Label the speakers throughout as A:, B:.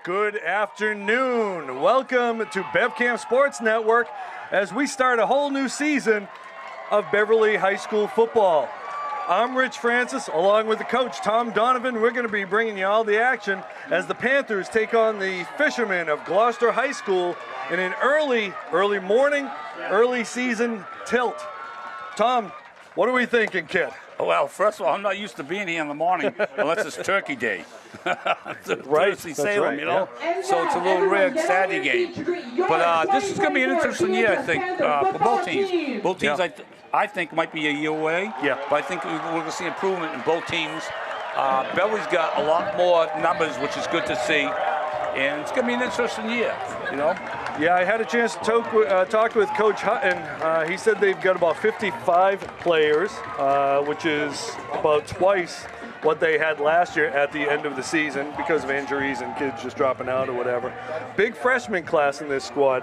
A: Good afternoon. Welcome to BevCam Sports Network as we start a whole new season of Beverly High School football. I'm Rich Francis, along with the coach, Tom Donovan. We're going to be bringing you all the action as the Panthers take on the Fishermen of Gloucester High School in an early morning, early season tilt. Tom, what are we thinking, kid?
B: Well, first of all, I'm not used to being here in the morning unless it's Turkey Day.
A: Right,
B: Salem,
A: right,
B: you know?
A: yeah.
B: So it's a little rare Saturday game. But this is going to be an interesting year, I think, for both teams. Both teams,
A: Yeah.
B: I think, might be a year away.
A: Yeah.
B: But I think we're going to see improvement in both teams. Beverly's got a lot more numbers, which is good to see. And it's going to be an interesting year, you know?
A: Yeah, I had a chance to talk with Coach Hutton. He said they've got about 55 players, which is about twice what they had last year at the end of the season because of injuries and kids just dropping out or whatever. Big freshman class in this squad.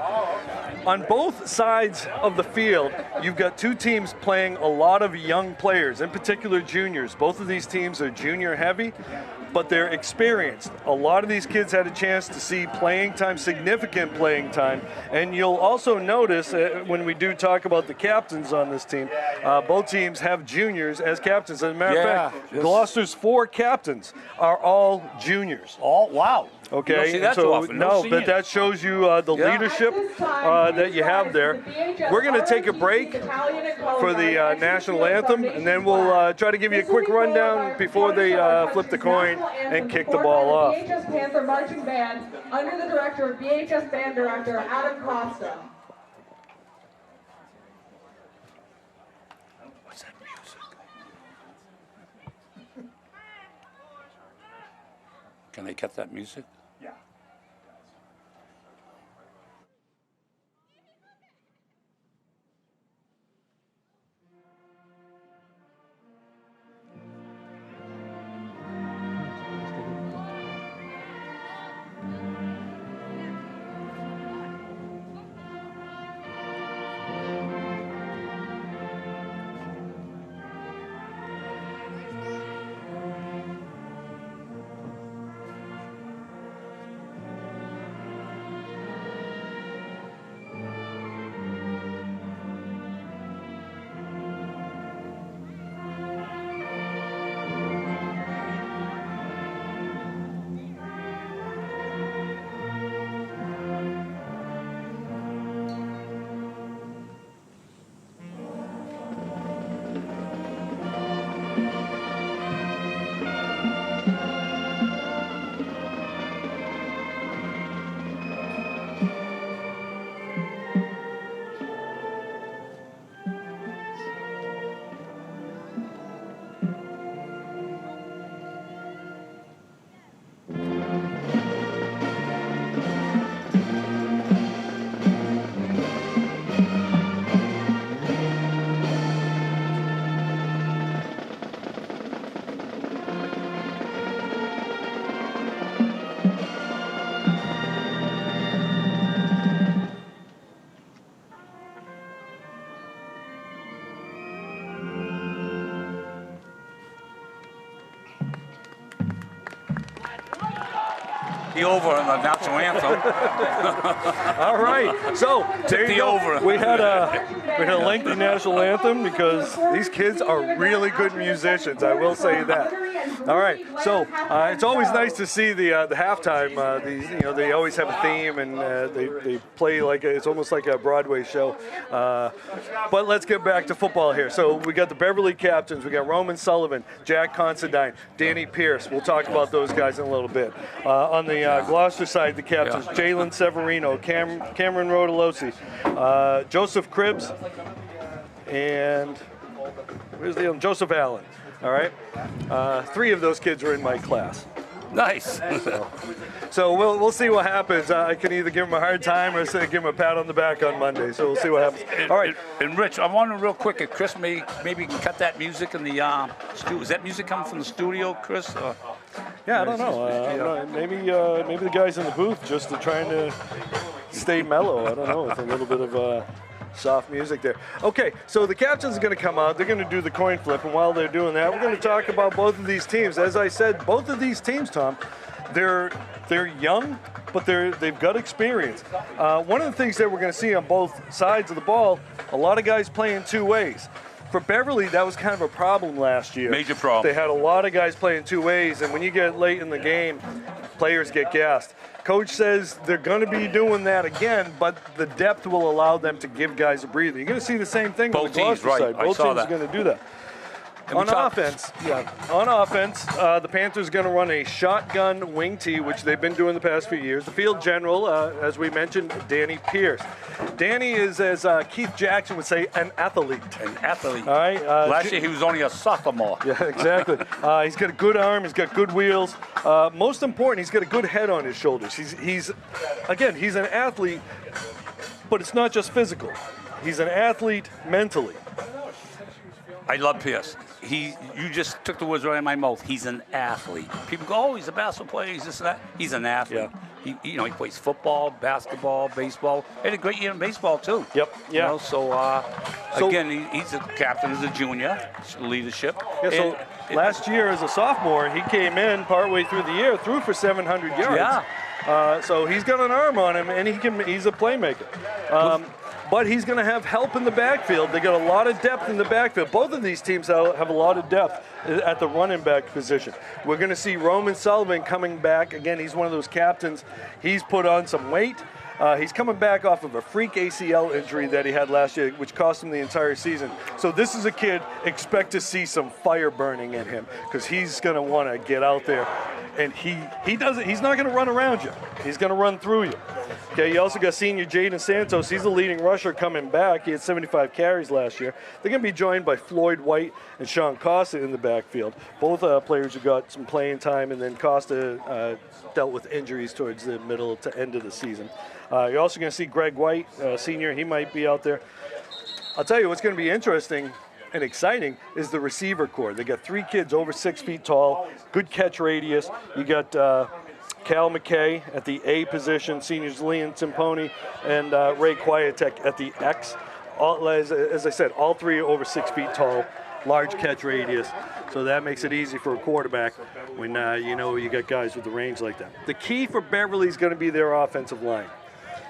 A: On both sides of the field, you've got two teams playing a lot of young players, in particular juniors. Both of these teams are junior heavy, but they're experienced. A lot of these kids had a chance to see playing time, significant playing time, and you'll also notice when we do talk about the captains on this team, both teams have juniors as captains. As a matter of fact, Gloucester's 4 captains are all juniors.
B: Oh, wow.
A: Okay,
B: You don't see that
A: so
B: too often.
A: no,
B: seniors.
A: but that shows you the leadership that you have there. We're going to take a break for the national anthem, and then we'll try to give you a quick rundown before they flip the coin and kick the ball off.
C: BHS Panther Marching Band under the director of BHS Band Director Adam Costa.
B: What's that music? Can they cut that music?
A: Yeah.
B: the over on the national anthem.
A: All right, so there you
B: the
A: go.
B: over.
A: We had a lengthy national anthem because these kids are really good musicians. I will say that. All right, so it's always nice to see the halftime. They always have a theme and they play like it's almost like a Broadway show. But let's get back to football here. So we got the Beverly captains. We got Roman Sullivan, Jack Considine, Danny Pierce. We'll talk about those guys in a little bit. On the Gloucester side, the captains, Jalen Severino, Cameron Rodolosi, Joseph Cribbs, and where's the other? Joseph Allen. All right, 3 of those kids were in my class.
B: Nice.
A: So we'll see what happens. I can either give him a hard time or give him a pat on the back on Monday. So we'll see what happens. All right.
B: And Rich, I wonder real quick if Chris maybe cut that music in the studio. Is that music coming from the studio, Chris?
A: Yeah, I don't know. Maybe the guys in the booth just are trying to stay mellow. I don't know. With a little bit of soft music there. Okay, so the captains are going to come out. They're going to do the coin flip, and while they're doing that, we're going to talk about both of these teams. As I said, both of these teams, Tom, they're young, but they've got experience. One of the things that we're going to see on both sides of the ball, a lot of guys playing 2 ways. For Beverly, that was kind of a problem last year.
B: Major problem.
A: They had a lot of guys playing 2 ways, and when you get late in the game, players get gassed. Coach says they're going to be doing that again, but the depth will allow them to give guys a breather. You're going to see the same thing on the Gloucester side. Both teams are going to do that. On offense, the Panthers are going to run a shotgun wing tee, which they've been doing the past few years. The field general, as we mentioned, Danny Pierce. Danny is, as Keith Jackson would say, an athlete.
B: An athlete.
A: All right.
B: Last year he was only a sophomore.
A: Yeah, exactly. He's got a good arm. He's got good wheels. Most important, he's got a good head on his shoulders. He's an athlete, but it's not just physical. He's an athlete mentally.
B: I love Pierce. You just took the words right out of my mouth. He's an athlete. People go, oh, he's a basketball player. He's this and that. He's an athlete.
A: Yeah.
B: He plays football, basketball, baseball. He had a great year in baseball too.
A: Yep. Yeah.
B: Again, he's a captain as a junior, leadership.
A: Yeah. So last year as a sophomore, he came in partway through the year, threw for 700 yards.
B: Yeah.
A: So he's got an arm on him, and he's a playmaker. But he's going to have help in the backfield. They got a lot of depth in the backfield. Both of these teams have a lot of depth at the running back position. We're going to see Roman Sullivan coming back. Again, he's one of those captains. He's put on some weight. He's coming back off of a freak ACL injury that he had last year, which cost him the entire season. So this is a kid, expect to see some fire burning in him because he's going to want to get out there. And he's not going to run around you. He's going to run through you. Okay, you also got senior Jaden Santos. He's the leading rusher coming back. He had 75 carries last year. They're going to be joined by Floyd White and Sean Costa in the backfield. Both players who got some playing time, and then Costa dealt with injuries towards the middle to end of the season. You're also going to see Greg White, senior. He might be out there. I'll tell you what's going to be interesting and exciting is the receiver corps. They got 3 kids over 6 feet tall, good catch radius. You got Cal McKay at the A position, seniors Leon Timponi and Ray Quietek at the X. As I said, all 3 over 6 feet tall, large catch radius. So that makes it easy for a quarterback when you got guys with the range like that. The key for Beverly is going to be their offensive line.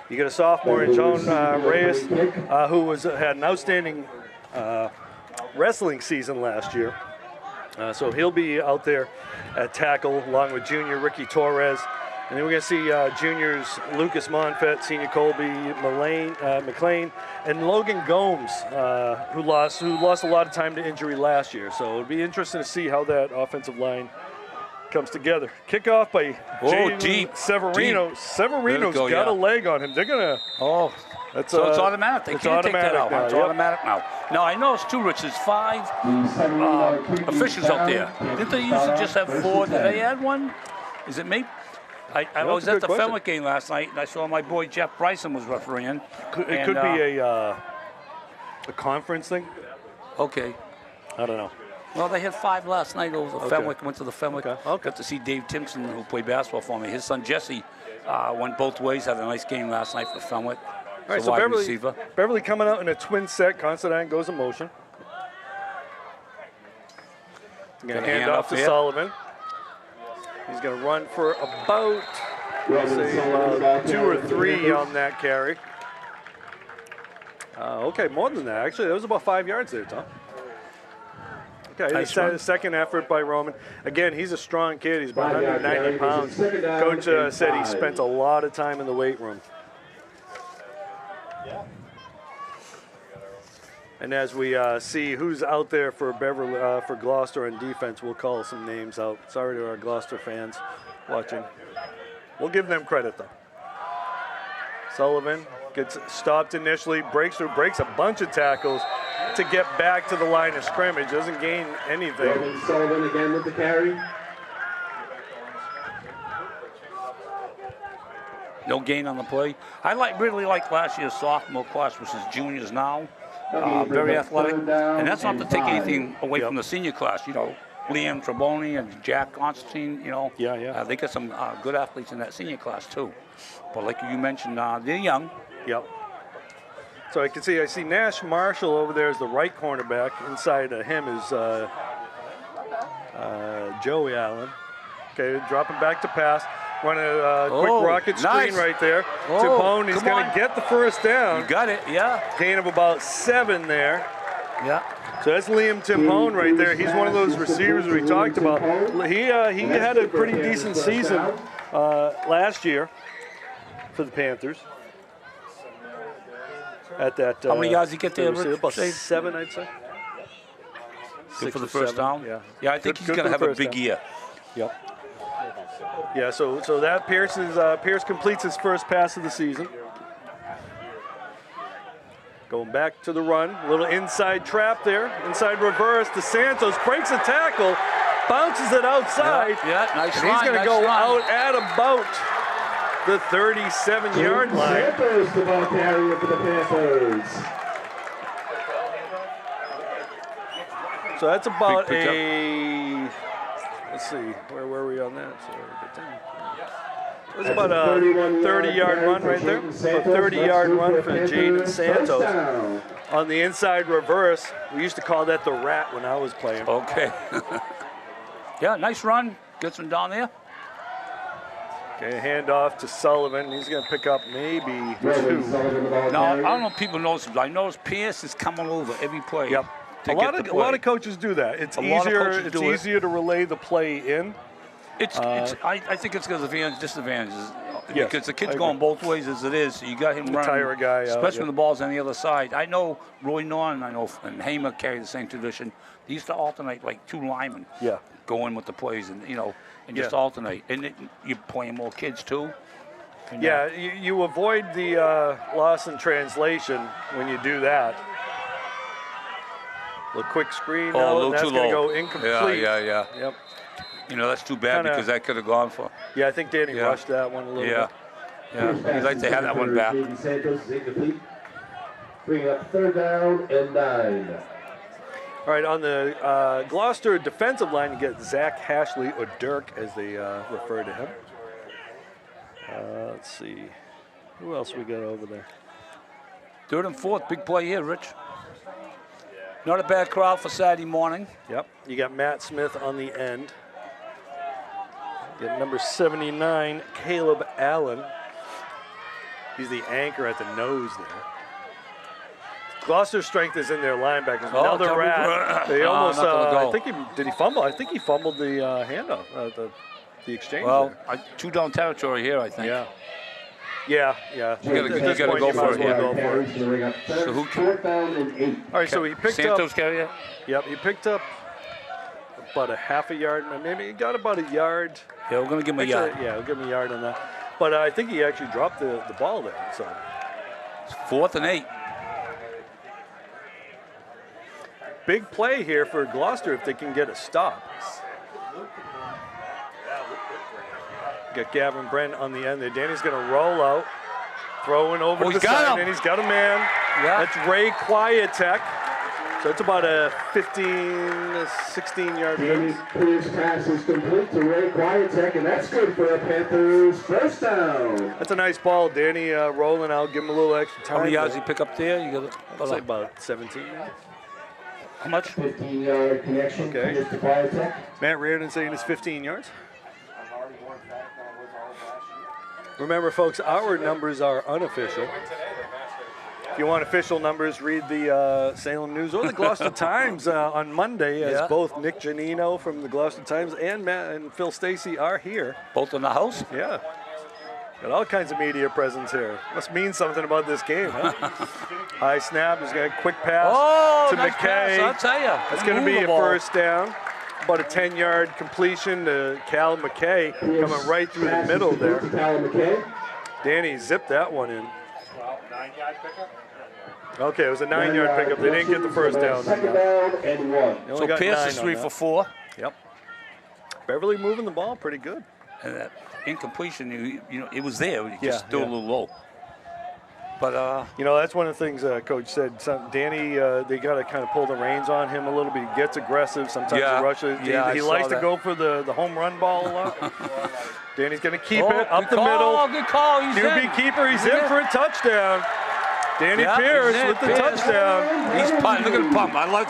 A: You got a sophomore in John Reyes, who had an outstanding wrestling season last year. So he'll be out there at tackle along with junior Ricky Torres. And then we're going to see juniors Lucas Monfett, senior Colby McLean, and Logan Gomes, who lost a lot of time to injury last year. So it'll be interesting to see how that offensive line comes together. Kickoff by Jaden Severino.
B: Deep.
A: Severino's got a leg on him. They're going to...
B: Oh.
A: It's
B: automatic. They can't take that out.
A: Now,
B: it's automatic now. Now, I know it's too, Rich. There's 5 officials out there. Didn't they used to just have 4? Did they add one? Is it me? I was at the Fenwick game last night, and I saw my boy Jeff Bryson was refereeing.
A: It could be a conference thing.
B: Okay.
A: I don't know.
B: Well, they had 5 last night over the Fenwick. Went to the Fenwick.
A: Okay.
B: Got to see Dave Timpson, who played basketball for me. His son Jesse went both ways. Had a nice game last night for Fenwick.
A: All right, so Beverly coming out in a twin set. Considine goes in motion. Going to hand off to Sullivan. He's going to run for about say about 2 or 3 on that carry. Okay, more than that. Actually, that was about 5 yards there, Tom. Okay, nice second effort by Roman. Again, he's a strong kid. He's about 190 pounds. Coach said he spent a lot of time in the weight room. And as we see who's out there for Beverly, for Gloucester in defense, we'll call some names out. Sorry to our Gloucester fans watching. We'll give them credit, though. Sullivan gets stopped initially, breaks through, breaks a bunch of tackles to get back to the line of scrimmage. Doesn't gain anything.
D: Sullivan again with the carry.
B: No gain on the play. I really like last year's sophomore class versus juniors now. Very athletic. And that's not to take anything away from the senior class. You know, Liam Treboni and Jack Constantine, you know. They got some good athletes in that senior class, too. But like you mentioned, they're young.
A: Yep. So I see Nash Marshall over there as the right cornerback. Inside of him is Joey Allen. Okay, dropping back to pass. Run a quick rocket screen right there. Tipone, he's going to get the first down.
B: You got it, yeah.
A: Gain of about 7 there.
B: Yeah.
A: So that's Liam Tipone right there. He's one of those receivers we talked about. He had a pretty decent season last year for the Panthers. At that,
B: how many yards did he get there?
A: About 7, I'd say.
B: Good for the first down.
A: Yeah,
B: I think he's going to have a big year.
A: Yep. Yeah, so that Pierce completes his first pass of the season. Going back to the run, little inside trap there, inside reverse. DeSantos breaks a tackle, bounces it outside.
B: Yeah, nice
A: and he's going to go out at about the 37-yard line.
D: DeSantos, the ball carrier for the Panthers.
A: So that's about let's see, where were we on that? So it was about a 30-yard run right there. A 30-yard run for Jaden Santos. On the inside reverse, we used to call that the rat when I was playing.
B: Okay. Yeah, nice run. Gets him down there.
A: Okay, hand off to Sullivan. He's going to pick up maybe 2.
B: Now, I don't know if people notice, but I notice Pierce is coming over every play.
A: Yep. A lot of coaches do that. It's easier to relay the play in.
B: I think it's because of disadvantages.
A: Yes,
B: because the kid's going both ways as it is. So you got him running,
A: tire a guy
B: especially when the ball's on the other side. I know Roy Norton, and Hamer carry the same tradition. They used to alternate like 2 linemen. Go in with the plays and just alternate. And you're playing more kids too. And
A: you avoid the loss in translation when you do that. A quick screen, that's going to go incomplete.
B: Yeah.
A: Yep.
B: You know, that's too bad because that could have gone for.
A: Yeah, I think Danny rushed that one a little bit.
B: Yeah, he'd like to have that one back.
D: Santos is incomplete. Bring up 3rd down and 9.
A: All right, on the Gloucester defensive line, you get Zach Hashley, or Dirk, as they refer to him. Let's see. Who else we got over there?
B: 3rd and 4th, big play here, Rich. Not a bad crowd for Saturday morning.
A: Yep. You got Matt Smith on the end. You got number 79, Caleb Allen. He's the anchor at the nose there. Gloucester's strength is in their linebackers. Another rat. They almost. I think did he fumble? I think he fumbled the handoff, the exchange.
B: Well, 2 down territory here, I think.
A: Yeah.
B: You gotta go for it.
D: So who? 4th down and 8.
A: All right, so he picked
B: Santos carry it?
A: Yep, he picked up about a half a yard. Maybe he got about a yard.
B: Yeah, we're going to give him a yard.
A: We'll give him a yard on that. But I think he actually dropped the ball there. So
B: it's 4th and 8.
A: Big play here for Gloucester if they can get a stop. Got Gavin Brent on the end there. Danny's going to roll out, throwing over to the side, and he's got a man. That's Ray Quietek. So it's about a 15, 16-yard
D: Danny's first pass is complete to Ray Quietek, and that's good for a Panthers 1st down.
A: That's a nice ball. Danny rolling out, give him a little extra time.
B: How many yards did he pick up there? You got
A: I'd say about 17.
B: How much?
D: 15-yard connection to Quietek.
A: Matt Reardon saying it's 15 yards. Remember, folks, our numbers are unofficial. If you want official numbers, read the Salem News or the Gloucester Times on Monday, as both Nick Giannino from the Gloucester Times and Matt and Phil Stacy are here.
B: Both in the house?
A: Yeah. Got all kinds of media presence here. Must mean something about this game, huh? High snap. He's got a quick pass to
B: nice
A: McKay.
B: Pass, I'll tell you.
A: That's going to be a first down. About a 10-yard completion to Cal McKay, coming right through the middle there. Danny zipped that one in.
D: 9-yard pickup?
A: Okay, it was a 9-yard pickup. They didn't get the first down.
D: Second down and 1.
B: So Pierce is 3 for 4.
A: Yep. Beverly moving the ball pretty good.
B: And that incompletion, you know, it was there. It just still a little low. But
A: you know, that's one of the things Coach said. Danny, they got to kind of pull the reins on him a little bit. He gets aggressive. Sometimes he rushes.
B: Yeah,
A: he likes to go for the home run ball a lot. Danny's going to keep it up the
B: middle.
A: middle.
B: Good call. He's
A: QB keeper. He's in for a touchdown. Danny Pierce with the touchdown.
B: He's pumping. Look at the pump. I love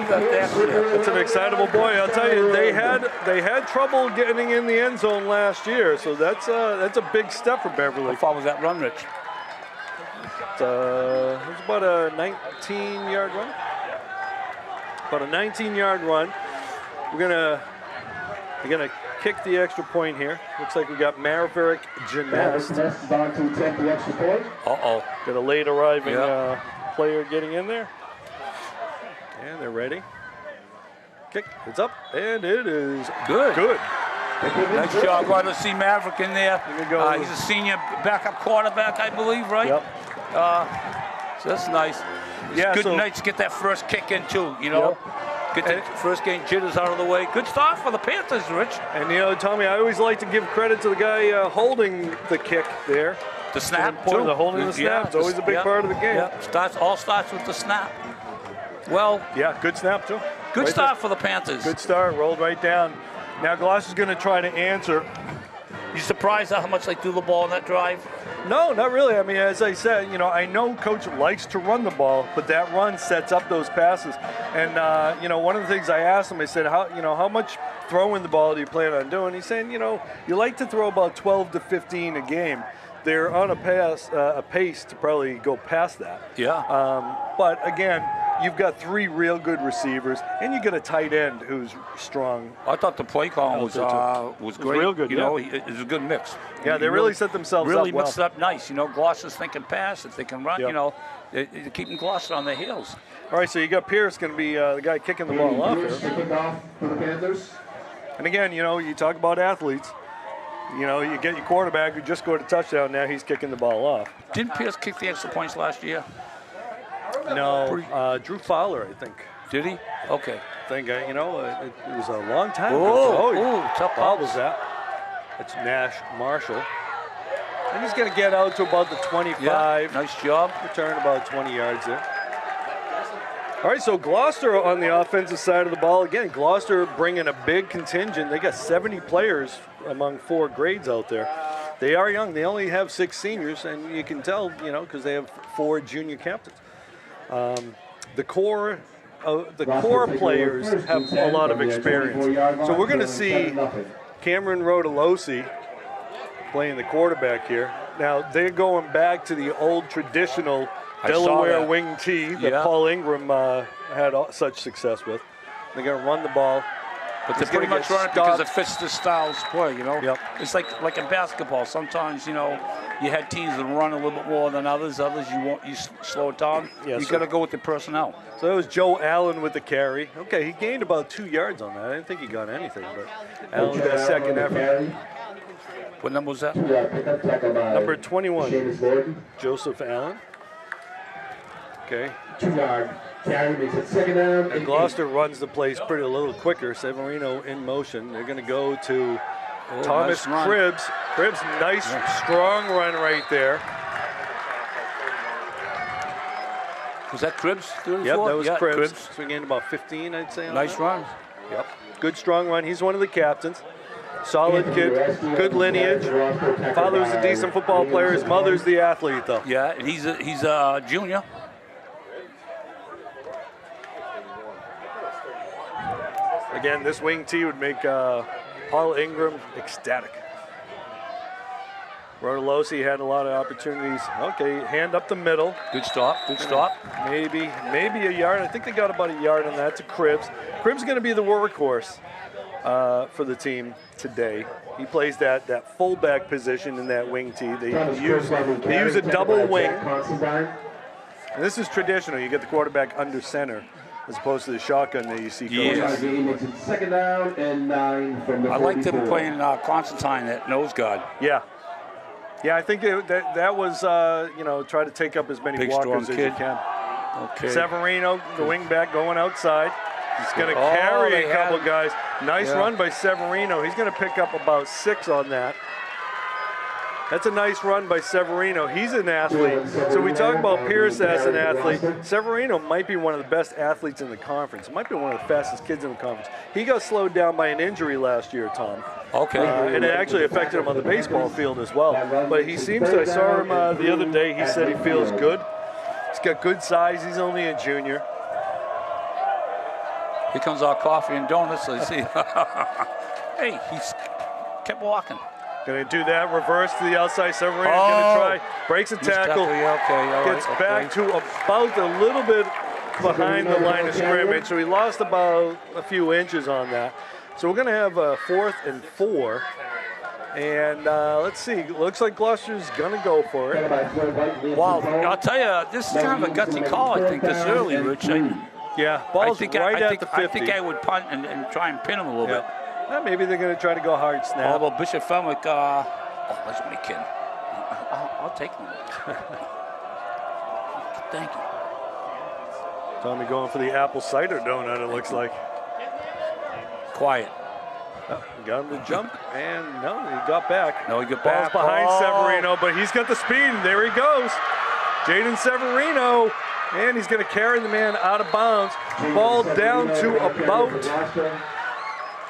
B: that.
A: That's an excitable boy. I'll tell you, they had trouble getting in the end zone last year, so that's a big step for Beverly.
B: How far was that run, Rich?
A: It was about a 19-yard run. About a 19-yard run. We're gonna kick the extra point here. Looks like we got Maverick Janest.
B: Uh-oh.
A: Got a late arriving player getting in there. And they're ready. Kick. It's up, and it is good.
B: Nice job. Glad to see Maverick in there. He's a senior backup quarterback, I believe, right?
A: Yep.
B: So that's nice. It's good night to get that first kick in, too, you know. Get the first game jitters out of the way. Good start for the Panthers, Rich.
A: And, you know, Tommy, I always like to give credit to the guy holding the kick there.
B: The snap, too.
A: The holding the snap is always a big part of the game.
B: All starts with the snap. Well.
A: Yeah, good snap, too.
B: Good start for the Panthers.
A: Good start, rolled right down. Now Gloucester's going to try to answer.
B: You surprised at how much they threw the ball on that drive?
A: No, not really. I mean, as I said, you know, I know Coach likes to run the ball, but that run sets up those passes. And, you know, one of the things I asked him, I said, how much throwing the ball do you plan on doing? He's saying, you know, you like to throw about 12 to 15 a game. They're on a pace to probably go past that.
B: Yeah.
A: But again, you've got 3 real good receivers, and you got a tight end who's strong.
B: I thought the play call was great.
A: Real good,
B: you know, it's a good mix.
A: Yeah, they really set themselves
B: really
A: up well.
B: Mixed it up nice. You know, Gloucester's thinking pass. If they can run, you know, they're keeping Gloucester on their heels.
A: All right, so you got Pierce going to be the guy kicking the ball off here.
D: Kickoff for the Panthers.
A: And again, you know, you talk about athletes. You know, you get your quarterback who just scored a touchdown. Now he's kicking the ball off.
B: Didn't Pierce kick the extra points last year?
A: No, Drew Fowler, I think.
B: Did he? Okay.
A: I think, you know, it was a long time
B: ago.
A: Oh, tough ball was that. It's Nash Marshall. And he's going to get out to about the 25.
B: Yeah, nice job.
A: Return about 20 yards there. All right, so Gloucester on the offensive side of the ball. Again, Gloucester bringing a big contingent. They got 70 players among 4 grades out there. They are young. They only have 6 seniors, and you can tell, you know, because they have 4 junior captains. The core players have a lot of experience. So we're going to see Cameron Rodolosi playing the quarterback here. Now, they're going back to the old traditional Delaware wing tee that Paul Ingram had such success with. They're going to run the ball.
B: But they're pretty much running because it fits the styles play, you know? Yep. It's like in basketball. Sometimes, you know, you had teams that run a little bit more than others. Others, you slow it down.
A: Yes,
B: you got to go with the personnel.
A: So that was Joe Allen with the carry. Okay, he gained about 2 yards on that. I didn't think he got anything, but Allen got a second effort.
B: What number was that?
A: Number 21, Joseph Allen. Okay.
D: 2-yard carry makes it second down.
A: And Gloucester runs the plays a little quicker. Severino in motion. They're going to go to Thomas
B: nice
A: Cribbs. Cribbs, nice, strong run right there.
B: Was that Cribbs? 34?
A: Yep, that was Cribbs.
B: Cribbs.
A: So we gained about 15, I'd say.
B: Nice run.
A: Yep. Good, strong run. He's one of the captains. Solid kid, good lineage. Father's a decent football player. His mother's the athlete, though.
B: Yeah, and he's a junior.
A: Again, this wing tee would make Paul Ingram ecstatic. Rotolosi had a lot of opportunities. Okay, hand up the middle.
B: Good stop, good stop.
A: Maybe a yard. I think they got about a yard on that to Cribbs. Cribbs is going to be the workhorse for the team today. He plays that fullback position in that wing tee. They use a double wing. And this is traditional. You get the quarterback under center as opposed to the shotgun that you see.
B: Yes.
D: Second down and 9 from the
B: I like them
D: 44.
B: playing Constantine at nose guard.
A: Yeah. Yeah, I think that was, try to take up as many
B: Big,
A: walkers
B: strong
A: as you
B: kid.
A: can.
B: Okay.
A: Severino, the wingback, going outside. He's going to carry a couple guys. Nice run by Severino. He's going to pick up about 6 on that. That's a nice run by Severino. He's an athlete. So we talk about Pierce as an athlete. Severino might be one of the best athletes in the conference. Might be one of the fastest kids in the conference. He got slowed down by an injury last year, Tom.
B: Okay.
A: And it actually affected him on the baseball field as well. But he seems to, I saw him the other day, he said he feels good. He's got good size. He's only a junior.
B: Here comes our coffee and donuts. Let's see. Hey, he's kept walking.
A: Going to do that, reverse to the outside. Severino's going to try, breaks a tackle, gets back to about a little bit behind the line of scrimmage. So he lost about a few inches on that. So we're going to have a 4th and 4. And let's see, looks like Gloucester's going to go for it.
B: Wow, I'll tell you, this is kind of a gutsy call, I think, this early, Rich.
A: Yeah, ball's right at the 50.
B: I think I would punt and try and pin him a little bit.
A: Well, maybe they're going to try to go hard snap.
B: Although Bishop Fenwick, that's my kid. I'll take him. Thank you.
A: Tommy going for the apple cider donut, it looks like.
B: Quiet.
A: Oh, got him to jump, and no, he got back.
B: No, he got
A: Ball's
B: back.
A: behind Severino, but he's got the speed, and there he goes. Jaden Severino, and he's going to carry the man out of bounds. Ball down to about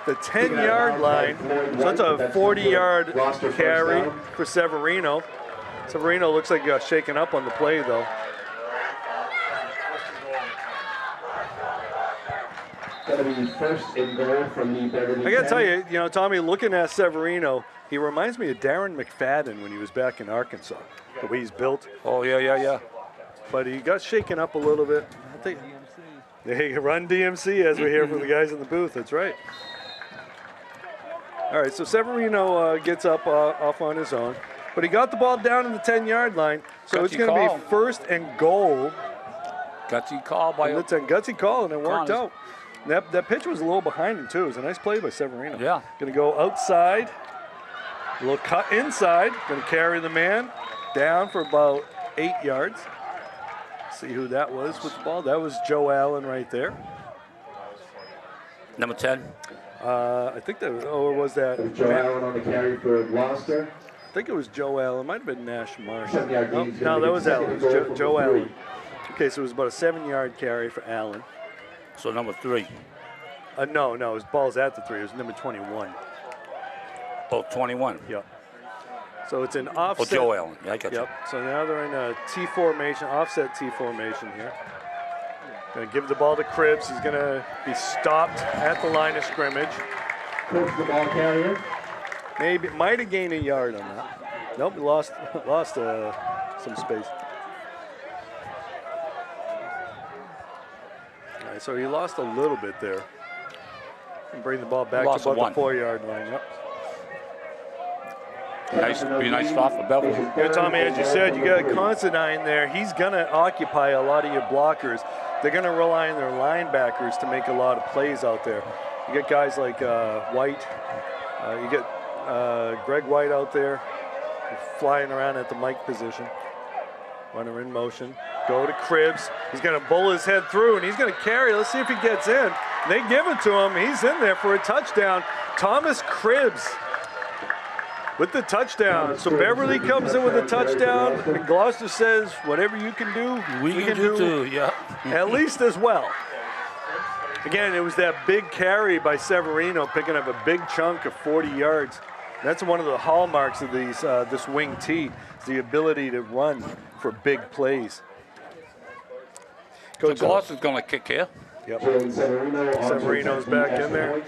A: the 10-yard line. So that's a 40-yard carry for Severino. Severino looks like he got shaken up on the play, though.
D: That'll be first and goal from the Beverly.
A: I got to tell you, Tommy, looking at Severino, he reminds me of Darren McFadden when he was back in Arkansas, the way he's built.
B: Oh, yeah.
A: But he got shaken up a little bit. I think they run DMC, as we hear from the guys in the booth. That's right. All right, so Severino gets up off on his own. But he got the ball down in the 10-yard line, so it's going to be first and goal.
B: Gutsy call by
A: It's a gutsy call, and it worked out. That pitch was a little behind him, too. It was a nice play by Severino.
B: Yeah.
A: Going to go outside, a little cut inside. Going to carry the man down for about 8 yards. See who that was with the ball. That was Joe Allen right there.
B: Number 10.
A: I think that was, or was that?
D: Joe Allen on the carry for Gloucester.
A: I think it was Joe Allen. Might have been Nash Marsh.
D: 7-yard gain.
A: No, that was Allen. It was Joe Allen. Okay, so it was about a 7-yard carry for Allen.
B: So number 3.
A: No, his ball's at the 3. It was number 21.
B: Oh, 21.
A: Yep. So it's an offset.
B: Oh, Joe Allen. Yeah, I got you.
A: Yep. So now they're in a T formation, offset T formation here. Going to give the ball to Cribbs. He's going to be stopped at the line of scrimmage.
D: Coach the ball carrier.
A: Maybe might have gained a yard on that. Nope, he lost some space. All right, so he lost a little bit there. And bring the ball back to about the 4-yard line. Yep.
B: Nice, be a nice stop for Beverly.
A: Yeah, Tommy, as you said, you got Considine there. He's going to occupy a lot of your blockers. They're going to rely on their linebackers to make a lot of plays out there. You get guys like White. You get Greg White out there flying around at the Mike position. Runner in motion. Go to Cribbs. He's going to bowl his head through, and he's going to carry. Let's see if he gets in. They give it to him. He's in there for a touchdown. Thomas Cribbs with the touchdown. So Beverly comes in with a touchdown, and Gloucester says, whatever you can do, we can do
B: too. Yeah.
A: at least as well. Again, it was that big carry by Severino, picking up a big chunk of 40 yards. That's one of the hallmarks of these this wing tee, is the ability to run for big plays.
B: Coach Gloucester's going to kick here.
A: Yep. Severino's back in there.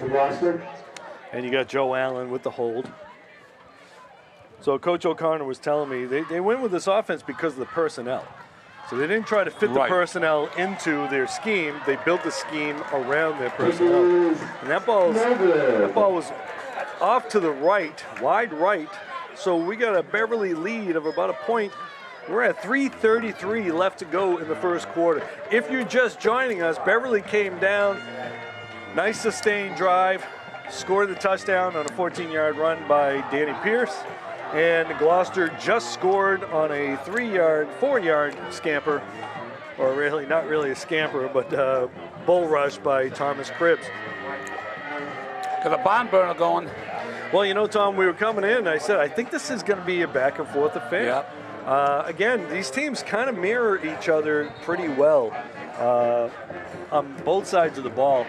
A: And you got Joe Allen with the hold. So Coach O'Connor was telling me they went with this offense because of the personnel. So they didn't try to fit the personnel into their scheme. They built the scheme around their personnel. And that ball was off to the right, wide right. So we got a Beverly lead of about a point. We're at 3:33 left to go in the first quarter. If you're just joining us, Beverly came down, nice sustained drive, scored the touchdown on a 14-yard run by Danny Pierce. And Gloucester just scored on a 4-yard scamper, or really, not really a scamper, but bull rush by Thomas Cribbs.
B: Got a barn burner going.
A: Well, you know, Tom, we were coming in, and I said, I think this is going to be a back and forth affair.
B: Yep.
A: Again, these teams kind of mirror each other pretty well on both sides of the ball.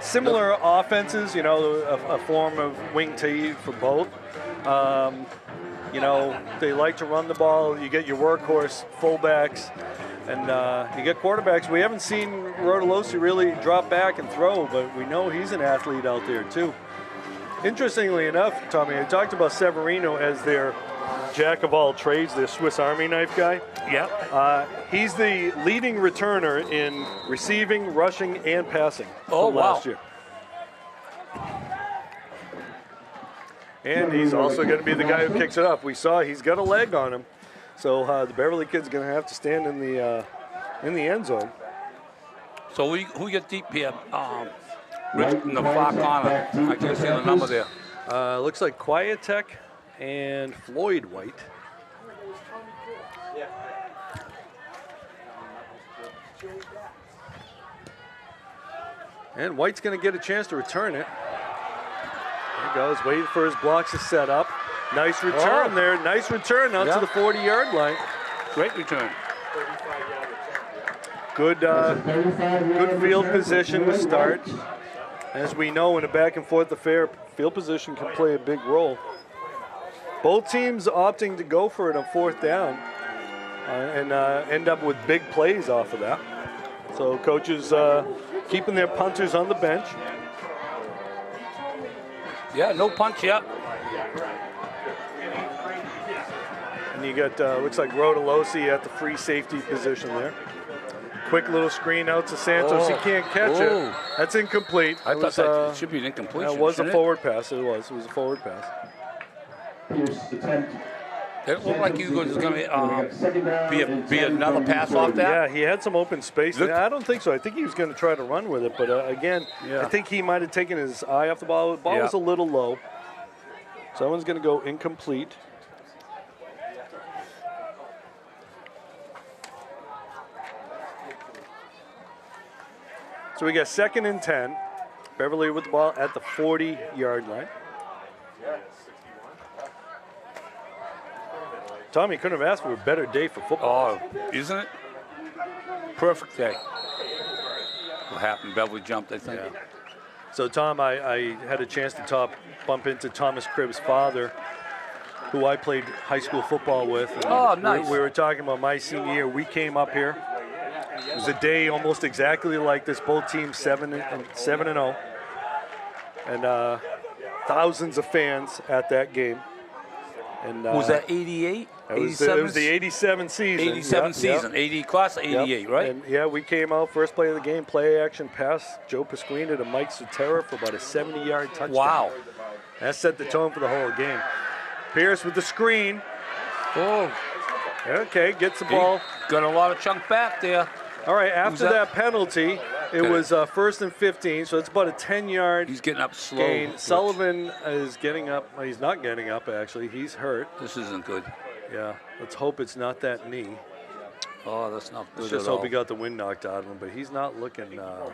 A: Similar offenses, you know, a form of wing tee for both. You know, they like to run the ball. You get your workhorse fullbacks, and you get quarterbacks. We haven't seen Rodolosi really drop back and throw, but we know he's an athlete out there too. Interestingly enough, Tommy, I talked about Severino as their jack of all trades, their Swiss Army knife guy.
B: Yep.
A: He's the leading returner in receiving, rushing, and passing from last year. And he's also going to be the guy who kicks it up. We saw he's got a leg on him, so the Beverly kid's going to have to stand in the end zone.
B: So who get deep here? Rich in the far corner. I can't see the number there.
A: Looks like Quietek and Floyd White. And White's going to get a chance to return it. There he goes, waiting for his blocks to set up. Nice return there. Nice return out to the 40-yard line.
B: Great return.
A: Good field position to start. As we know, in a back and forth affair, field position can play a big role. Both teams opting to go for it on fourth down and end up with big plays off of that. So coaches keeping their punters on the bench.
B: Yeah, no punch yet.
A: And you got, looks like Rodolosi at the free safety position there. Quick little screen out to Santos. He can't catch it. That's incomplete.
B: I thought that should be an incompletion.
A: It was a forward pass. It was a forward pass.
B: It looked like he was going to be another pass off that.
A: Yeah, he had some open space. I don't think so. I think he was going to try to run with it, but again, I think he might have taken his eye off the ball. The ball was a little low. So that one's going to go incomplete. So we got 2nd and 10. Beverly with the ball at the 40-yard line. Tommy couldn't have asked for a better day for football.
B: Oh, isn't it? Perfect day. What happened? Beverly jumped, I think.
A: Yeah. So, Tom, I had a chance to bump into Thomas Cribbs' father, who I played high school football with. And
B: nice.
A: We were talking about my senior year. We came up here. It was a day almost exactly like this. Both teams 7-0, and thousands of fans at that game. And
B: was that 88?
A: It was the 87 season.
B: 87 season. 80 class 88, right?
A: And we came out first play of the game, play action pass, Joe Pasquina to Mike Sutera for about a 70-yard touchdown.
B: Wow.
A: That set the tone for the whole game. Pierce with the screen.
B: Oh.
A: Okay, gets the ball.
B: Got a lot of chunk back there.
A: All right, after that penalty, it was 1st and 15, so it's about a 10-yard
B: He's getting up slow.
A: gain. Sullivan is getting up. Well, he's not getting up, actually. He's hurt.
B: This isn't good.
A: Yeah, let's hope it's not that knee.
B: Oh, that's not good
A: Let's just
B: at
A: hope
B: all.
A: he got the wind knocked out of him, but he's not looking. All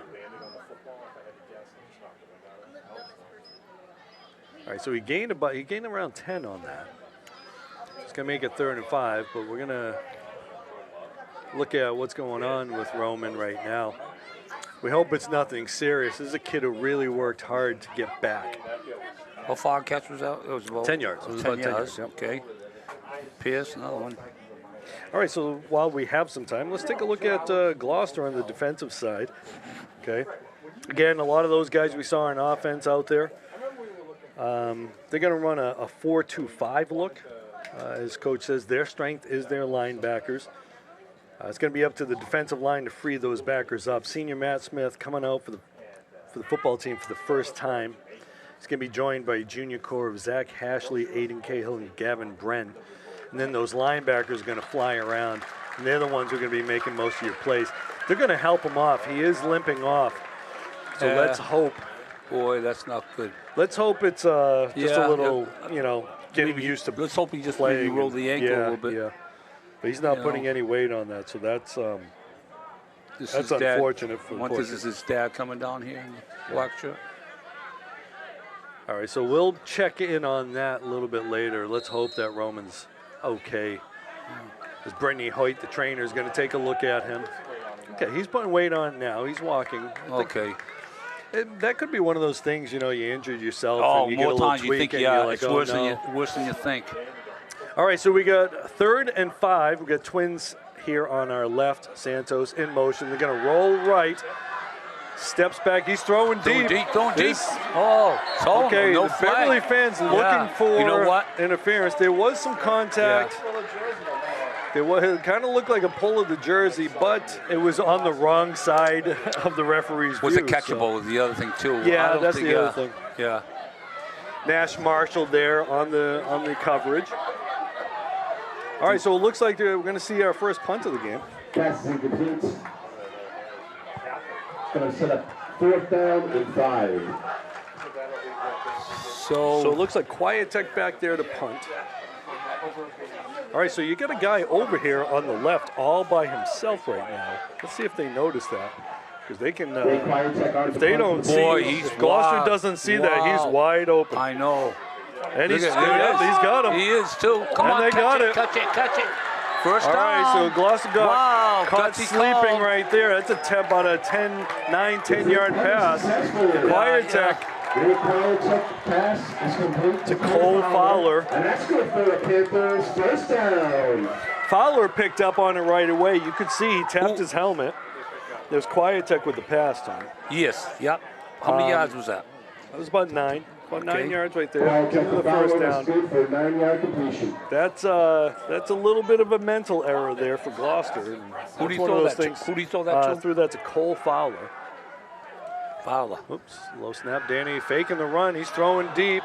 A: right, so he gained around 10 on that. It's gonna make it 3rd and 5, but we're gonna look at what's going on with Roman right now. We hope it's nothing serious. This is a kid who really worked hard to get back.
B: How far catch was out? It was about
A: 10 yards. It was about 10 yards. Yep.
B: Okay. Pierce, another one.
A: All right, so while we have some time, let's take a look at Gloucester on the defensive side. Okay. Again, a lot of those guys we saw on offense out there. They're going to run a 4-2-5 look. As coach says, their strength is their linebackers. It's going to be up to the defensive line to free those backers up. Senior Matt Smith coming out for the football team for the first time. He's going to be joined by junior core of Zach Hashley, Aiden Cahill, and Gavin Bren. And then those linebackers are going to fly around, and they're the ones who are going to be making most of your plays. They're going to help him off. He is limping off. So let's hope.
B: Boy, that's not good.
A: Let's hope it's just a little, getting used to.
B: Let's hope he just maybe rolled the ankle a little bit.
A: Yeah, but he's not putting any weight on that, so that's unfortunate for the
B: This is his dad coming down here in the black shirt.
A: All right, so we'll check in on that a little bit later. Let's hope that Roman's okay. As Brittany Hoyt, the trainer, is going to take a look at him. Okay, he's putting weight on now. He's walking.
B: Okay.
A: That could be one of those things, you injured yourself and you get a
B: more
A: little
B: times
A: tweak
B: you think,
A: and you're like,
B: it's worse than you think.
A: All right, so we got 3rd and 5. We got Twins here on our left. Santos in motion. They're going to roll right. Steps back. He's throwing deep.
B: Throwing deep. Oh,
A: okay.
B: No
A: the
B: flag.
A: Beverly fans looking for interference. There was some contact. It kind of looked like a pull of the jersey, but it was on the wrong side of the referee's view.
B: Was it catchable? Was the other thing too?
A: Yeah, that's the other thing.
B: Yeah.
A: Nash Marshall there on the coverage. All right, so it looks like we're going to see our first punt of the game.
D: Pass is incomplete. Going to set up 4th down and 5.
A: So it looks like Quiet Tech back there to punt. All right, so you got a guy over here on the left all by himself right now. Let's see if they notice that. Because they can, if they don't see, if Gloucester doesn't see that, he's wide open.
B: I know.
A: And he's got him.
B: He is too. Come on,
A: they got it.
B: Catch it. First down.
A: All right, so Gloucester got caught
B: gutsy
A: sleeping
B: call.
A: right there. That's about a 10-yard pass. Quiet Tech.
D: Pass is complete
A: to Cole Fowler.
D: And that's good for the Panthers. First down.
A: Fowler picked up on it right away. You could see he tapped his helmet. There's Quiet Tech with the pass time.
B: Yes, yep. How many yards was that?
A: That was about 9. About 9 yards right there.
D: The
A: first down.
D: Good for a 9-yard completion.
A: That's a little bit of a mental error there for Gloucester.
B: Who do you throw that to? Who do you throw that to?
A: Threw that to Cole Fowler.
B: Oops,
A: low snap. Danny faking the run. He's throwing deep.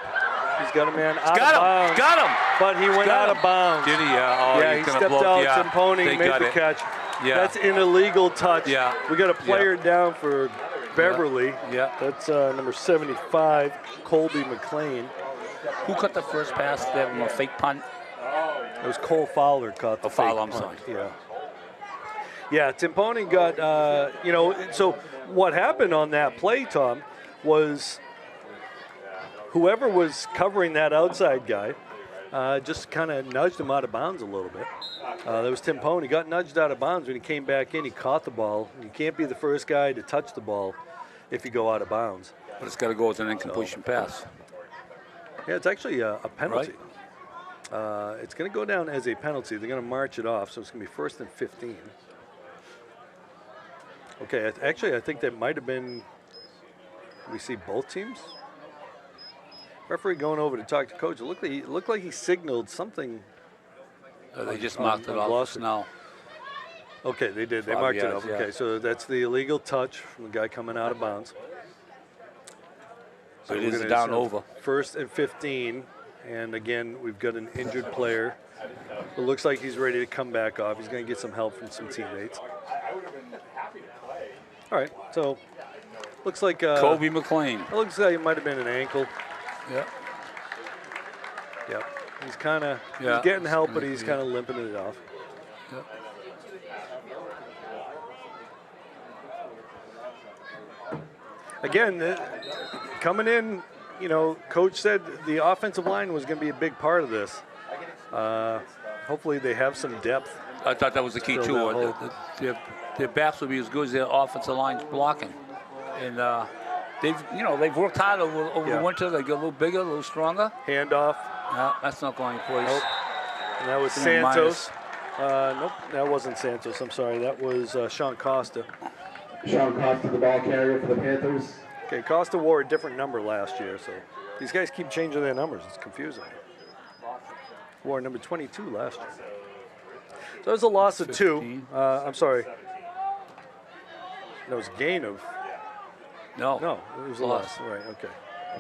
A: He's got a man out of bounds.
B: Got him.
A: But he went out of bounds.
B: Did he? Yeah.
A: He stepped out. Timpone made the catch.
B: Yeah.
A: That's an illegal touch.
B: Yeah.
A: We got a player down for Beverly.
B: Yeah.
A: That's number 75, Colby McLean.
B: Who cut the first pass there from a fake punt?
A: It was Cole Fowler caught the
B: Fowler,
A: fake
B: I'm
A: punt.
B: sorry.
A: Yeah, Timpone got, so what happened on that play, Tom, was whoever was covering that outside guy just kind of nudged him out of bounds a little bit. There was Timpone. He got nudged out of bounds. When he came back in, he caught the ball. You can't be the first guy to touch the ball if you go out of bounds.
B: But it's got to go as an incompletion pass.
A: Yeah, it's actually a penalty. Right. It's going to go down as a penalty. They're going to march it off, so it's going to be 1st and 15. Okay, actually, I think that might have been, we see both teams. Referee going over to talk to coach. It looked like he signaled something.
B: They just marked it off now.
A: Okay, they did. They marked it off.
B: Yeah.
A: Okay, so that's the illegal touch from the guy coming out of bounds.
B: So it is a down over.
A: 1st and 15. And again, we've got an injured player. It looks like he's ready to come back off. He's going to get some help from some teammates. All right, so looks like
B: Kobe McLean.
A: It looks like it might have been an ankle.
B: Yeah.
A: Yep. He's kind of he's getting help, but he's kind of limping it off.
B: Yep.
A: Again, coming in, Coach said the offensive line was going to be a big part of this. Hopefully they have some depth.
B: I thought that was the key too. Their backs will be as good as their offensive line's blocking, and they've worked hard over the winter. They get a little bigger, a little stronger.
A: Handoff.
B: No, that's not going in place.
A: Nope. And that was Santos. Nope, that wasn't Santos. I'm sorry. That was Sean Costa.
D: Sean Costa, the ball carrier for the Panthers.
A: Okay, Costa wore a different number last year, so these guys keep changing their numbers. It's confusing. wore number 22 last year. So it was a loss of 2. I'm sorry. That was a gain of.
B: No,
A: it was a loss. Right. Okay.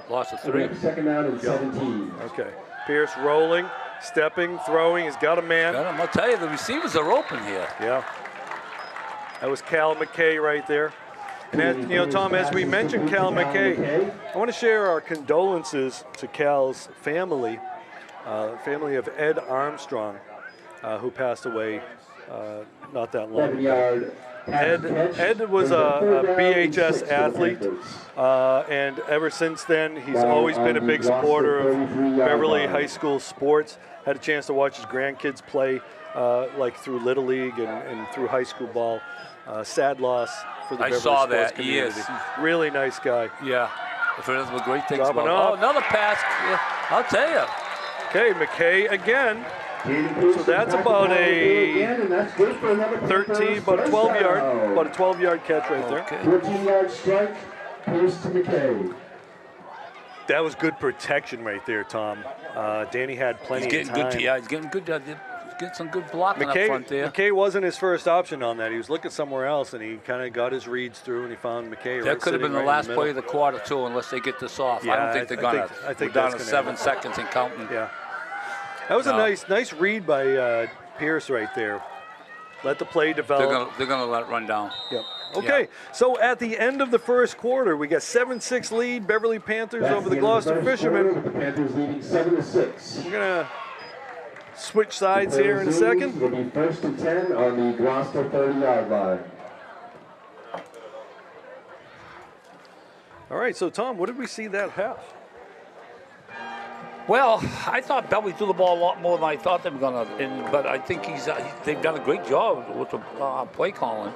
B: Loss of 3.
D: Second down and 17.
A: Okay. Pierce rolling, stepping, throwing. He's got a man.
B: I'll tell you, the receivers are open here.
A: Yeah. That was Cal McKay right there. And as, Tom, as we mentioned Cal McKay, I want to share our condolences to Cal's family, family of Ed Armstrong, who passed away not that long ago. Ed was a BHS athlete, and ever since then, he's always been a big supporter of Beverly High School sports. Had a chance to watch his grandkids play, like through Little League and through high school ball. Sad loss for the Beverly
B: saw
A: sports
B: that.
A: community.
B: He is.
A: Really nice guy.
B: Yeah. I've heard some great things
A: Dropping
B: about
A: off.
B: another pass. Yeah, I'll tell you.
A: Okay, McKay again. So that's about a 13, about a 12-yard catch right there.
D: 14-yard strike, Pierce to McKay.
A: That was good protection right there, Tom. Danny had plenty
B: He's getting
A: of time.
B: good. He's getting good. Getting some good blocking up front there.
A: McKay wasn't his first option on that. He was looking somewhere else, and he kind of got his reads through, and he found McKay.
B: That could have been the last play of the quarter, too, unless they get this off.
A: Yeah,
B: I don't think they're going to.
A: I think
B: we're down
A: that's
B: to
A: gonna
B: 7 seconds and counting.
A: Yeah. That was a nice read by Pierce right there. Let the play develop.
B: They're going to let it run down.
A: Yep. Okay, so at the end of the first quarter, we got 7-6 lead, Beverly Panthers over the Gloucester Fishermen.
D: The Panthers leading 7-6.
A: We're going to switch sides here in a second.
D: It'll be 1st and 10 on the Gloucester 30-yard line.
A: All right, so Tom, what did we see that half?
B: Well, I thought Beverly threw the ball a lot more than I thought they were going to, but I think they've done a great job with the play calling.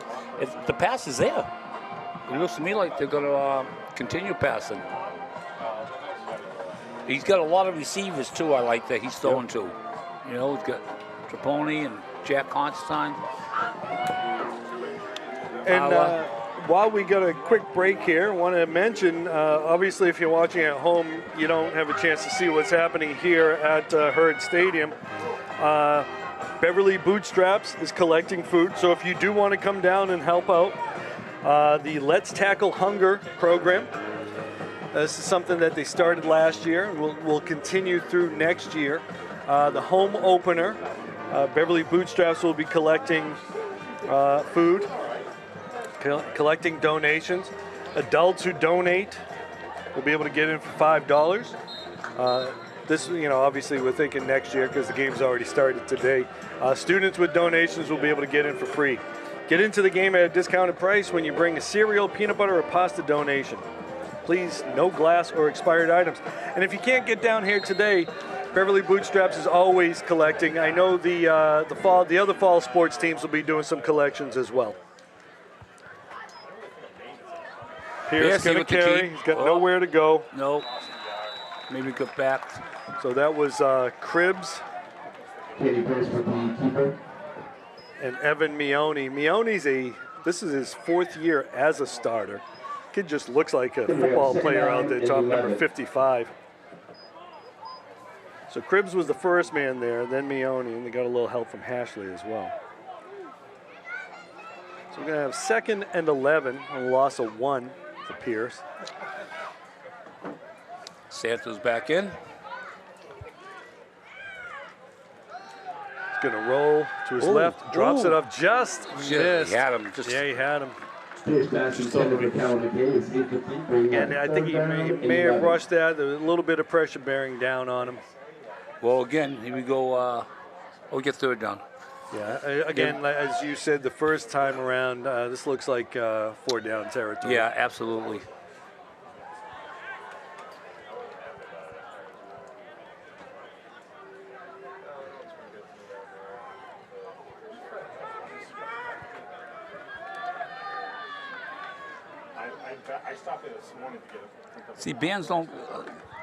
B: The pass is there. It looks to me like they're going to continue passing. He's got a lot of receivers, too, I like that he's throwing to. He's got Traponi and Jack Constantine.
A: And while we got a quick break here, I want to mention, obviously, if you're watching at home, you don't have a chance to see what's happening here at Herd Stadium. Beverly Bootstraps is collecting food, so if you do want to come down and help out, the Let's Tackle Hunger program. This is something that they started last year and will continue through next year. The home opener, Beverly Bootstraps will be collecting food, collecting donations. Adults who donate will be able to get in for $5. This, obviously we're thinking next year because the game's already started today. Students with donations will be able to get in for free. Get into the game at a discounted price when you bring a cereal, peanut butter, or pasta donation. Please, no glass or expired items. And if you can't get down here today, Beverly Bootstraps is always collecting. I know the other fall sports teams will be doing some collections as well. Pierce going to carry. He's got nowhere to go.
B: No. Maybe go back.
A: So that was Cribbs
D: Katie Pierce with the keeper.
A: and Evan Mione. This is his 4th year as a starter. Kid just looks like a football player out there, top number 55. So Cribbs was the first man there, then Mione, and they got a little help from Hashley as well. So we're going to have 2nd and 11, a loss of 1 for Pierce.
B: Santos back in.
A: He's going to roll to his left, drops it off, just missed.
B: He had him.
A: Yeah, he had him.
D: Pierce pass intended for Cal McKay is incomplete.
A: And I think he may have rushed that. There was a little bit of pressure bearing down on him.
B: Well, again, here we go. We get 3rd down.
A: Yeah, again, as you said the first time around, this looks like 4th down territory.
B: Yeah, absolutely.
E: I stopped there this morning to get it.
B: See,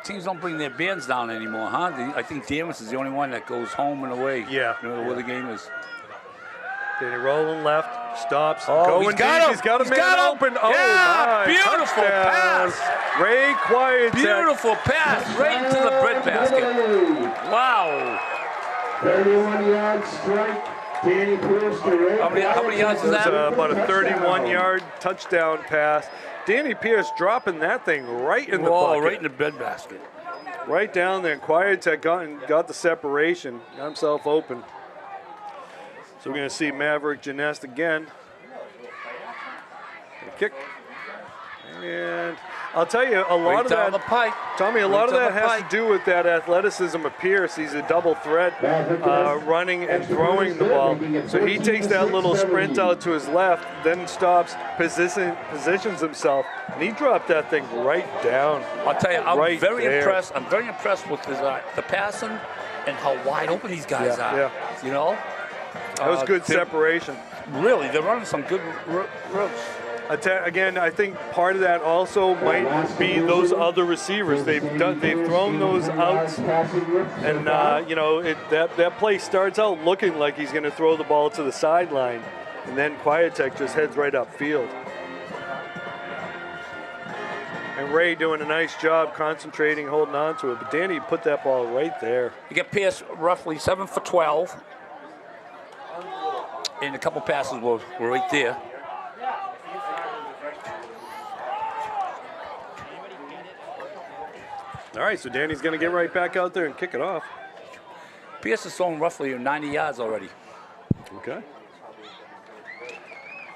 B: teams don't bring their bands down anymore, huh? I think Davis is the only one that goes home and away.
A: Yeah.
B: Where the game is.
A: Danny rolling left, stops,
B: going
A: deep.
B: got him.
A: He's got a man
B: got
A: open.
B: Him.
A: Oh,
B: yeah,
A: my.
B: beautiful
A: Touchdown.
B: pass.
A: Ray Quiet.
B: Beautiful pass right into the breadbasket. Wow.
D: 31-yard strike. Danny Pierce to Ray.
B: How many yards is
A: It's
B: that?
A: about a 31-yard touchdown pass. Danny Pierce dropping that thing right in the
B: Whoa,
A: bucket.
B: right in the breadbasket.
A: Right down there. Quiet Tech got the separation. Got himself open. So we're going to see Maverick Genest again. Kick. And I'll tell you, a lot
B: Right
A: of
B: down
A: that,
B: the pipe.
A: Tommy, a lot of
B: Right
A: that
B: down the
A: has
B: pipe.
A: to do with that athleticism of Pierce. He's a double threat, running and throwing the ball. So he takes that little sprint out to his left, then stops, positions himself, and he dropped that thing right down.
B: I'll tell you, I'm
A: Right
B: very
A: there.
B: impressed. I'm very impressed with the passing and how wide open these guys are.
A: Yeah.
B: You know?
A: That was good
B: they're-
A: separation.
B: Really, they're running some good routes.
A: Again, I think part of that also might be those other receivers. They've thrown those outs, and that play starts out looking like he's going to throw the ball to the sideline, and then Quiet Tech just heads right upfield. And Ray doing a nice job concentrating, holding on to it, but Danny put that ball right there.
B: You get Pierce roughly 7 for 12, and a couple passes were right there.
A: All right, so Danny's going to get right back out there and kick it off.
B: Pierce is throwing roughly 90 yards already.
A: Okay.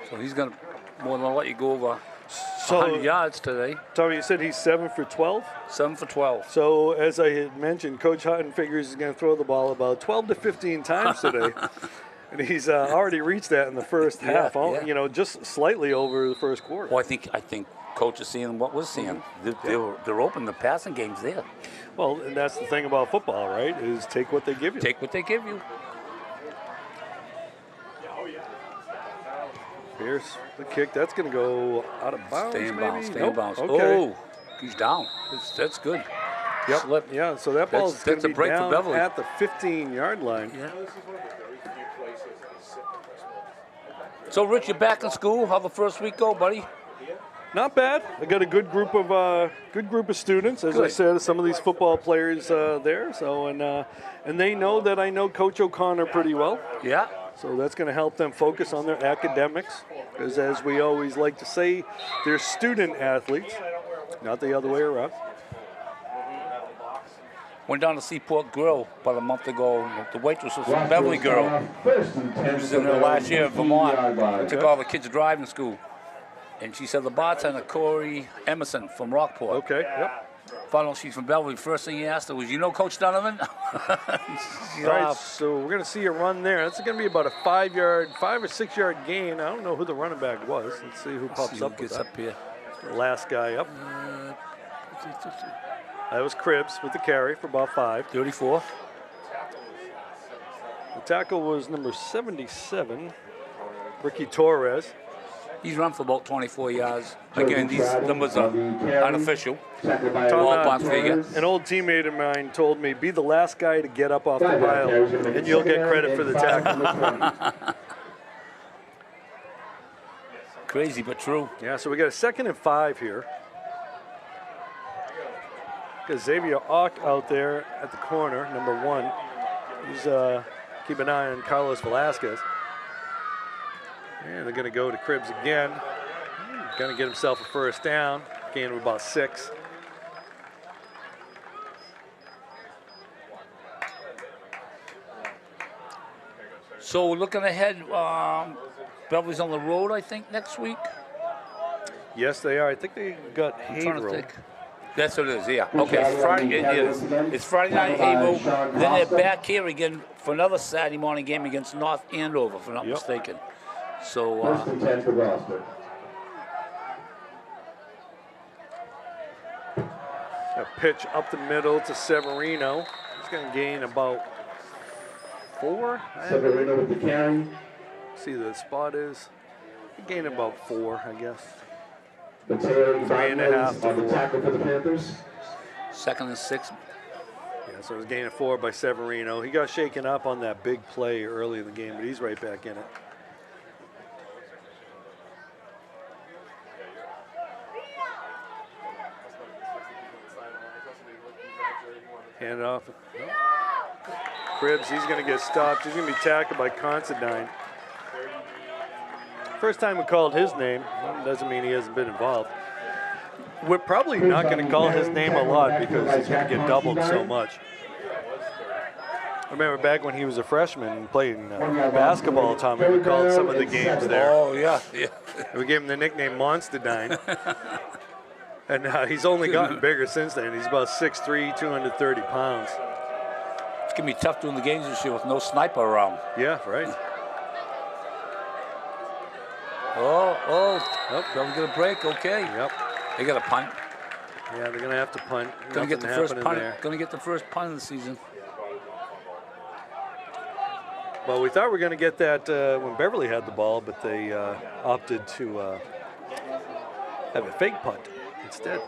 B: So he's going to more than let you go over 100
A: So,
B: yards today.
A: Tommy, you said he's 7 for 12?
B: 7 for 12.
A: So, as I had mentioned, Coach Hutton figures he's going to throw the ball about 12 to 15 times today. And he's already reached that in the first half,
B: yeah.
A: Just slightly over the first quarter.
B: Well, I think Coach is seeing what we're seeing. They're open. The passing game's there.
A: Well, and that's the thing about football, right, is take what they give you.
B: Take what they give you.
A: Pierce, the kick, that's going to go out of bounds,
B: Stay in
A: maybe?
B: bounds. Stay
A: Nope.
B: in bounds.
A: Okay.
B: Oh, he's down. That's good.
A: Yep.
B: Slip.
A: Yeah, so that ball's going
B: that's
A: to
B: a
A: be
B: break for
A: down
B: Beverly.
A: at the 15-yard line.
B: Yeah. So, Rich, you're back in school. How'd the first week go, buddy?
A: Not bad. I got a good group of students, as I
B: Good.
A: said. Some of these football players there. So and they know that I know Coach O'Connor pretty well.
B: Yeah.
A: So that's going to help them focus on their academics, because as we always like to say, they're student athletes, not the other way around.
B: Went down to Seaport Grill about a month ago. The waitress was a Beverly girl. She was in there last year in Vermont. Took all the kids to driving school. And she said the bartender, Corey Emerson from Rockport.
A: Okay, yep.
B: Found out she's from Beverly. First thing he asked her was, you know Coach Donovan? She
A: All right,
B: laughed.
A: so we're going to see a run there. That's going to be about a 5 or 6 yard gain. I don't know who the running back was. Let's see who pops
B: See who
A: up with
B: gets
A: that.
B: up here.
A: Last guy up. That was Cribbs with the carry for about 5.
B: 34.
A: The tackle was number 77, Ricky Torres.
B: He's run for about 24 yards. Again, these numbers are unofficial.
A: Tom,
B: figure.
A: an old teammate of mine told me, be the last guy to get up off the pile, and you'll get credit for the tackle.
B: Crazy, but true.
A: Yeah, so we got a 2nd and 5 here. Got Xavier Ock out there at the corner, number 1. He's keep an eye on Carlos Velasquez. And they're going to go to Cribbs again. Going to get himself a first down. Gain of about 6.
B: So looking ahead, Beverly's on the road, I think, next week.
A: Yes, they are. I think they got
B: I'm trying to
A: Haverhill.
B: think. That's what it is, yeah. Okay, it's Friday. It is. It's Friday night, Haverhill. Then they're back here again for another Saturday morning game against North Andover, if I'm not mistaken. So,
D: First and 10 for Gloucester.
A: A pitch up the middle to Severino. He's going to gain about 4.
D: Severino with the carry.
A: See the spot is. He gained about 4, I guess.
D: Mateo
A: 3.5 to
D: on the
A: 4.
D: tackle for the Panthers.
B: 2nd and 6.
A: Yeah, so it was gained 4 by Severino. He got shaken up on that big play early in the game, but he's right back in it. Hand it off. Cribbs, he's going to get stopped. He's going to be tackled by Considine. First time we called his name. Doesn't mean he hasn't been involved. We're probably not going to call his name a lot because he's going to get doubled so much. I remember back when he was a freshman and playing basketball, Tommy, we called some of the games there.
B: Oh, yeah.
A: We gave him the nickname Monsterdine. And he's only gotten bigger since then. He's about 6'3", 230 pounds.
B: It's going to be tough doing the games this year with no sniper around.
A: Yeah, right.
B: Don't get a break, okay.
A: Yep.
B: They got a punt.
A: Yeah, they're going to have to punt.
B: Going to get the first punt.
A: There.
B: Going to get the first punt of the season.
A: Well, we thought we were going to get that when Beverly had the ball, but they opted to have a fake punt instead.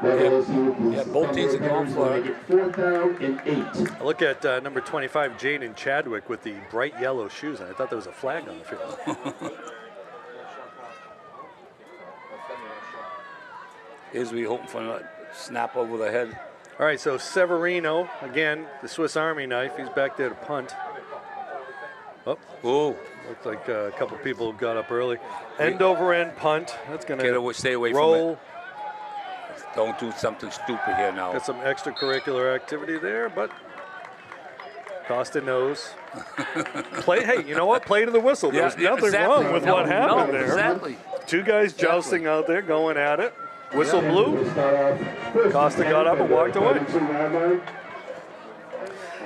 B: Yeah, both teams are going for it.
D: 4th down and 8.
A: I look at number 25, Jaden Chadwick, with the bright yellow shoes, and I thought there was a flag on the field.
B: Is we hoping for a snap over the head.
A: All right, so Severino, again, the Swiss Army knife. He's back there to punt. Oh, looks like a couple people got up early. End over end punt. That's going to
B: stay away
A: roll.
B: From it. Don't do something stupid here now.
A: Got some extracurricular activity there, but Costa knows. Hey, you know what? Play to the whistle. There's nothing wrong with what happened there.
B: Exactly.
A: Two guys jousting out there, going at it. Whistle blew. Costa got up and walked away.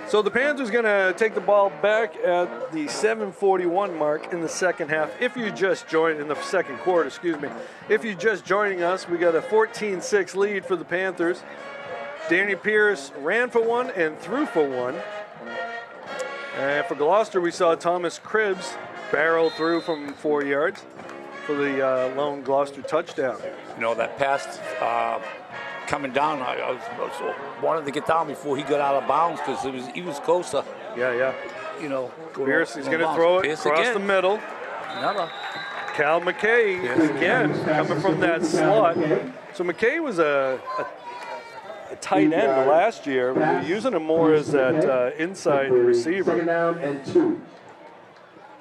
A: So the Panthers going to take the ball back at the 7:41 mark in the second half. If you just joined in the second quarter, excuse me. If you're just joining us, we got a 14-6 lead for the Panthers. Danny Pierce ran for one and threw for one. And for Gloucester, we saw Thomas Cribbs barrel through from 4 yards for the lone Gloucester touchdown.
B: You know, that pass coming down, I wanted to get down before he got out of bounds because he was closer.
A: Yeah.
B: You know,
A: Pierce, he's going to throw it across the middle.
B: Another.
A: Cal McKay, again, coming from that slot. So McKay was a tight end last year. We were using him more as that inside receiver.
D: 2nd down and 2.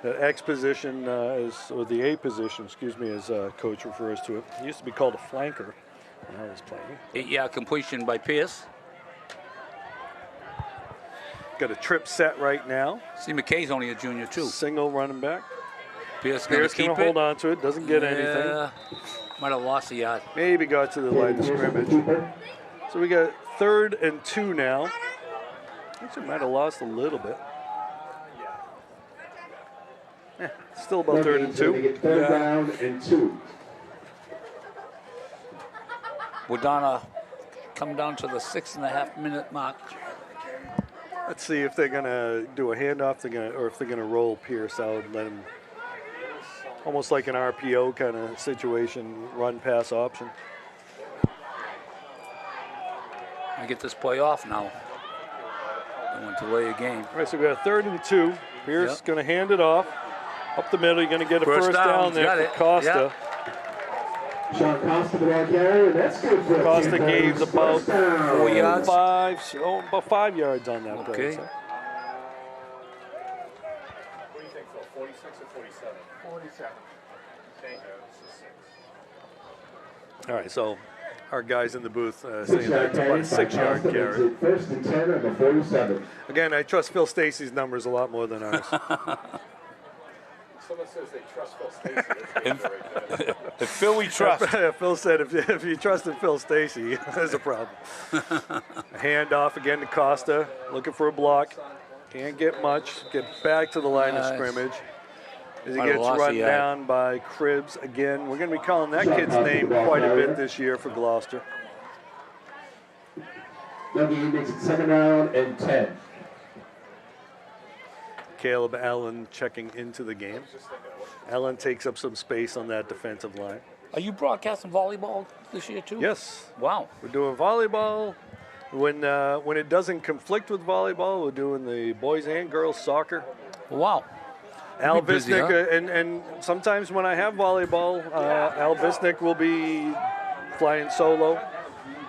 A: The X position, or the A position, excuse me, as coach refers to it. It used to be called a flanker when I was playing.
B: 8-yard completion by Pierce.
A: Got a trip set right now.
B: See, McKay's only a junior, too.
A: Single running back.
B: Pierce going to
A: hold on to it, doesn't get anything.
B: Might have lost a yard.
A: Maybe got to the line of scrimmage. So we got 3rd and 2 now. Actually might have lost a little bit. Still about 3rd and 2.
D: 3rd down and 2.
B: We're down come down to the 6.5-minute mark.
A: Let's see if they're gonna do a handoff, or if they're gonna roll Pierce out and let him, almost like an RPO kind of situation, run pass option.
B: I get this play off now. I want to delay a game.
A: All right, so we got 3rd and 2. Pierce gonna hand it off. Up the middle, you're going to get a first down there for Costa.
D: Sean Costa with that carry, and that's good for
A: Costa gave about
B: 4 yards.
A: About 5 yards on that play.
B: Okay.
A: So.
E: What do you think, Phil? 46 or 47? 47. Thank you. This is 6.
A: All right, so our guys in the booth saying that's about a 6-yard carry.
D: 1st and 10 on the 47.
A: Again, I trust Phil Stacy's numbers a lot more than ours.
E: Someone says they trust Phil Stacy.
B: If Phil we trust.
A: Phil said if you trusted Phil Stacy, there's a problem. Hand off again to Costa, looking for a block. Can't get much. Get back to the line of scrimmage. As he gets run down by Cribbs again. We're going to be calling that kid's name quite a bit this year for Gloucester.
D: Dougie makes it 2nd down and 10.
A: Caleb Allen checking into the game. Allen takes up some space on that defensive line.
B: Are you broadcasting volleyball this year, too?
A: Yes.
B: Wow.
A: We're doing volleyball. When it doesn't conflict with volleyball, we're doing the boys and girls soccer.
B: Wow.
A: Al
B: busy,
A: Visnick, and sometimes when I have volleyball, Al Visnick will be flying solo.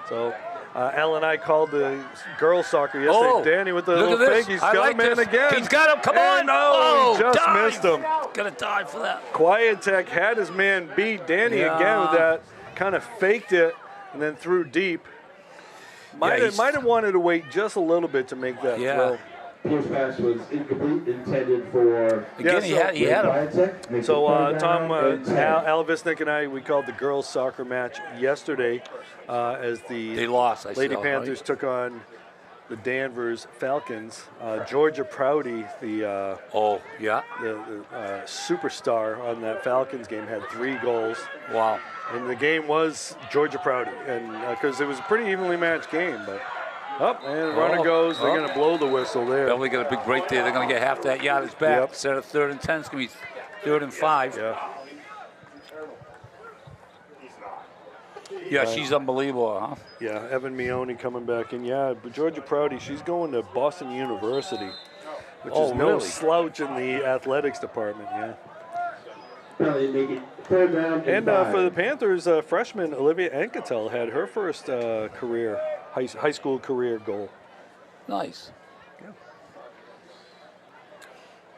A: So Al and I called the girls soccer yesterday.
B: Oh,
A: Danny with the
B: look
A: little
B: at this.
A: fake. He's
B: I
A: got
B: like
A: him in
B: this.
A: again.
B: He's got him. Come on.
A: No, he just
B: dive.
A: missed him.
B: Gonna dive for that.
A: Quiet Tech had his man beat. Danny again with that, kind of faked it and then threw deep. Might have wanted to wait just a little bit to make that throw.
D: First pass was incomplete, intended for.
B: Again, he had him.
A: So Tom, Al Visnick and I, we called the girls soccer match yesterday as
B: They lost.
A: Lady Panthers took on the Danvers Falcons. Georgia Prouty, the superstar on that Falcons game, had 3 goals.
B: Wow.
A: And the game was Georgia Prouty, and because it was a pretty evenly matched game, but and the runner goes. They're going to blow the whistle there.
B: Beverly got a big break there. They're going to get half that yardage back.
A: Yep.
B: Instead of 3rd and 10, it's going to be 3rd and 5. Yeah, she's unbelievable, huh?
A: Yeah, Evan Mione coming back in. Yeah, but Georgia Prouty, she's going to Boston University, which is no slouch in the athletics department. Yeah. And for the Panthers, freshman Olivia Anketel had her first career high school career goal.
B: Nice. Yeah.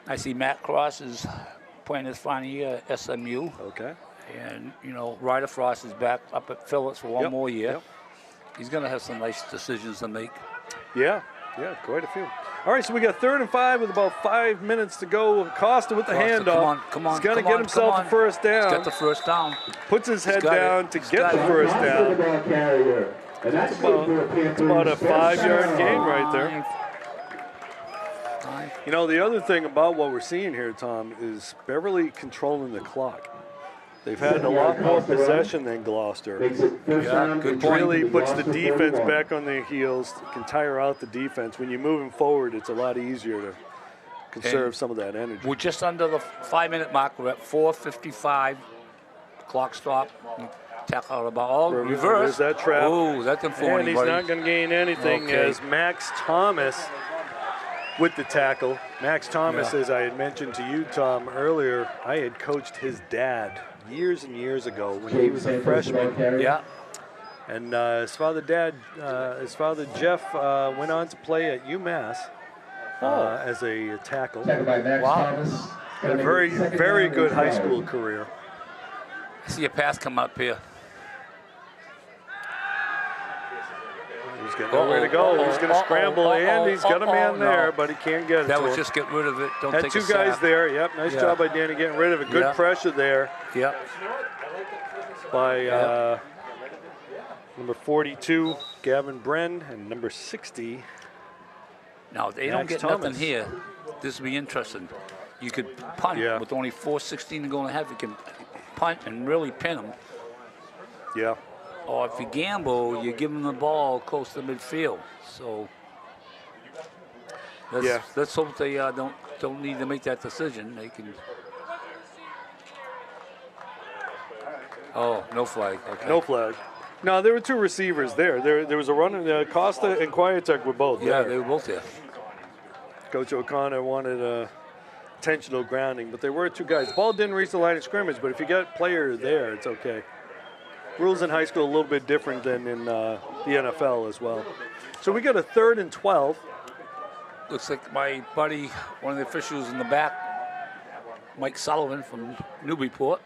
B: I see Matt Cross is playing his final year at SMU.
A: Okay.
B: And, Ryder Frost is back up at Phillips for one more year. Yep. He's going to have some nice decisions to make.
A: Yeah, quite a few. All right, so we got 3rd and 5 with about 5 minutes to go. Costa with the handoff.
B: Come on.
A: He's going to get himself a first down.
B: He's got the first down.
A: Puts his head down to get the first down. It's about a 5-yard gain right there. The other thing about what we're seeing here, Tom, is Beverly controlling the clock. They've had a lot more possession than Gloucester.
B: Good point.
A: Really puts the defense back on their heels, can tire out the defense. When you're moving forward, it's a lot easier to conserve some of that energy.
B: We're just under the 5-minute mark. We're at 4:55. Clock stop. Tackle out about reverse.
A: There's that trap.
B: Oh, that didn't fool
A: anybody. And he's not going to gain anything as Max Thomas with the tackle. Max Thomas, as I had mentioned to you, Tom, earlier, I had coached his dad years and years ago when he was a freshman.
B: Yeah.
A: And his father Jeff went on to play at UMass as a tackle.
D: Wow.
A: A very, very good high school career.
B: I see a pass come up here.
A: He's got nowhere to go. He's going to scramble, and he's got a man there, but he can't get it.
B: That was just get rid of it. Don't take a sack.
A: Had 2 guys there. Yep, nice job by Danny getting rid of it. Good pressure there.
B: Yep.
A: By number 42, Gavin Bren, and number 60.
B: Now, if they don't get nothing here, this will be interesting. You could punt with only 4:16 to go in the half. You can punt and really pin them.
A: Yeah.
B: Or if you gamble, you give them the ball close to midfield. So let's hope they don't need to make that decision. They can. Oh, no flag. Okay.
A: No flag. No, there were 2 receivers there. There was a run. Costa and Quietech were both there.
B: Yeah, they were both there.
A: Coach O'Connor wanted intentional grounding, but there were 2 guys. The ball didn't reach the line of scrimmage, but if you got a player there, it's okay. Rules in high school a little bit different than in the NFL as well. So we got a 3rd and 12.
B: Looks like my buddy, one of the officials in the back, Mike Sullivan from Newburyport,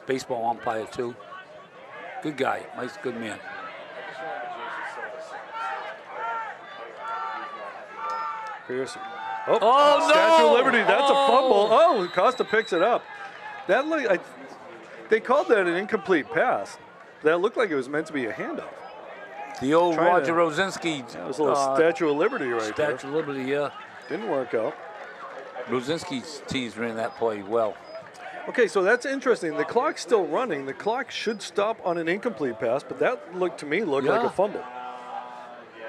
B: baseball umpire too. Good guy, nice, good man.
A: Pearson.
B: Oh, no!
A: Statue of Liberty, that's a fumble. Oh, Costa picks it up. That they called that an incomplete pass. That looked like it was meant to be a handoff.
B: The old Roger Rosinski.
A: That was a little Statue of Liberty right there.
B: Statue of Liberty, yeah.
A: Didn't work out.
B: Rosinski's teams ran that play well.
A: Okay, so that's interesting. The clock's still running. The clock should stop on an incomplete pass, but that looked like a fumble.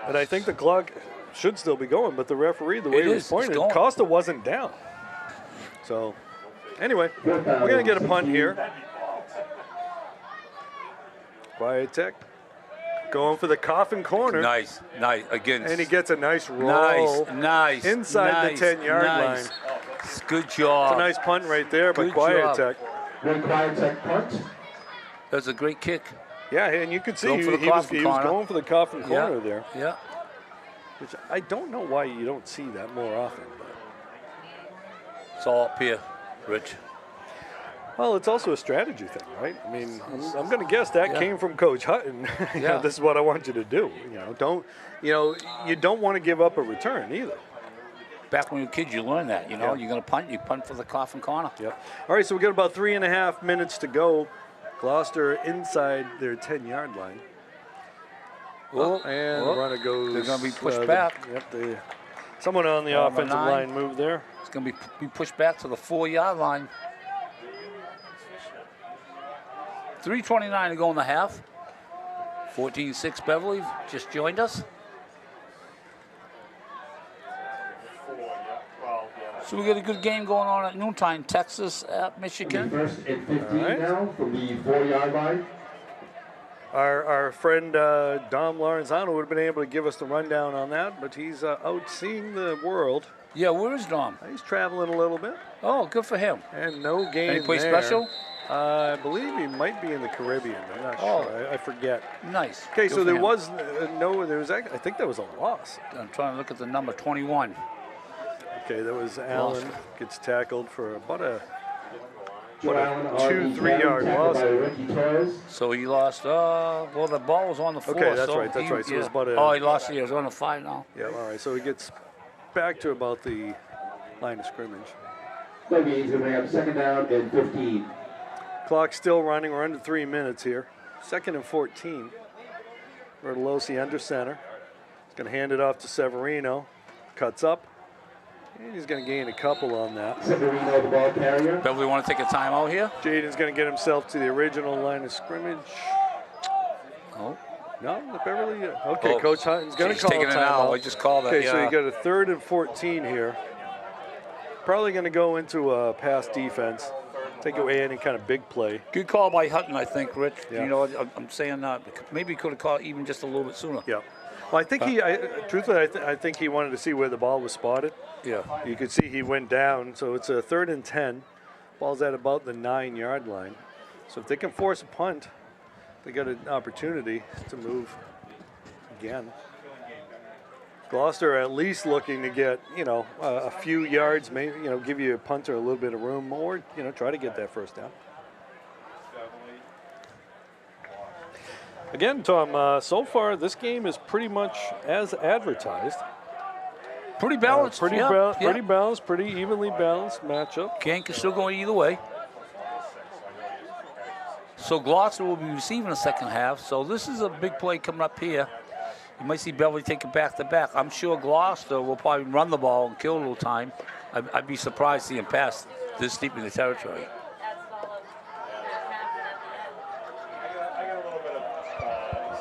A: And I think the clock should still be going, but the referee, the way he was pointing, Costa wasn't down. So, anyway, we're going to get a punt here. Quiet Tech going for the coffin corner.
B: Nice. Again.
A: And he gets a nice roll.
B: Nice.
A: Inside the 10-yard line.
B: Good job.
A: It's a nice punt right there by Quiet Tech.
D: Quiet Tech punt.
B: That's a great kick.
A: Yeah, and you could see
B: Going for the
A: he was
B: coffin corner.
A: going for the coffin corner there,
B: Yeah.
A: which I don't know why you don't see that more often. But.
B: It's all up here, Rich.
A: Well, it's also a strategy thing, right? I mean, I'm going to guess that came from Coach Hutton. You know, this is what I want you to do. You don't want to give up a return either.
B: Back when you were kids, you learned that. You know, you're going to punt, you punt for the coffin corner.
A: Yep. All right, so we got about 3.5 minutes to go. Gloucester inside their 10-yard line. And the runner goes.
B: They're going to be pushed back.
A: Someone on the offensive line moved there.
B: It's going to be pushed back to the 4-yard line. 3:29 to go in the half. 14-6 Beverly just joined us. So we got a good game going on at noontime. Texas at Michigan.
D: First and 15 now from the 4-yard line.
A: Our friend Dom Lorenzano would have been able to give us the rundown on that, but he's out seeing the world.
B: Yeah, where is Dom?
A: He's traveling a little bit.
B: Oh, good for him.
A: And no game
B: Any place
A: there.
B: special?
A: I believe he might be in the Caribbean. I'm not sure. I forget.
B: Nice.
A: Okay,
B: Good
A: so
B: for
A: there
B: him.
A: was I think that was a loss.
B: I'm trying to look at the number 21.
A: Okay, that was Allen gets tackled for about a
D: Joe Allen,
A: 2-3 yard
D: tackled
A: loss.
D: by Ricky Torres.
B: So he lost. Well, the ball was on the 4.
A: Okay, that's
B: so
A: right. That's right. So it was about a.
B: Oh, he lost here. It's on the 5 now.
A: Yeah. All right. So he gets back to about the line of scrimmage.
D: Buggy is going to bring up second down and 15.
A: Clock still running. We're under 3 minutes here. 2nd and 14. Bertolosi under center. He's going to hand it off to Severino. Cuts up. And he's going to gain a couple on that.
D: Severino, the ball carrier.
B: Beverly want to take a timeout here?
A: Jaden's going to get himself to the original line of scrimmage.
B: Oh.
A: No, the Beverly. Okay, Coach Hutton's going to
B: He's
A: call
B: taking
A: a
B: it out.
A: timeout.
B: I just called it.
A: Okay, so you got a 3rd and 14 here. Probably going to go into a pass defense. Take away any kind of big play.
B: Good call by Hutton, I think, Rich.
A: Yeah.
B: You know, I'm saying maybe he could have called even just a little bit sooner.
A: Yeah. Well, I think truthfully, I think he wanted to see where the ball was spotted.
B: Yeah.
A: You could see he went down, so it's a 3rd and 10. Ball's at about the 9-yard line. So if they can force a punt, they got an opportunity to move again. Gloucester at least looking to get, a few yards, maybe, give you a punter a little bit of room, or, try to get that first down. Again, Tom, so far this game is pretty much as advertised.
B: Pretty balanced.
A: Pretty balanced, pretty evenly balanced matchup.
B: Game can still go either way. So Gloucester will be receiving the second half. So this is a big play coming up here. You might see Beverly take it back to back. I'm sure Gloucester will probably run the ball and kill a little time. I'd be surprised to see him pass this deep in the territory.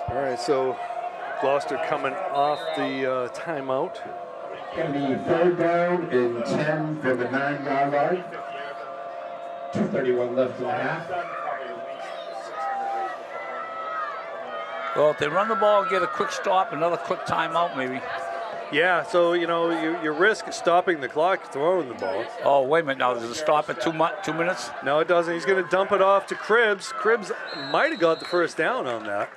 A: All right, so Gloucester coming off the timeout.
D: Going to be 3rd down and 10 from the 9-yard line. 2:31 left in the half.
B: Well, if they run the ball and get a quick stop, another quick timeout maybe.
A: Yeah, so, you risk stopping the clock throwing the ball.
B: Oh, wait a minute now. Does it stop at 2 minutes?
A: No, it doesn't. He's going to dump it off to Cribbs. Cribbs might have got the first down on that.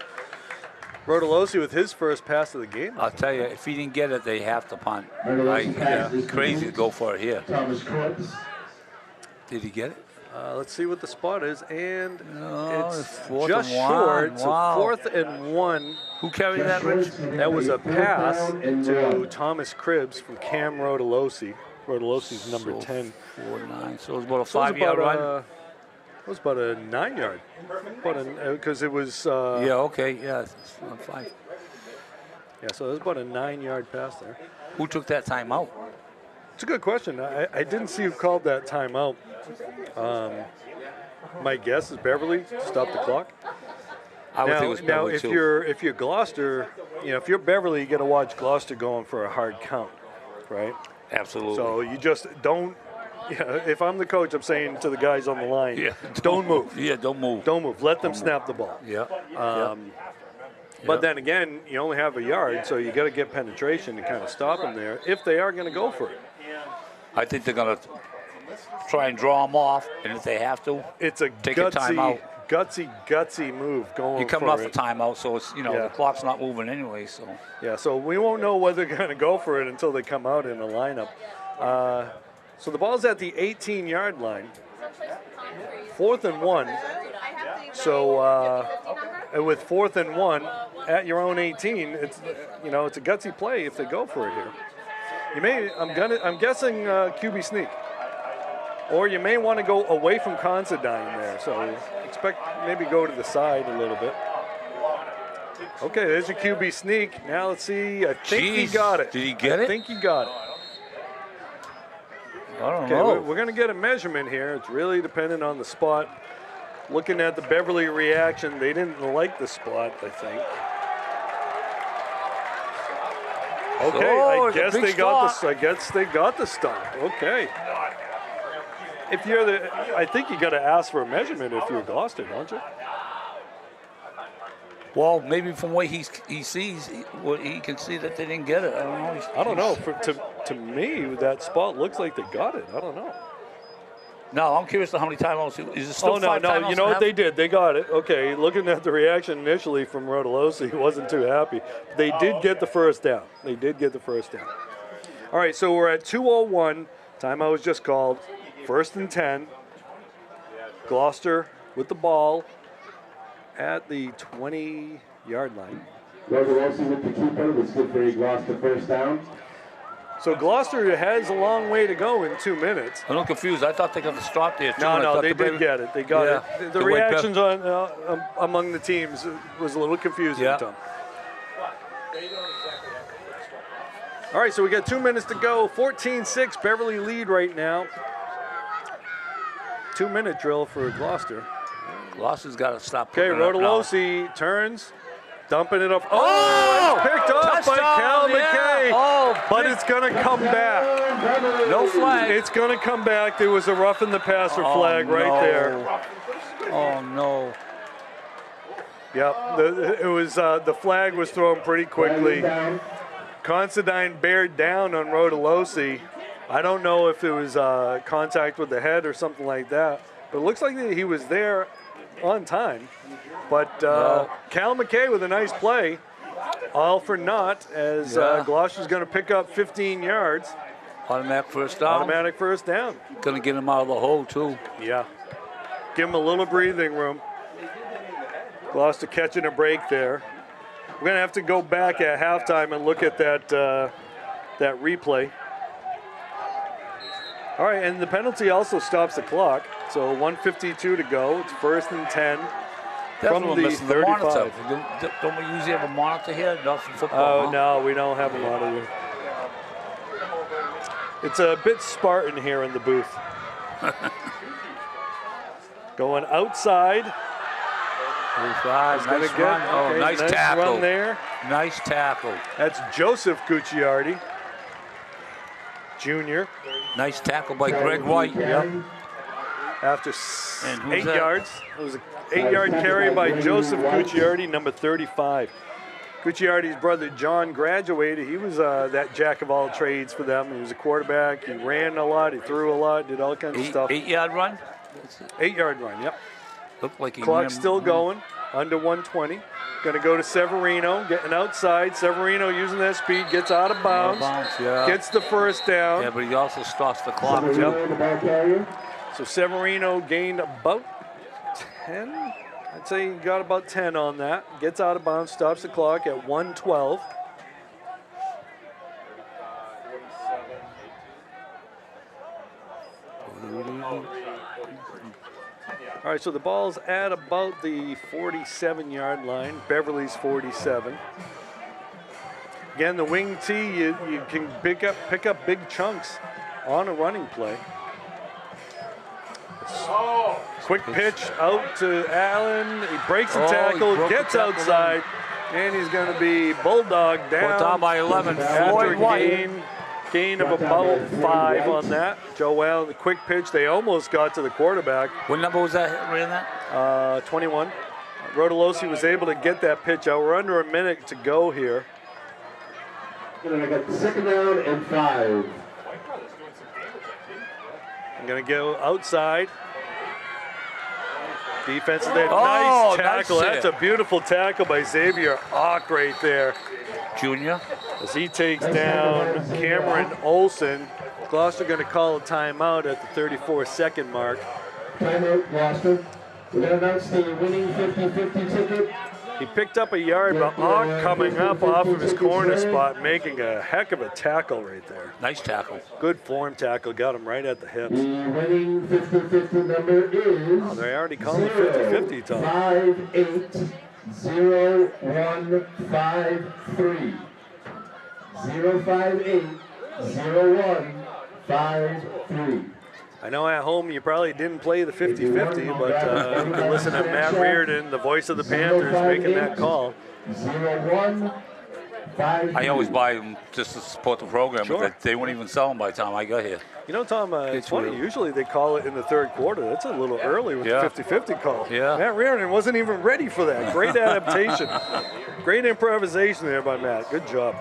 A: Bertolosi with his first pass of the game.
B: I'll tell you, if he didn't get it, they have to punt.
D: Bertolosi pass is
B: Crazy to go for it here.
D: Thomas Cribbs.
B: Did he get it?
A: Let's see what the spot is, and it's
B: 4th
A: just
B: and 1.
A: short.
B: Wow.
A: So 4th and 1.
B: Who carried that, Rich?
A: That was a pass to Thomas Cribbs from Cam Bertolosi. Bertolosi's number 10.
B: 4-9. So it was about a
A: So it was
B: 5-yard run.
A: It was about a 9-yard. Because it was.
B: Yeah. Okay. Yeah. It's on 5.
A: Yeah. So it was about a 9-yard pass there.
B: Who took that time out?
A: It's a good question. I didn't see who called that timeout. My guess is Beverly stopped the clock.
B: I would think it was Beverly
A: if
B: too.
A: you're Gloucester, if you're Beverly, you got to watch Gloucester going for a hard count, right?
B: Absolutely.
A: So you just don't. If I'm the coach, I'm saying to the guys on the line, don't move.
B: Yeah, don't move.
A: Don't move. Let them snap the ball.
B: Yeah.
A: But then again, you only have a yard, so you got to get penetration to kind of stop them there if they are going to go for it.
B: I think they're going to try and draw them off, and if they have to,
A: It's a
B: take a timeout.
A: gutsy move going.
B: You're coming
A: for
B: off
A: it.
B: the timeout, so it's
A: Yeah.
B: the clock's not moving anyway. So
A: Yeah, so we won't know whether they're going to go for it until they come out in the lineup. So the ball's at the 18-yard line. 4th and 1. So and with 4th and 1 at your own 18, it's it's a gutsy play if they go for it here. You may I'm guessing QB sneak, or you may want to go away from Considine there. So expect maybe go to the side a little bit. Okay, there's your QB sneak. Now let's see. I think he got it.
B: Did he get it?
A: I think he got it.
B: I don't
A: Okay,
B: know.
A: we're going to get a measurement here. It's really dependent on the spot. Looking at the Beverly reaction, they didn't like the spot, I think. Okay,
B: Oh,
A: I
B: it's a
A: guess
B: big
A: they got
B: stop.
A: I guess they got the stop. Okay. If you're I think you got to ask for a measurement if you're Gloucester, don't you?
B: Well, maybe from what he sees, he can see that they didn't get it. I don't know.
A: I don't know. To me, that spot looks like they got it. I don't know.
B: No, I'm curious to how many timeouts. Is it still
A: Oh, no,
B: 5 timeouts?
A: you know what they did? They got it. Okay, looking at the reaction initially from Rodolosi, he wasn't too happy. They did get the first down. All right, so we're at 2:01. Timeout was just called. 1st and 10. Gloucester with the ball at the 20-yard line.
D: Rodolosi with the keeper. That's good for a Gloucester first down.
A: So Gloucester has a long way to go in 2 minutes.
B: I'm a little confused. I thought they got the stop there, too.
A: No, they did get it. They got it. The
B: The way
A: reactions among the teams was a little confusing,
B: Yeah.
A: Tom. All right, so we got 2 minutes to go. 14-6, Beverly lead right now. 2-minute drill for Gloucester.
B: Gloucester's got to stop.
A: Okay,
B: putting it up now.
A: Rodolosi turns, dumping it off. Oh, it's picked off by
B: touchdown,
A: Cal
B: yeah.
A: McKay.
B: Oh,
A: but it's going to come back.
B: No flag.
A: It's going to come back. There was a roughing the passer flag right there.
B: Oh, no.
A: Yep, the flag was thrown pretty quickly. Considine bared down on Rodolosi. I don't know if it was contact with the head or something like that, but it looks like he was there on time. But Cal McKay with a nice play, all for naught, as Gloucester's going to pick up 15 yards.
B: Automatic first down.
A: Automatic first down.
B: Going to get him out of the hole, too.
A: Yeah. Give him a little breathing room. Gloucester catching a break there. We're going to have to go back at halftime and look at that replay. All right, and the penalty also stops the clock. So 1:52 to go. It's 1st and 10 from
B: That's
A: the
B: missing
A: 35.
B: monitor. Don't we usually have a monitor here? Not for football.
A: Oh,
B: huh?
A: no, we don't have a monitor. It's a bit Spartan here in the booth. Going outside.
B: Nice
A: Gonna
B: run.
A: get,
B: Oh,
A: okay,
B: nice tackle.
A: run there.
B: Nice tackle.
A: That's Joseph Gucciardi, Jr.
B: Nice tackle by Greg White.
A: Yep. After
B: And who's
A: 8
B: that?
A: yards. It was an 8-yard carry by Joseph Gucciardi, number 35. Gucciardi's brother John graduated. He was that jack of all trades for them. He was a quarterback. He ran a lot. He threw a lot. Did all kinds of stuff.
B: 8-yard run?
A: 8-yard run, yep.
B: Looked like he
A: Clock's still going, under 120. Going to go to Severino, getting outside. Severino using that speed, gets out of bounds,
B: yeah.
A: gets the first down.
B: Yeah, but he also stops the clock.
D: Severino, the ball carrier.
A: So Severino gained about 10. I'd say he got about 10 on that. Gets out of bounds, stops the clock at 1:12. All right, so the ball's at about the 47-yard line. Beverly's 47. Again, the wing tee, you can pick up big chunks on a running play. Quick pitch out to Allen. He breaks the
B: Oh, he
A: tackle,
B: broke the
A: gets
B: tackle
A: outside, and he's going to be bulldog down.
B: Down by 11.
A: After
B: Floyd
A: a
B: White.
A: gain of about 5 on that. Joe Allen, the quick pitch. They almost got to the quarterback.
B: What number was that? Ran that?
A: 21. Rodolosi was able to get that pitch out. We're under a minute to go here.
D: And I got 2nd down and 5.
A: I'm going to go outside. Defense is there.
B: Oh,
A: Nice tackle.
B: nice
A: That's
B: hit.
A: a beautiful tackle by Xavier Ock right there.
B: Junior.
A: As he takes down Cameron Olson. Gloucester going to call a timeout at the 34-second mark.
D: Timeout, Gloucester. We're going to announce the winning 50-50 ticket.
A: He picked up a yard, but Ock coming up off of his corner spot, making a heck of a tackle right there.
B: Nice tackle.
A: Good form tackle, got him right at the hips.
D: The winning 50-50 number is...
A: Oh, they already called it 50-50, Tom.
D: 580153. 0580153.
A: I know at home you probably didn't play the 50-50, but you can listen to Matt Reardon, the voice of the Panthers, making that call.
D: 0153.
B: I always buy them just to support the program,
A: Sure.
B: but they wouldn't even sell them by the time I got here.
A: You know, Tom, it's
B: It's
A: funny.
B: real.
A: Usually they call it in the third quarter. That's a little early with
B: Yeah.
A: the 50-50 call.
B: Yeah.
A: Matt Reardon wasn't even ready for that. Great adaptation. Great improvisation there by Matt. Good job.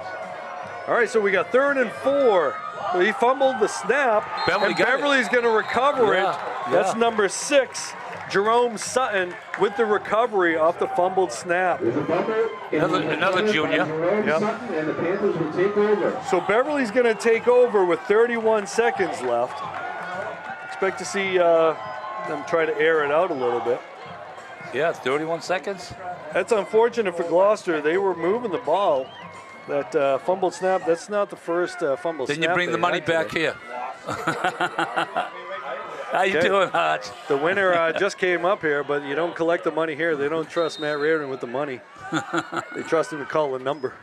A: All right, so we got 3rd and 4. So he fumbled the snap,
B: Beverly
A: and
B: got it.
A: Beverly's going to recover
B: Yeah,
A: it. That's
B: yeah.
A: number 6, Jerome Sutton, with the recovery off the fumbled snap.
D: There's a fumble.
B: Another junior.
A: Yep.
D: Sutton, and the Panthers will take over.
A: So Beverly's going to take over with 31 seconds left. Expect to see them try to air it out a little bit.
B: Yeah, 31 seconds.
A: That's unfortunate for Gloucester. They were moving the ball. That fumbled snap, that's not the first fumble snap.
B: Then you bring the
A: they
B: money
A: had
B: back
A: today.
B: here. How you
A: Okay.
B: doing, Hutch?
A: The winner just came up here, but you don't collect the money here. They don't trust Matt Reardon with the money. They trust him to call a number.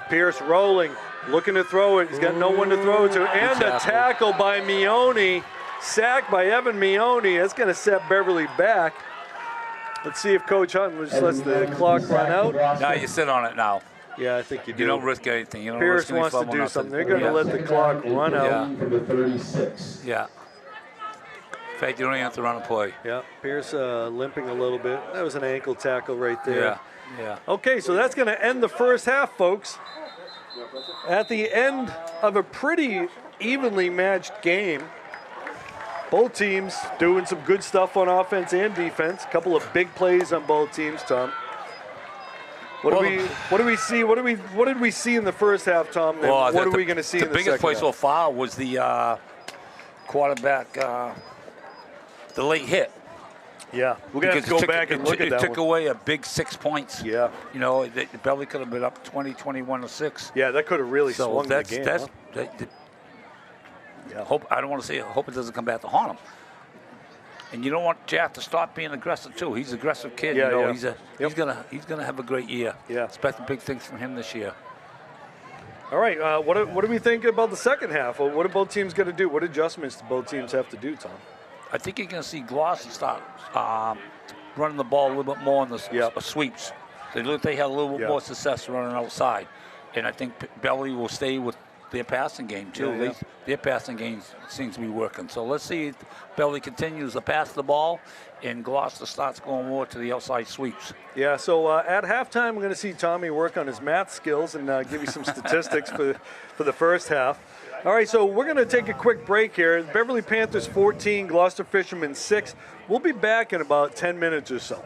A: Pierce rolling, looking to throw it. He's got no one to throw it to. And the tackle by Mione. Sacked by Evan Mione. That's going to set Beverly back. Let's see if Coach Hutton just lets the clock run out.
B: Now you sit on it now.
A: Yeah, I think you do.
B: You don't risk anything. You don't
A: Pierce
B: risk any
A: wants to
B: fumble,
A: do
B: nothing.
A: something. They're going to let the clock run out.
B: Yeah.
D: Number 36.
B: Yeah. In fact, you don't even have to run a play.
A: Yeah, Pierce limping a little bit. That was an ankle tackle right there.
B: Yeah. Yeah.
A: Okay, so that's going to end the first half, folks. At the end of a pretty evenly matched game, both teams doing some good stuff on offense and defense. A couple of big plays on both teams, Tom. What do we see? What did we see in the first half, Tom? And what are we going to see in the second
B: biggest play
A: half?
B: so far was the quarterback, the late hit.
A: Yeah, we're going to have to go back and look at that
B: It took
A: one.
B: away a big 6 points.
A: Yeah.
B: You know, Beverly could have been up 20, 21 to 6.
A: Yeah, that could have really
B: So
A: swung
B: that's,
A: the game.
B: that's,
A: huh?
B: yeah. Hope, I don't want to say hope it doesn't come back to haunt him. And you don't want Jack to stop being aggressive too. He's an aggressive kid.
A: Yeah,
B: you know,
A: yeah.
B: he's gonna have a great year.
A: Yeah.
B: Expecting big things from him this year.
A: All right, what do we think about the second half? What are both teams going to do? What adjustments do both teams have to do, Tom?
B: I think you're going to see Gloucester start running the ball a little bit more in the sweeps. They had a little bit more success running outside. And I think Beverly will stay with their passing game, too.
A: Yeah.
B: Their passing game seems to be working. So let's see if Beverly continues to pass the ball and Gloucester starts going more to the outside sweeps.
A: Yeah, so at halftime, we're going to see Tommy work on his math skills and give you some statistics for the first half. All right, so we're going to take a quick break here. Beverly Panthers 14, Gloucester Fishermen 6. We'll be back in about 10 minutes or so.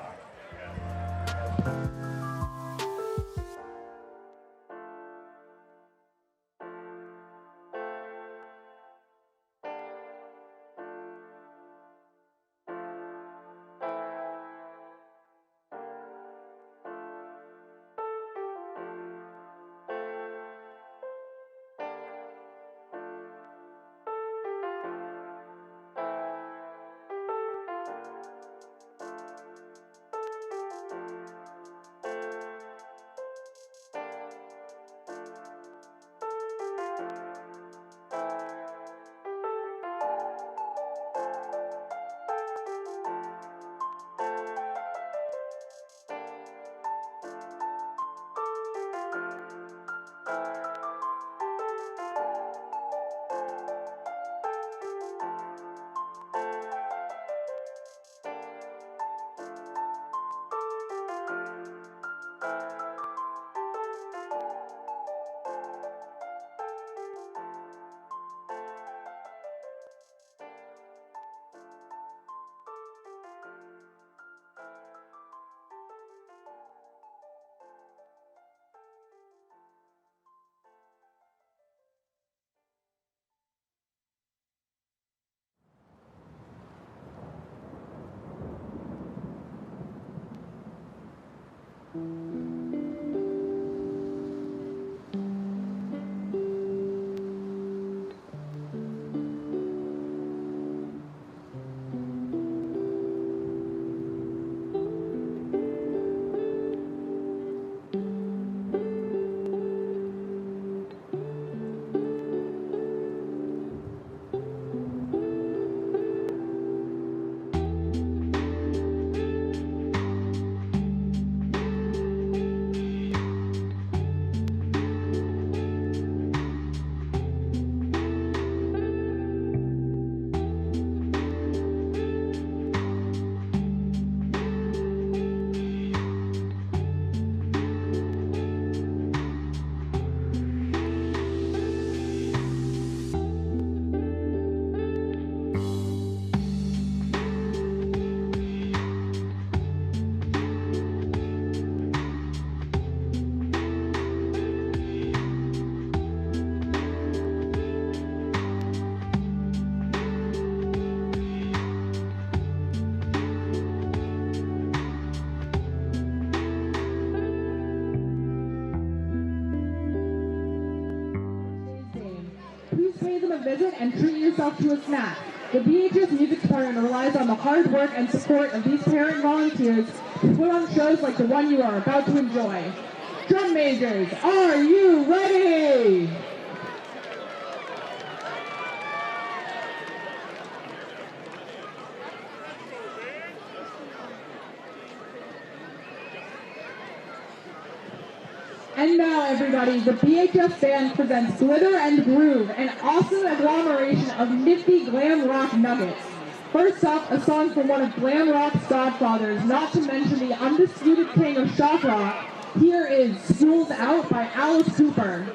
C: visit and treat yourself to a snack. The BHS Music Department relies on the hard work and support of these parent volunteers to put on shows like the one you are about to enjoy. Drum majors, are you ready? And now, everybody, the BHS Band presents Glitter and Groove, an awesome agglomeration of nifty glam rock nuggets. First up, a song from one of glam rock's godfathers, not to mention the undisputed king of shock rock. Here is School's Out by Alice Cooper.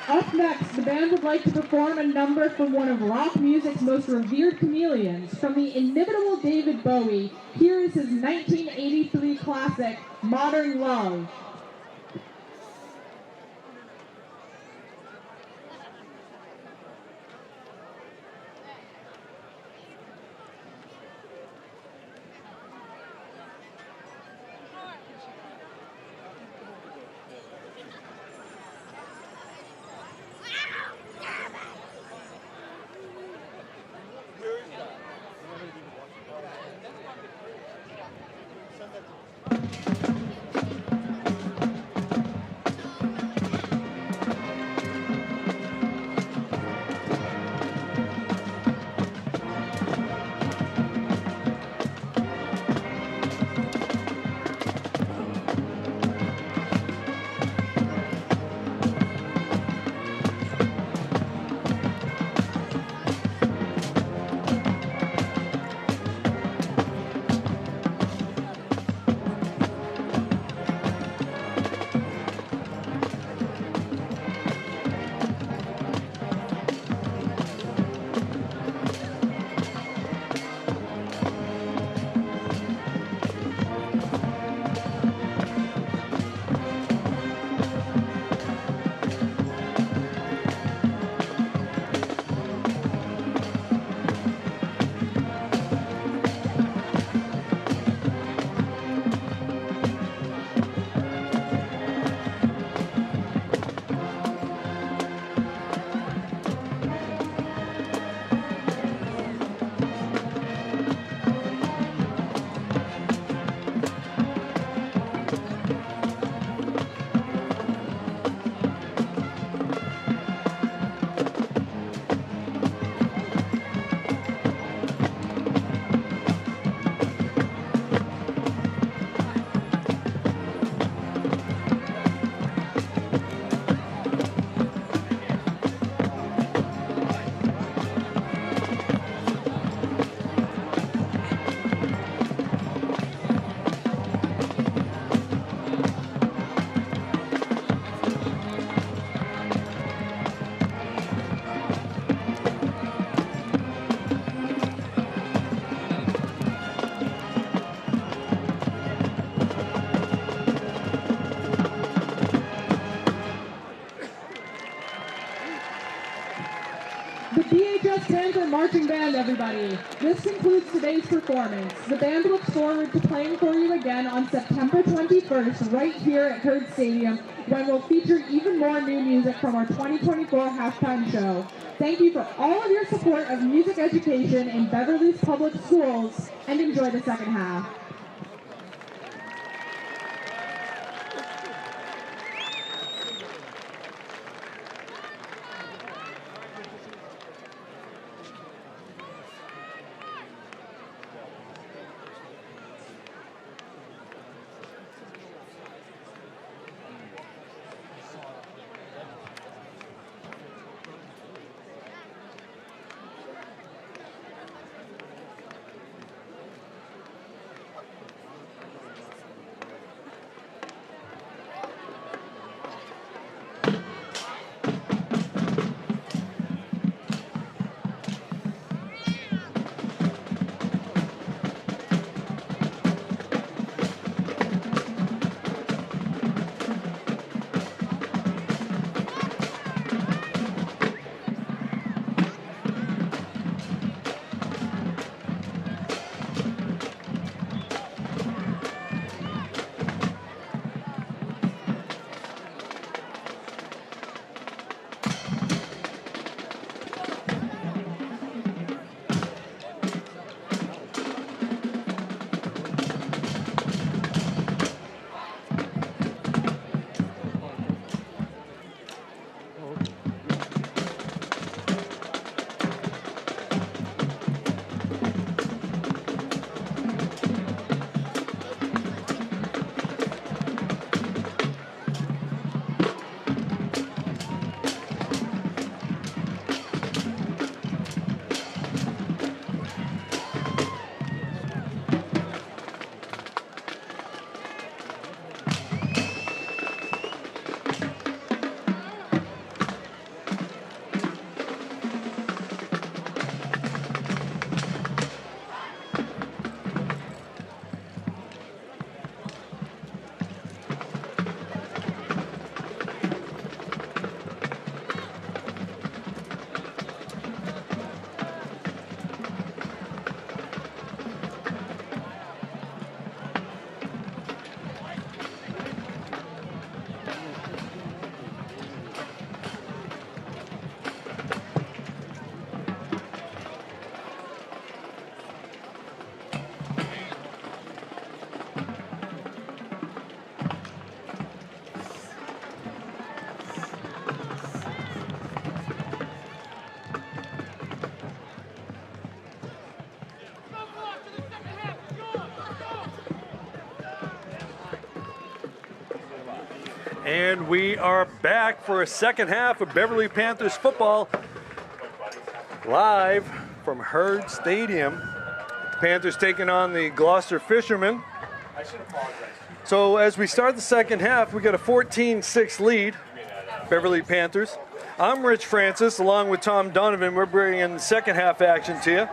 C: Up next, the band would like to perform a number from one of rock music's most revered chameleons. From the inimitable David Bowie, here is his 1983 classic, Modern Love. marching band, everybody. This concludes today's performance. The band looks forward to playing for you again on September 21st, right here at Herd Stadium, when we'll feature even more new music from our 2024 halftime show. Thank you for all of your support of music education in Beverly's public schools, and enjoy the second half.
A: And we are back for a second half of Beverly Panthers football, live from Herd Stadium. The Panthers taking on the Gloucester Fishermen. So as we start the second half, we got a 14-6 lead, Beverly Panthers. I'm Rich Francis, along with Tom Donovan. We're bringing the second half action to you.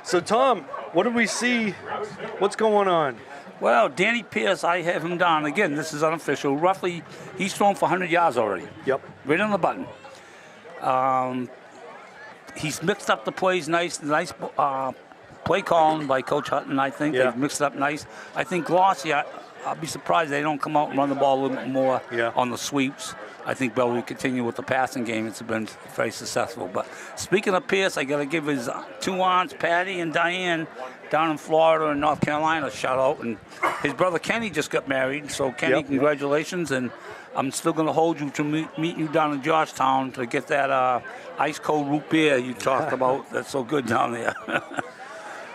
A: So Tom, what do we see? What's going on?
B: Well, Danny Pierce, I have him down. Again, this is unofficial. Roughly, he's thrown for 100 yards already.
A: Yep.
B: Right on the button. He's mixed up the plays nice play calling by Coach Hutton, I think.
A: Yeah.
B: They've mixed it up nice. I think Gloucester, I'll be surprised they don't come out and run the ball a little bit more on the sweeps. I think Beverly will continue with the passing game. It's been very successful. But speaking of Pierce, I got to give his two aunts, Patty and Diane, down in Florida and North Carolina, a shout out. And his brother Kenny just got married. So, Kenny, congratulations. And I'm still going to hold you to meet you down in Georgetown to get that ice-cold root beer you talked about. That's so good down there.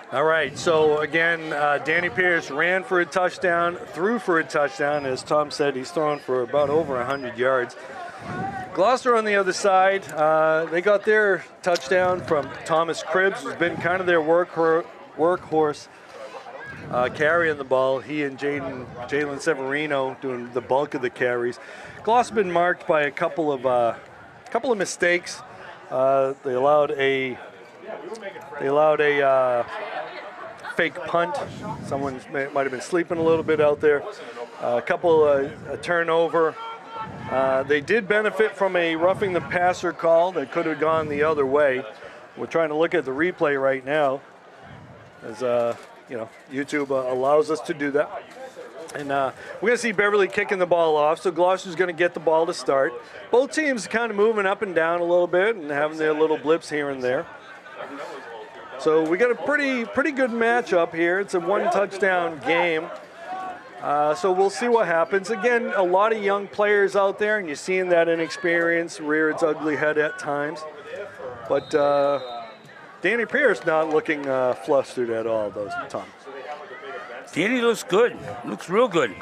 A: All right, so again, Danny Pierce ran for a touchdown, threw for a touchdown. As Tom said, he's thrown for about over 100 yards. Gloucester on the other side, they got their touchdown from Thomas Cribbs, who's been kind of their workhorse carrying the ball. He and Jalen Severino doing the bulk of the carries. Gloucester been marked by a couple of mistakes. They allowed a fake punt. Someone might have been sleeping a little bit out there. A turnover. They did benefit from a roughing the passer call that could have gone the other way. We're trying to look at the replay right now, as YouTube allows us to do that. And we're going to see Beverly kicking the ball off, so Gloucester's going to get the ball to start. Both teams kind of moving up and down a little bit and having their little blips here and there. So we got a pretty good matchup here. It's a one-touchdown game. So we'll see what happens. Again, a lot of young players out there, and you're seeing that inexperience rear its ugly head at times. But Danny Pierce not looking flustered at all, though, Tom.
B: Danny looks good. Looks real good.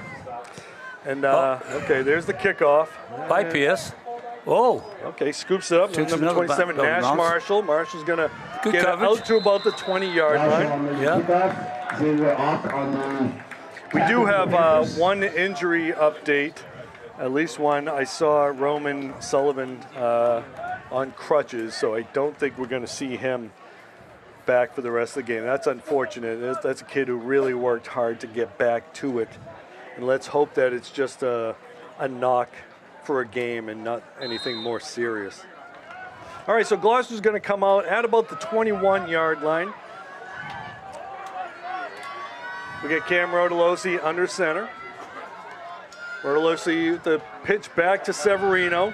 A: And, okay, there's the kickoff.
B: By Pierce. Oh.
A: Okay, scoops it up. Number 27, Nash Marshall. Marshall's going to get it out to about the 20-yard line.
B: Yeah.
A: We do have one injury update, at least one. I saw Roman Sullivan on crutches, so I don't think we're going to see him back for the rest of the game. That's unfortunate. That's a kid who really worked hard to get back to it. And let's hope that it's just a knock for a game and not anything more serious. All right, so Gloucester's going to come out at about the 21-yard line. We get Cam Rodolosi under center. Rodolosi, the pitch back to Severino.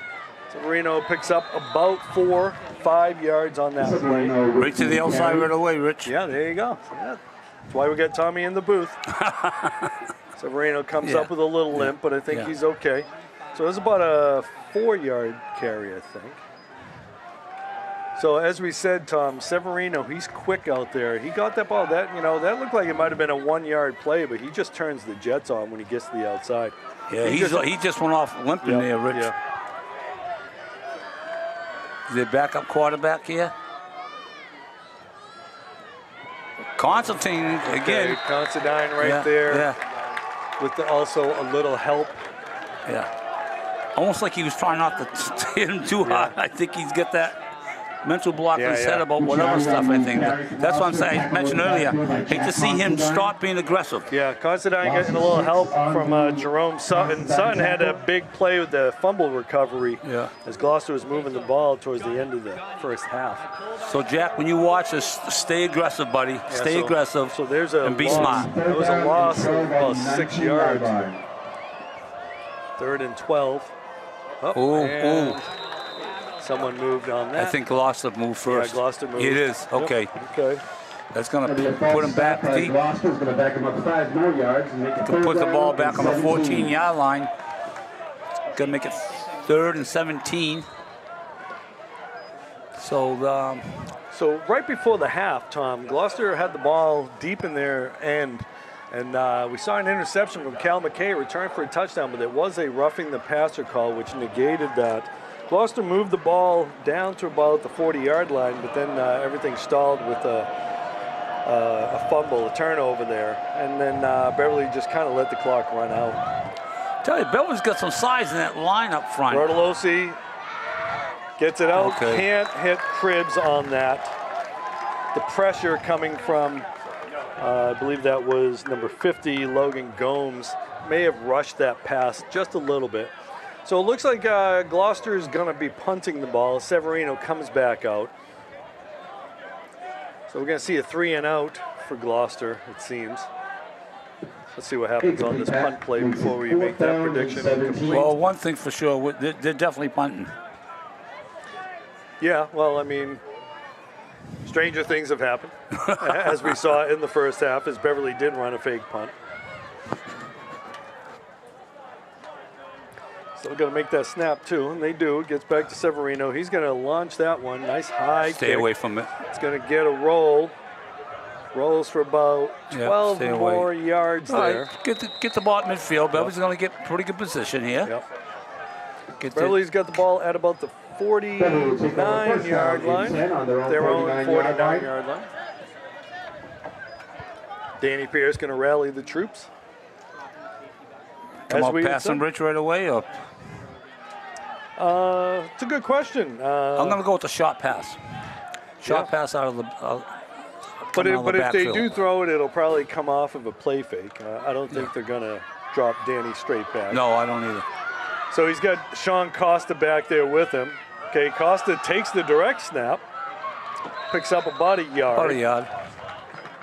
A: Severino picks up about 4-5 yards on that play.
B: Right to the outside right away, Rich.
A: Yeah, there you go. Yeah. That's why we got Tommy in the booth. Severino comes up with a little limp, but I think he's okay. So it's about a 4-yard carry, I think. So as we said, Tom, Severino, he's quick out there. He got that ball. That looked like it might have been a 1-yard play, but he just turns the jets on when he gets to the outside.
B: Yeah, he just went off limping there, Rich.
A: Yeah.
B: Is there backup quarterback here? Constantine again.
A: Okay, Constantine right there. Yeah. With also a little help.
B: Yeah. Almost like he was trying not to hit him too hard. I think he's got that mental block in his head about whatever stuff, I think. That's what I'm saying. I mentioned earlier, hate to see him stop being aggressive.
A: Yeah, Constantine getting a little help from Jerome Sutton. Sutton had a big play with the fumble recovery as Gloucester was moving the ball towards the end of the first half.
B: So, Jack, when you watch this, stay aggressive, buddy. Stay aggressive
A: so there's a
B: and be
A: loss.
B: smart.
A: There was a loss of about 6 yards. 3rd and 12. Someone moved on that.
B: I think Gloucester moved first.
A: Yeah, Gloucester moved.
B: It is. Okay.
A: Okay.
B: That's going to put him back deep.
D: Gloucester's going to back him up 5 more yards and make it
B: To put the ball back on the 14-yard line. Going to make it 3rd and 17.
A: So right before the half, Tom, Gloucester had the ball deep in their end. And we saw an interception from Cal McKay, returned for a touchdown, but it was a roughing the passer call, which negated that. Gloucester moved the ball down to about the 40-yard line, but then everything stalled with a fumble, a turnover there. And then Beverly just kind of let the clock run out.
B: Tell you, Beverly's got some size in that line up front.
A: Rodolosi gets it out, can't hit Cribbs on that. The pressure coming from, I believe that was number 50, Logan Gomes, may have rushed that pass just a little bit. So it looks like Gloucester is going to be punting the ball. Severino comes back out. So we're going to see a 3-and-out for Gloucester, it seems. Let's see what happens on this punt play before we make that prediction complete.
B: Well, one thing for sure, they're definitely punting.
A: Yeah, well, I mean, stranger things have happened, as we saw in the first half, as Beverly did run a fake punt. Still going to make that snap, too, and they do. Gets back to Severino. He's going to launch that one. Nice high
B: Stay
A: kick.
B: away from it.
A: It's going to get a roll. Rolls for about 12 more yards there.
B: Right, get the ball at midfield. Beverly's going to get pretty good position here.
A: Yep. Beverly's got the ball at about the 49-yard line. Their own 49-yard line. Danny Pierce going to rally the troops.
B: Come out passing Rich right away, or?
A: It's a good question.
B: I'm going to go with the short pass. Short pass out of the.
A: But if they do throw it, it'll probably come off of a play fake. I don't think they're going to drop Danny straight back.
B: No, I don't either.
A: So he's got Sean Costa back there with him. Okay, Costa takes the direct snap. Picks up about a yard.
B: About a yard.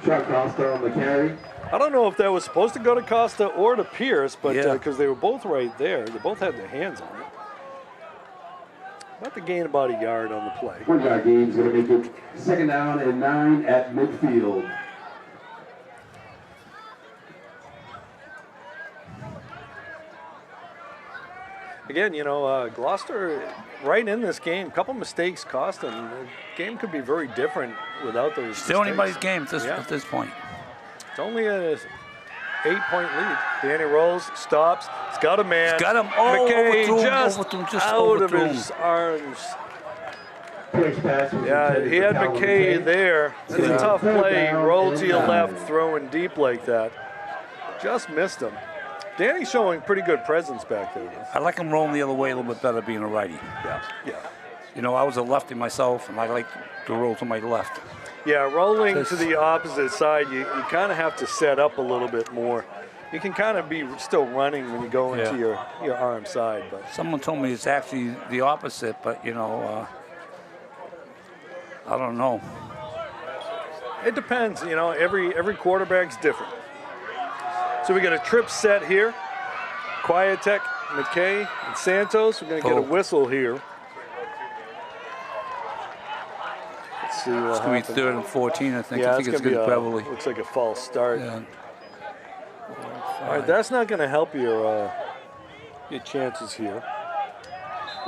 D: Chuck Costa on the carry.
A: I don't know if that was supposed to go to Costa or to Pierce, but
B: Yeah.
A: because they were both right there. They both had their hands on it. About to gain about a yard on the play.
D: 1-yard gain's going to make it 2nd down and 9 at midfield.
A: Again, you know, Gloucester right in this game. A couple mistakes cost them. The game could be very different without those
B: Still
A: mistakes.
B: anybody's game at this,
A: Yeah.
B: at this point.
A: It's only an 8-point lead. Danny rolls, stops. He's got a man.
B: He's got him. Oh,
A: McKay
B: overthrew him,
A: just out
B: overthrew
A: of
B: him.
A: his arms.
D: First pass was
A: Yeah,
D: intended
A: he
D: for
A: had
D: Calvin
A: McKay there. That's a tough
D: Third
A: play.
D: down
A: Roll
D: and
A: to your
D: 9.
A: left, throwing deep like that. Just missed him. Danny's showing pretty good presence back there.
B: I like him rolling the other way a little bit better being a righty.
A: Yeah, yeah.
B: You know, I was a lefty myself, and I like to roll to my left.
A: Yeah, rolling to the opposite side, you kind of have to set up a little bit more. You can kind of be still running when you go into your arm side. But
B: Someone told me it's actually the opposite, but, you know, I don't know.
A: it depends, you know, every quarterback's different. So we got a trip set here. Quietek, McKay, and Santos. We're going to get a whistle here. Let's see what
B: It's going
A: happens.
B: to be 3rd and 14, I think.
A: Yeah,
B: I think it's
A: gonna
B: good
A: be
B: Beverly.
A: looks like a false start.
B: Yeah.
A: All right, that's not going to help your chances here.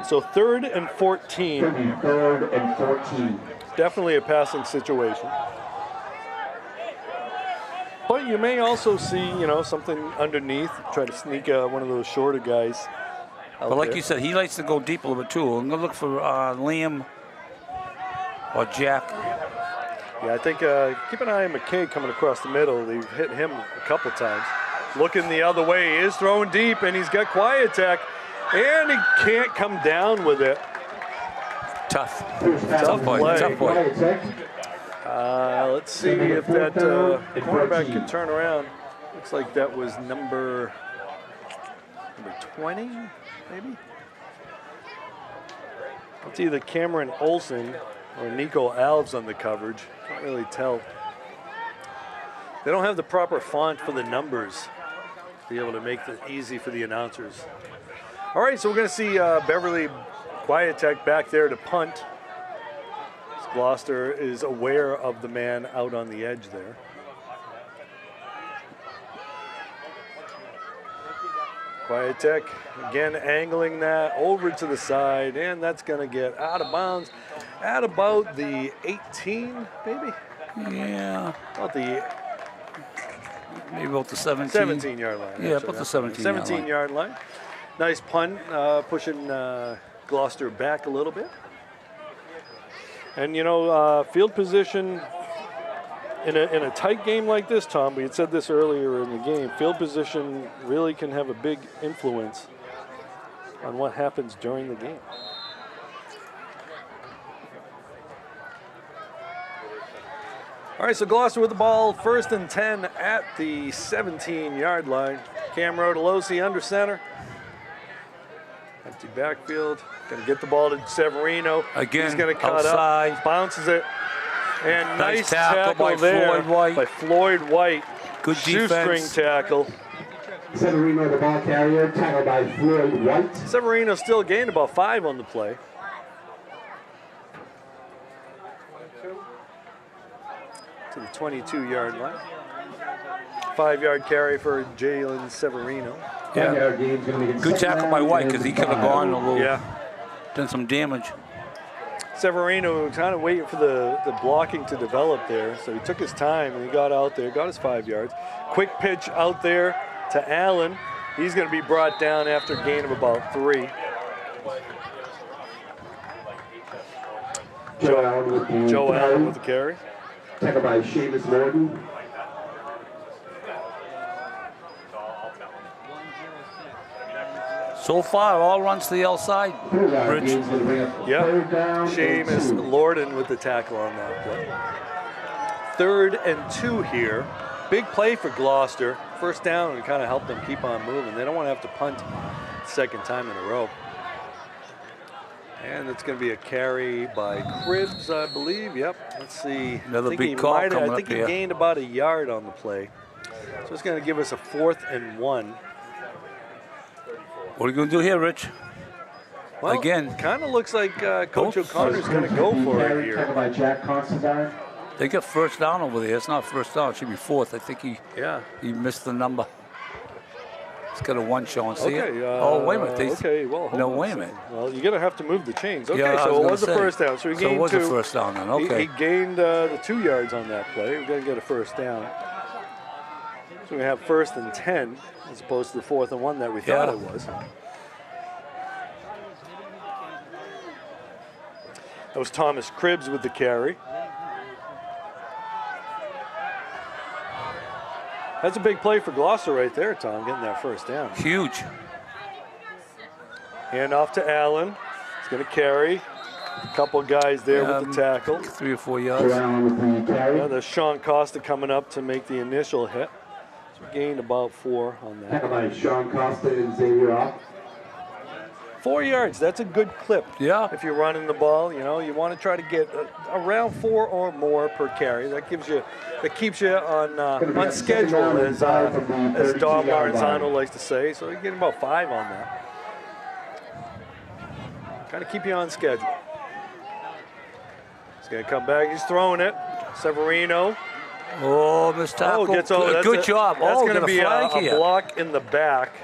A: So 3rd and 14.
D: 3rd and 14.
A: Definitely a passing situation. But you may also see, you know, something underneath. Try to sneak one of those shorter guys out
B: But like
A: there.
B: you said, he likes to go deep a little bit, too. I'm going to look for Liam or Jack.
A: Yeah, I think keep an eye on McKay coming across the middle. They've hit him a couple times. Looking the other way, he is throwing deep, and he's got Quietek, and he can't come down with it.
B: Tough.
A: Tough
B: boy.
A: play.
B: Tough boy.
A: Let's see if that cornerback can turn around. Looks like that was number 20, maybe? It's either Cameron Olsen or Nico Alves on the coverage. Can't really tell. They don't have the proper font for the numbers to be able to make it easy for the announcers. All right, so we're going to see Beverly Quietek back there to punt. Gloucester is aware of the man out on the edge there. Quietek again angling that over to the side, and that's going to get out of bounds at about the 18, maybe?
B: Yeah.
A: About the
B: Maybe about the 17.
A: 17-yard line.
B: Yeah,
A: actually.
B: about the 17-yard
A: 17-yard line. Nice punt, pushing Gloucester back a little bit. And, you know, field position in a tight game like this, Tom, we had said this earlier in the game, field position really can have a big influence on what happens during the game. All right, so Gloucester with the ball, 1st and 10 at the 17-yard line. Cam Rodolosi under center. Empty backfield. Going to get the ball to Severino.
B: Again,
A: he's going to cut
B: outside.
A: up, bounces it, and nice
B: tackle by
A: there
B: Floyd White.
A: by Floyd White.
B: Good
A: Shoestring
B: defense.
A: tackle.
D: Severino, the ball carrier, tackled by Floyd White.
A: Severino still gained about 5 on the play. To the 22-yard line. 5-yard carry for Jalen Severino.
B: Yeah.
D: 1-yard gain's gonna make it
B: Good
D: 2nd
B: tackle
D: down
B: by White
D: and
B: because he could have
D: 5.
B: gone a little,
A: Yeah.
B: done some damage.
A: Severino kind of waiting for the blocking to develop there, so he took his time and he got out there, got his 5 yards. Quick pitch out there to Allen. He's going to be brought down after a gain of about 3.
D: Joe Allen with the
A: Joe
D: carry.
A: Allen with the carry.
D: Tackled by Seamus Morgan.
B: So far, all runs to the outside.
D: 3-yard
B: Rich.
D: gain's gonna bring up
A: Yep.
D: 3rd down and
A: Seamus
D: 2.
A: Lorden with the tackle on that play. 3rd and 2 here. Big play for Gloucester. 1st down and kind of helped them keep on moving. They don't want to have to punt 2nd time in a row. And it's going to be a carry by Cribbs, I believe. Yep. Let's see.
B: Another big call coming up here.
A: I think he gained about a yard on the play. So it's going to give us a 4th and 1.
B: What are you going to do here, Rich?
A: Well,
B: again,
A: kind of looks like Coach O'Connor's going to go for it here.
D: By Jack Considine.
B: They got first down over there. It's not first down. It should be 4th. I think he missed the number. It's got a 1 showing. See it? Oh, wait a minute.
A: Okay, well,
B: no, wait a minute.
A: Well, you're going to have to move the chains. Okay,
B: yeah,
A: so it was a first down. So he gained 2.
B: So it was a first down then, okay.
A: He gained the 2 yards on that play. We're going to get a first down. So we have 1st and 10 as opposed to the 4th and 1 that we thought it was. That was Thomas Cribbs with the carry. That's a big play for Gloucester right there, Tom, getting that first down.
B: Huge.
A: Hand off to Allen. He's going to carry. A couple guys there with the tackle.
B: 3 or 4 yards.
A: Yeah, there's Sean Costa coming up to make the initial hit. So we gained about 4 on that.
D: Like Sean Costa and Xavier Ock.
A: 4 yards, that's a good clip.
B: Yeah.
A: If you're running the ball, you know, you want to try to get around 4 or more per carry. That keeps you on schedule, as Dom Maranzano likes to say. So you're getting about 5 on that. Kind of keep you on schedule. He's going to come back. He's throwing it. Severino.
B: Oh, missed tackle. Good job.
A: That's going to be a block in the back.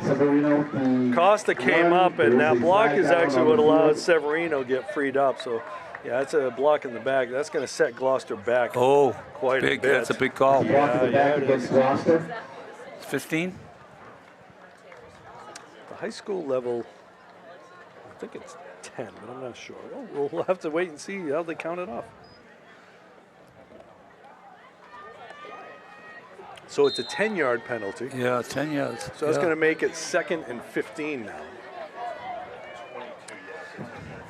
A: Costa came up, and that block is actually what allowed Severino to get freed up. So, yeah, that's a block in the back. That's going to set Gloucester back quite a bit.
B: That's a big call.
A: Yeah, it is.
B: 15?
A: The high school level, I think it's 10, but I'm not sure. Well, we'll have to wait and see how they count it off. So it's a 10-yard penalty.
B: Yeah, 10 yards.
A: So that's going to make it 2nd and 15 now.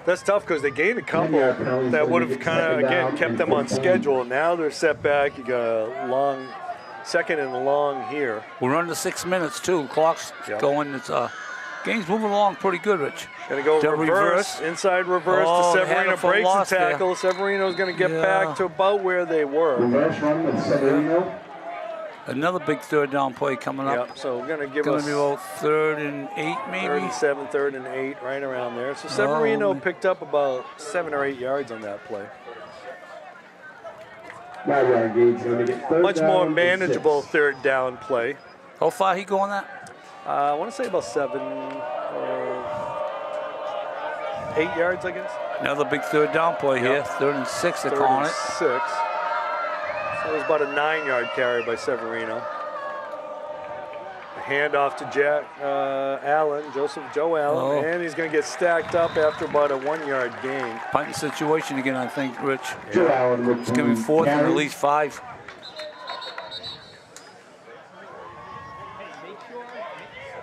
A: That's tough because they gained a couple that would have kind of, again, kept them on schedule. Now they're set back. You got a long, 2nd and long here.
B: We're under 6 minutes, too. Clock's going. It's game's moving along pretty good, Rich.
A: Going to go reverse, inside reverse to Severino. Breaks the tackle. Severino's going to get back to about where they were.
D: Reverse run with Severino.
B: Another big 3rd down play coming up.
A: Yep, so we're going to give
B: us...
A: Going to
B: be about 3rd and 8, maybe?
A: 3rd and 7, 3rd and 8, right around there. So Severino picked up about 7 or 8 yards on that play. Much more manageable 3rd down play.
B: How far he go on that?
A: I want to say about 7 or 8 yards, I guess.
B: Another big 3rd down play here. 3rd and 6, they're calling it.
A: 6. It was about a 9-yard carry by Severino. A handoff to Joe Allen, and he's going to get stacked up after about a 1-yard gain.
B: Punting situation again, I think, Rich. Yeah. It's going to be 4th and at least 5.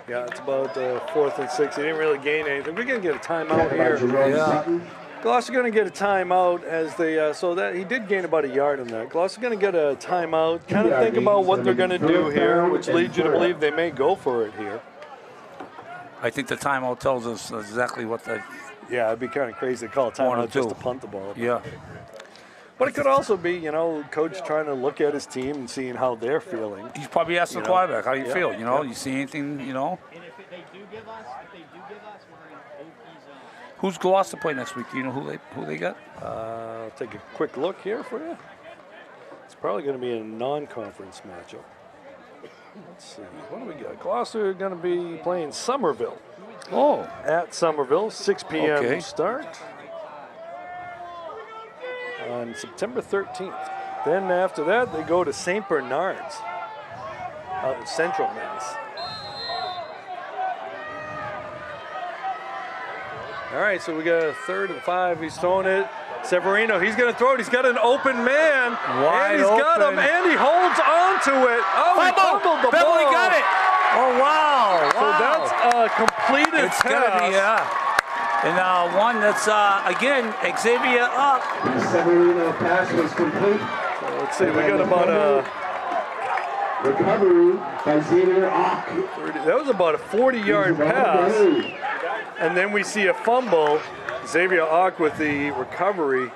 A: Yeah, it's about 4th and 6. He didn't really gain anything. We're going to get a timeout here.
B: Yeah.
A: Gloucester going to get a timeout as they, so that he did gain about a yard in that. Gloucester going to get a timeout, kind of think about what they're going to do here, which leads you to believe they may go for it here.
B: I think the timeout tells us exactly what they...
A: Yeah, it'd be kind of crazy to call a timeout just to punt the ball.
B: Yeah.
A: But it could also be, you know, coach trying to look at his team and seeing how they're feeling.
B: He's probably asking the quarterback, how do you feel? You know, you see anything, you know?
F: And if they do give us, we're going to open zone.
B: Who's Gloucester play next week? Do you know who they got?
A: I'll take a quick look here for you. It's probably going to be a non-conference matchup. Let's see. What do we got? Gloucester going to be playing Somerville.
B: Oh.
A: At Somerville, 6 p.m. start on September 13th. Then after that, they go to St. Bernard's out in Central Mass. All right, so we got a 3rd and 5. He's throwing it. Severino, he's going to throw it. He's got an open man.
B: Wide
A: and he's got him, and he holds on to it. Oh, he fumbled the
B: Beverly
A: ball.
B: got it. Oh, wow.
A: So that's a completed
B: It's
A: pass.
B: going to be, and one that's, again, Xavier up.
D: The Severino pass was complete.
A: So let's see, we got about a...
D: Recovery by Xavier Ock.
A: That was about a 40-yard pass. And then we see a fumble. Xavier Ock with the recovery.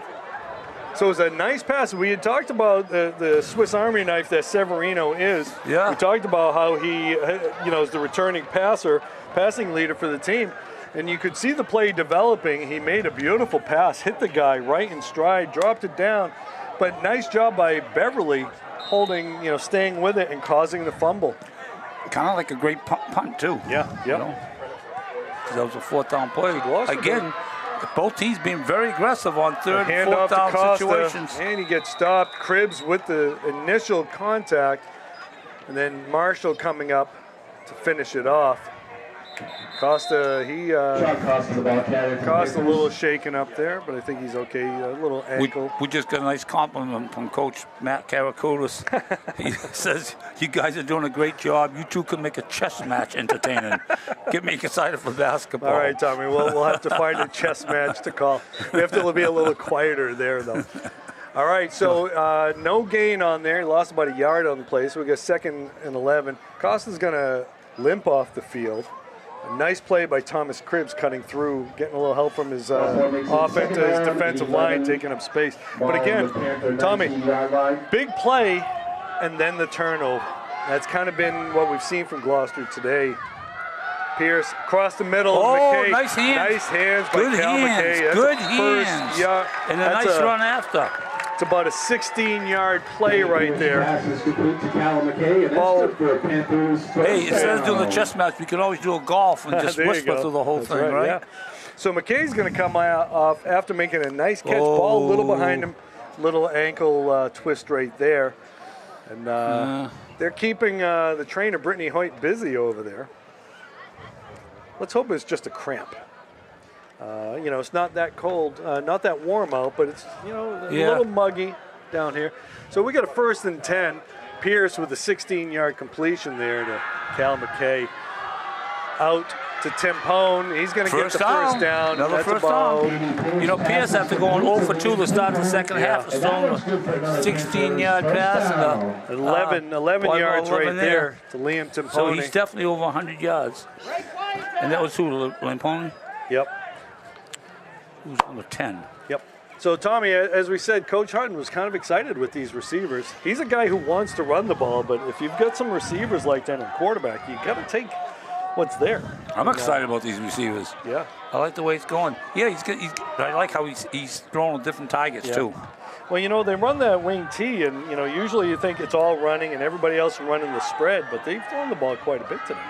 A: So it was a nice pass. We had talked about the Swiss Army knife that Severino is.
B: Yeah.
A: We talked about how he, is the returning passing leader for the team. And you could see the play developing. He made a beautiful pass, hit the guy right in stride, dropped it down. But nice job by Beverly holding, staying with it and causing the fumble.
B: Kind of like a great punt too.
A: Yeah, yeah.
B: That was a 4th down play. Again, both teams being very aggressive on 3rd and 4th down situations.
A: And he gets stopped. Cribbs with the initial contact. And then Marshall coming up to finish it off. Costa, Costa a little shaken up there, but I think he's okay. A little ankle.
B: We just got a nice compliment from Coach Matt Karakulis. He says, you guys are doing a great job. You two can make a chess match entertaining. Get me excited for basketball.
A: All right, Tommy, we'll have to find a chess match to call. We have to be a little quieter there, though. All right, so no gain on there. He lost about a yard on the play, so we got 2nd and 11. Costa's going to limp off the field. A nice play by Thomas Cribbs cutting through, getting a little help from his his defensive line, taking up space. But again, Tommy, big play and then the turnover. That's kind of been what we've seen from Gloucester today. Pierce across the middle. McKay.
B: Nice hands.
A: Nice hands by
B: Good
A: Cal
B: hands.
A: McKay. That's
B: Good
A: hands.
B: And a nice run after.
A: It's about a 16-yard play right there.
B: Hey, instead of doing a chess match, we can always do a golf and just whisper through the whole thing, right?
A: Yeah. So McKay's going to come off after making a nice catch. Ball a little behind him, little ankle twist right there. And they're keeping the trainer, Brittany Hoyt, busy over there. Let's hope it's just a cramp. It's not that cold, not that warm out, but it's, a little muggy down here. So we got a 1st and 10. Pierce with a 16-yard completion there to Cal McKay. Out to Tim Pone. He's going to get the first down.
B: Another first down. Pierce after going 0 for 2 to start the second half, was throwing a 16-yard pass. And
A: 11 yards right there to Liam Timpone.
B: So he's definitely over 100 yards. And that was who, Limpone?
A: Yep.
B: Who's number 10?
A: Yep. So, Tommy, as we said, Coach Hutton was kind of excited with these receivers. He's a guy who wants to run the ball, but if you've got some receivers like that in quarterback, you got to take what's there.
B: I'm excited about these receivers.
A: Yeah.
B: I like the way it's going. Yeah, I like how he's throwing with different targets, too.
A: Well, they run that wing T, and, usually you think it's all running and everybody else running the spread, but they've thrown the ball quite a bit today.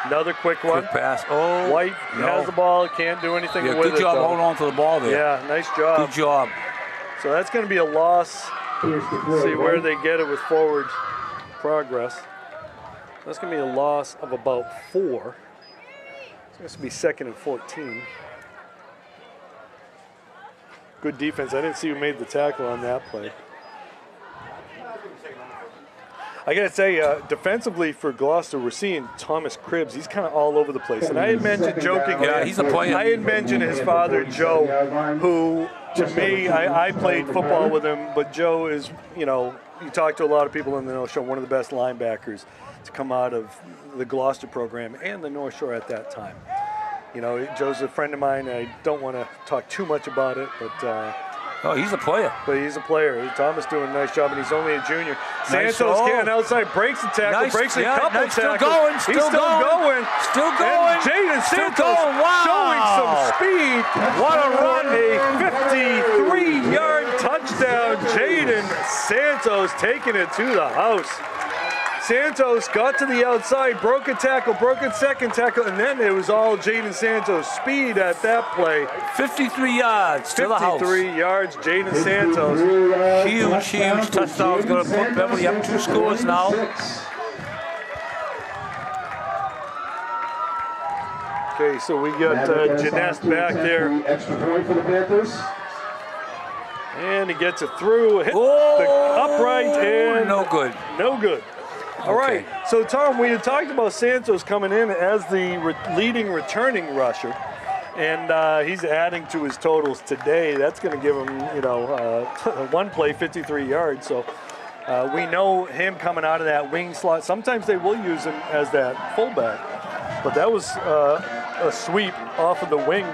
A: Another quick one.
B: Quick pass. Oh,
A: White has the ball, can't do anything with it.
B: Good job holding on to the ball there.
A: Yeah, nice job.
B: Good job.
A: So that's going to be a loss. See where they get it with forward progress. That's going to be a loss of about 4. It's going to be 2nd and 14. Good defense. I didn't see who made the tackle on that play. I got to say, defensively for Gloucester, we're seeing Thomas Cribbs. He's kind of all over the place. And I had mentioned jokingly,
B: he's a player.
A: I had mentioned his father, Joe, who, to me, I played football with him, but Joe is, you talk to a lot of people in the North Shore, one of the best linebackers to come out of the Gloucester program and the North Shore at that time. Joe's a friend of mine. I don't want to talk too much about it, but...
B: he's a player.
A: But he's a player. Thomas doing a nice job, and he's only a junior.
B: Nice.
A: Santos getting outside, breaks the tackle, breaks a couple tackles.
B: Still going.
A: Still going.
B: And
A: Jaden Santos showing some speed.
B: What a run.
A: A 53-yard touchdown. Jaden Santos taking it to the house. Santos got to the outside, broke a tackle, broke a second tackle, and then it was all Jaden Santos' speed at that play.
B: 53 yards to the house.
A: 53 yards, Jaden Santos.
B: Huge touchdown. Is going to put Beverly up 2 scores now.
A: Okay, so we got Janess back there.
D: Extra point for the Panthers.
A: And he gets it through, hit the upright, and
B: no good.
A: No good. All right, so Tom, we had talked about Santos coming in as the leading returning rusher, and he's adding to his totals today. That's going to give him, one play, 53 yards. So we know him coming out of that wing slot. Sometimes they will use him as that fullback, but that was a sweep off of the wing,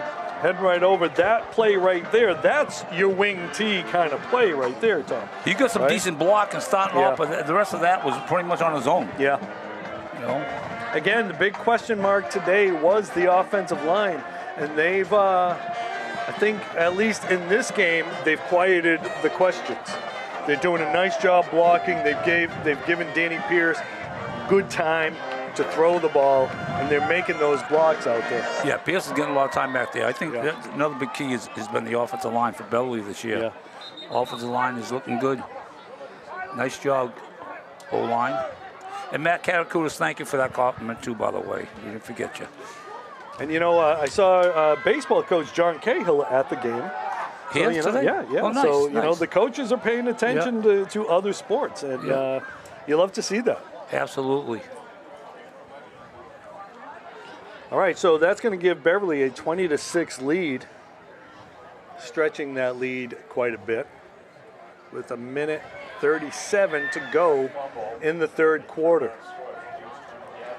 A: heading right over. That play right there, that's your wing T kind of play right there, Tom.
B: He got some decent block and starting off, but the rest of that was pretty much on his own.
A: Yeah.
B: You know?
A: Again, the big question mark today was the offensive line, and they've, I think, at least in this game, they've quieted the questions. They're doing a nice job blocking. They've given Danny Pierce good time to throw the ball, and they're making those blocks out there.
B: Yeah, Pierce is getting a lot of time back there. I think another big key has been the offensive line for Beverly this year.
A: Yeah.
B: Offensive line is looking good. Nice job, O-line. And Matt Karakutis, thank you for that compliment too, by the way. We didn't forget you.
A: And you know, I saw baseball coach John Cahill at the game.
B: Here today?
A: Yeah.
B: Oh, nice,
A: so, you
B: nice.
A: know, the coaches are paying attention to other sports, and you love to see that.
B: Absolutely.
A: All right, so that's going to give Beverly a 20-6 lead, stretching that lead quite a bit with 1:37 to go in the third quarter.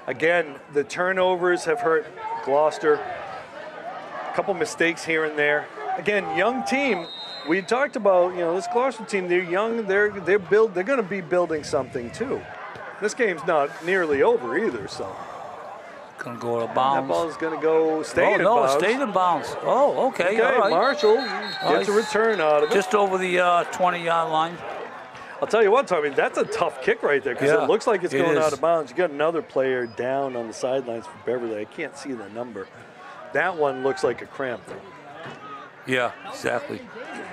A: Again, the turnovers have hurt Gloucester. A couple mistakes here and there. Again, young team. We talked about, you know, this Gloucester team. They're young. They're going to be building something too. This game's not nearly over either. So
B: gonna go out of bounds.
A: That ball's gonna go stay in bounds.
B: Stayed in bounds. Oh, okay.
A: Okay,
B: All right.
A: Marshall gets a return out of it.
B: Just over the 20-yard line.
A: I'll tell you what, Tommy, that's a tough kick right there because it looks like it's going out of bounds. You got another player down on the sidelines for Beverly. I can't see the number. That one looks like a cramp, though.
B: Yeah, exactly.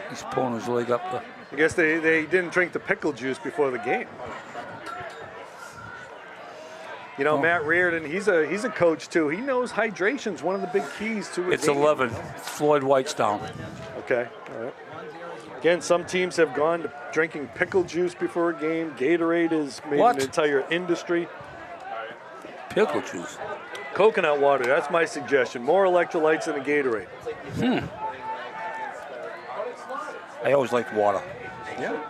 B: He's pulling his leg up.
A: I guess they didn't drink the pickle juice before the game. You know, Matt Reardon, he's a coach too. He knows hydration's one of the big keys to a
B: It's
A: game.
B: 11. Floyd White's down.
A: Okay, all right. Again, some teams have gone to drinking pickle juice before a game. Gatorade has made an entire industry.
B: Pickle juice?
A: Coconut water, that's my suggestion. More electrolytes than a Gatorade.
B: I always liked water.
A: Yeah.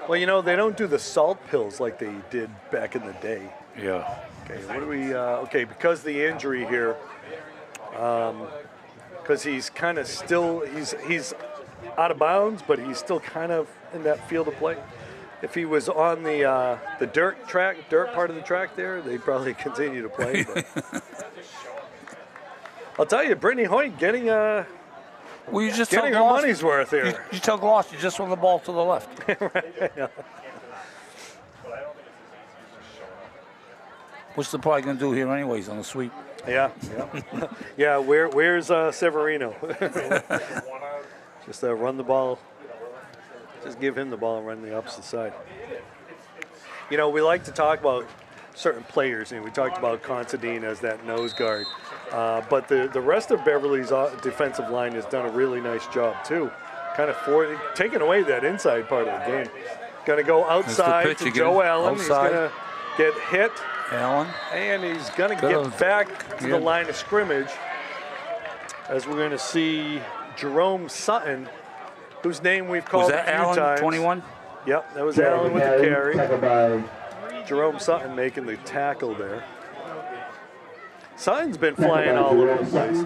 A: Well, you know, they don't do the salt pills like they did back in the day.
B: Yeah.
A: Okay, what do we, okay, because of the injury here, because he's kind of still, he's out of bounds, but he's still kind of in that field of play. If he was on the dirt part of the track there, they'd probably continue to play. But. I'll tell you, Brittany Hoyt getting
B: well, you just
A: her money's worth here.
B: You tell Gloucester, you just run the ball to the left.
A: Right, yeah.
B: Which they're probably going to do here anyways on the sweep.
A: Yeah. Yeah, where's Severino? Just run the ball. Just give him the ball and run the opposite side. You know, we like to talk about certain players, and we talked about Considine as that nose guard. But the rest of Beverly's defensive line has done a really nice job, too. Kind of taking away that inside part of the game. Going to go outside to Joe Allen. He's going to get hit.
B: Allen.
A: And he's going to get back to the line of scrimmage as we're going to see Jerome Sutton, whose name we've called a few
B: Allen,
A: times.
B: 21?
A: Yep, that was Allen with the carry. Jerome Sutton making the tackle there. Sutton's been flying all over the place.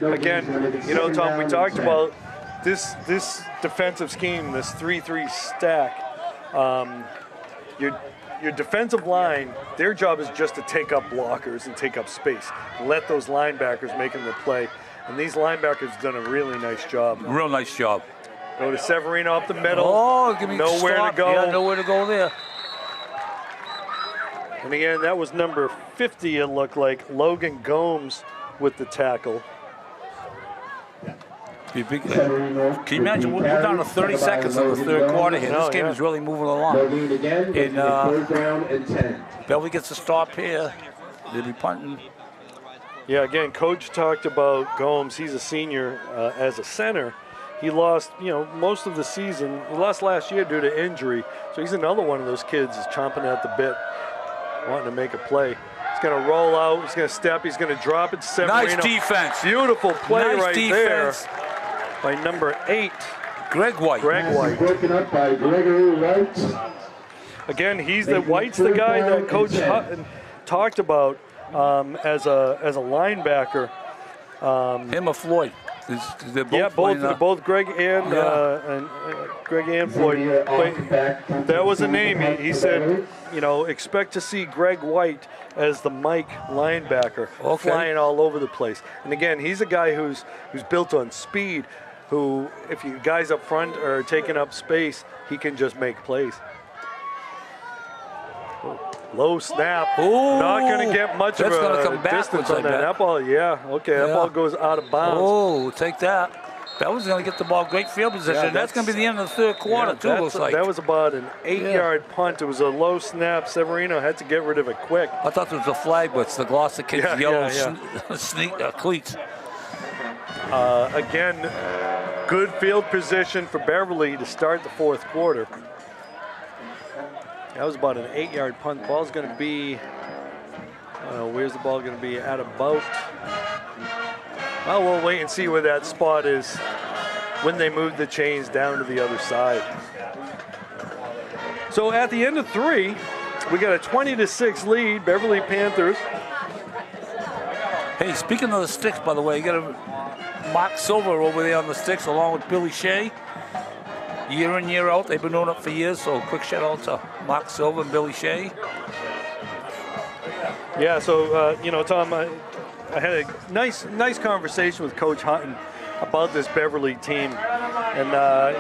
A: Again, you know, Tom, we talked about this defensive scheme, this 3-3 stack. Your defensive line, their job is just to take up blockers and take up space. Let those linebackers make them the play. And these linebackers have done a really nice job.
B: Real nice job.
A: Go to Severino up the middle.
B: Oh, give me
A: nowhere to go.
B: Yeah, nowhere to go there.
A: And again, that was number 50, it looked like. Logan Gomes with the tackle.
B: Can you imagine? We're down to 30 seconds in the third quarter here. This game is really moving along. And Beverly gets a stop here. They'll be punting.
A: Yeah, again, Coach talked about Gomes. He's a senior as a center. He lost, you know, most of the season. He lost last year due to injury. So he's another one of those kids that's chomping at the bit, wanting to make a play. He's going to roll out. He's going to step. He's going to drop it to Severino.
B: Nice defense.
A: Beautiful play
B: nice
A: right
B: defense.
A: there by number 8.
B: Greg White.
A: Greg White.
D: Broken up by Gregory White.
A: Again, White's the guy that Coach Hutton talked about as a linebacker.
B: Him or Floyd? They're both
A: both Greg and Floyd. That was a name. He said, you know, expect to see Greg White as the Mike linebacker, flying all over the place. And again, he's a guy who's built on speed. Who, if you guys up front are taking up space, he can just make plays. Low snap.
B: Ooh,
A: not going to get much of a distance on that. That ball, that ball goes out of bounds.
B: Oh, take that. That was going to get the ball. Great field position. That's going to be the end of the third quarter, too, looks like.
A: That was about an 8-yard punt. It was a low snap. Severino had to get rid of it quick.
B: I thought it was a flag, but it's the Gloucester kids' yellow cleats.
A: Again, good field position for Beverly to start the fourth quarter. That was about an 8-yard punt. The ball's going to be, where's the ball going to be? At about, well, we'll wait and see where that spot is when they move the chains down to the other side. So at the end of 3, we got a 20-6 lead, Beverly Panthers.
B: Hey, speaking of the sticks, by the way, you got a Mark Silver over there on the sticks along with Billy Shea. Year in, year out, they've been doing it for years, so quick shout out to Mark Silver and Billy Shea.
A: Yeah, so, Tom, I had a nice conversation with Coach Hutton about this Beverly team. And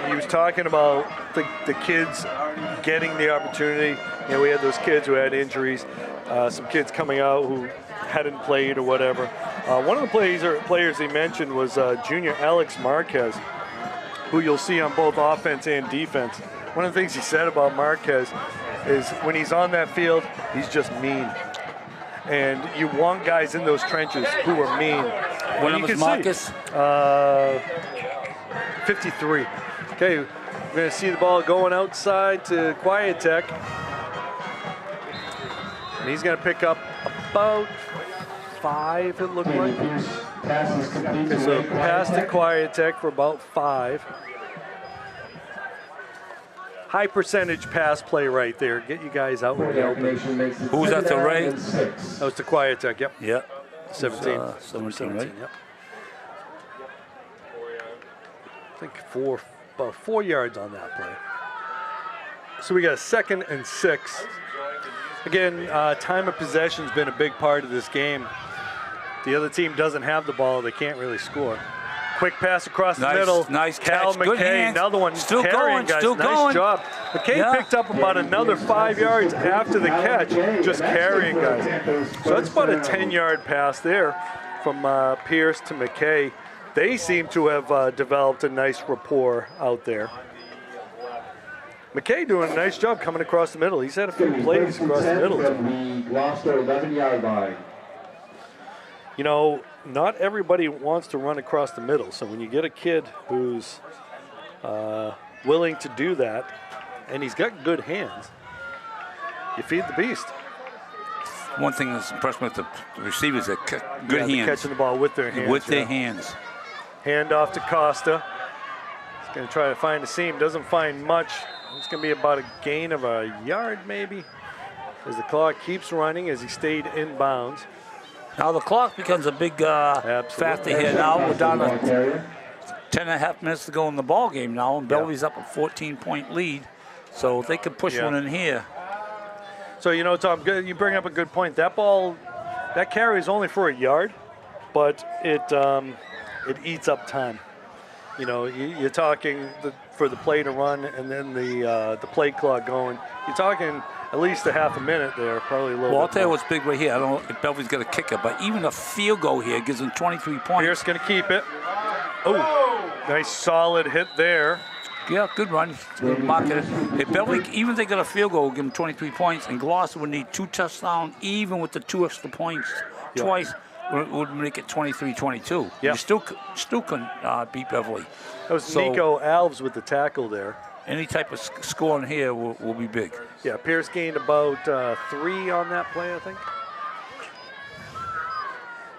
A: he was talking about the kids getting the opportunity. You know, we had those kids who had injuries, some kids coming out who hadn't played or whatever. One of the players he mentioned was junior Alex Marquez, who you'll see on both offense and defense. One of the things he said about Marquez is when he's on that field, he's just mean. And you want guys in those trenches who are mean.
B: When was Marcus?
A: 53. Okay, we're going to see the ball going outside to Quiet Tech. And he's going to pick up about 5, it looked like. Okay, so pass to Quiet Tech for about 5. High percentage pass play right there. Get you guys out in the open.
B: Who was that to Ray?
A: That was to Quiet Tech, yep.
B: Yep.
A: 17.
B: 17, right?
A: Yep. I think about 4 yards on that play. So we got a 2nd and 6. Again, time of possession's been a big part of this game. The other team doesn't have the ball, they can't really score. Quick pass across the middle.
B: Nice
A: Cal
B: catch.
A: McKay, another one
B: Still
A: carrying,
B: going,
A: guys.
B: still
A: Nice
B: going.
A: job. McKay picked up about another 5 yards after the catch, just carrying, guys. So that's about a 10-yard pass there from Pierce to McKay. They seem to have developed a nice rapport out there. McKay doing a nice job coming across the middle. He's had a few plays across the middle.
D: Gloucester 11-yard line.
A: You know, not everybody wants to run across the middle. So when you get a kid who's willing to do that, and he's got good hands, you feed the beast.
B: One thing that's impressed me with the receivers, that good hands.
A: Catching the ball with their hands.
B: With their hands.
A: Hand off to Costa. He's going to try to find a seam. Doesn't find much. It's going to be about a gain of a yard maybe, as the clock keeps running as he stayed in bounds.
B: Now the clock becomes a big factor here now. We're down to 10.5 minutes to go in the ball game now, and Beverly's up a 14-point lead, so they could push one in here.
A: So, you know, Tom, you bring up a good point. That ball, that carry is only for a yard, but it eats up time. You know, you're talking for the play to run and then the play clock going. You're talking at least a half a minute there, probably a little bit.
B: Well, I'll tell you
A: more.
B: what's big right here. I don't know if Beverly's got a kicker, but even a field goal here gives them 23 points.
A: Pierce going to keep it. Oh, nice solid hit there.
B: Yeah, good run. Mark it. If Beverly, even if they got a field goal, give them 23 points, and Gloucester would need 2 touchdowns, even with the 2 extra points twice, would make it 23-22.
A: Yeah.
B: You still couldn't beat Beverly.
A: That was Nico Alves with the tackle there.
B: Any type of scoring here will be big.
A: Yeah, Pierce gained about 3 on that play, I think.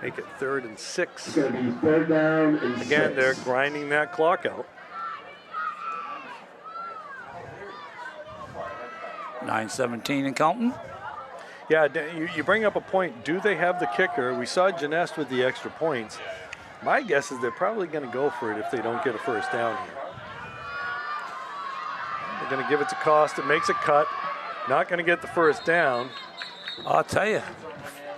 A: Make it 3rd and 6.
D: It's going to be 3rd down and 6.
A: Again, they're grinding that clock out.
B: 9:17 and counting.
A: Yeah, you bring up a point. Do they have the kicker? We saw Janest with the extra points. My guess is they're probably going to go for it if they don't get a first down here. They're going to give it to Costa. Makes a cut. Not going to get the first down.
B: I'll tell you.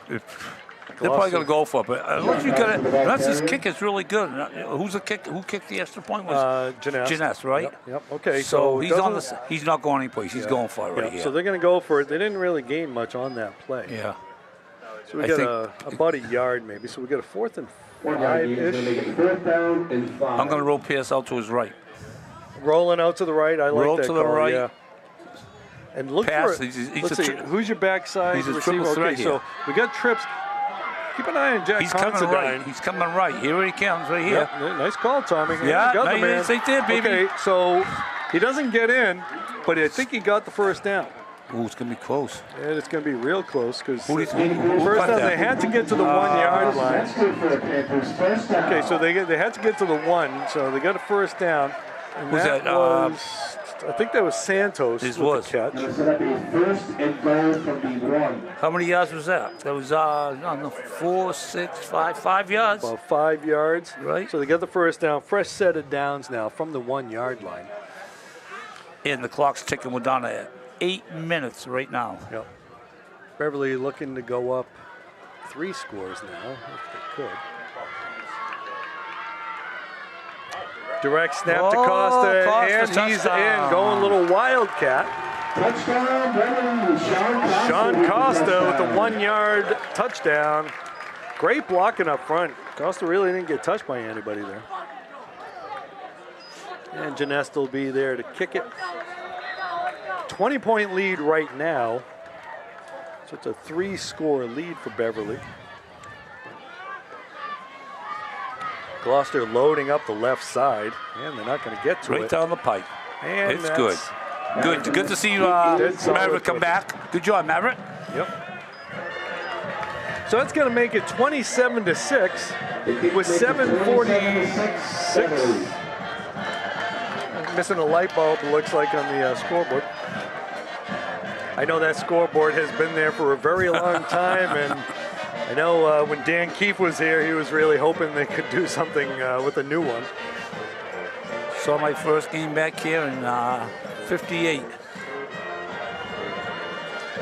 B: They're probably going to go for it, but unless his kick is really good. Who kicked the extra point? Was Janest, right?
A: Yep. Okay.
B: So he's not going anyplace. He's going for it right here.
A: So they're going to go for it. They didn't really gain much on that play.
B: Yeah.
A: So we got about a yard maybe. So we got a 4th and 5-ish.
B: I'm going to roll Pierce out to his right.
A: Rolling out to the right. I like
B: roll
A: that
B: to the
A: call,
B: right.
A: Yeah. And look
B: Pass.
A: for
B: Let's
A: see, who's your backside
B: he's a
A: receiver?
B: triple threat
A: Okay,
B: here.
A: so we got trips. Keep an eye on Jack
B: He's coming
A: Considine.
B: right. He's coming right. Here he comes, right here.
A: Yeah, nice call, Tommy.
B: Yeah,
A: got the man.
B: nice right there, baby.
A: Okay, so he doesn't get in, but I think he got the first down.
B: Ooh, it's going to be close.
A: And it's going to be real close because
B: Who
A: first
B: do you think?
A: down they had to get to the 1 yard line. Okay, so they had to get to the 1, so they got a first down. And
B: Who's that?
A: was, I think that was Santos with the catch.
B: How many yards was that? That was 4, 6, 5 yards.
A: About 5 yards.
B: Right.
A: So they got the first down. Fresh set of downs now from the 1 yard line.
B: And the clock's ticking. We're down to 8 minutes right now.
A: Yep. Beverly looking to go up 3 scores now, if they could. Direct snap to Costa, and he's in, going a little wildcat.
D: Touchdown, Beverly,
A: Sean Costa with the 1 yard touchdown. Great blocking up front. Costa really didn't get touched by anybody there. And Janest will be there to kick it. 20-point lead right now. So it's a 3-score lead for Beverly. Gloucester loading up the left side, and they're not going to get to it.
B: Right down the pipe.
A: And
B: it's good. Good to see you, Maverick, come back. Good job, Maverick.
A: Yep. So that's going to make it 27-6 with 7:46. Missing a light bulb, it looks like, on the scoreboard. I know that scoreboard has been there for a very long time, and I know when Dan Keefe was here, he was really hoping they could do something with a new one.
B: Saw my first game back here in 58.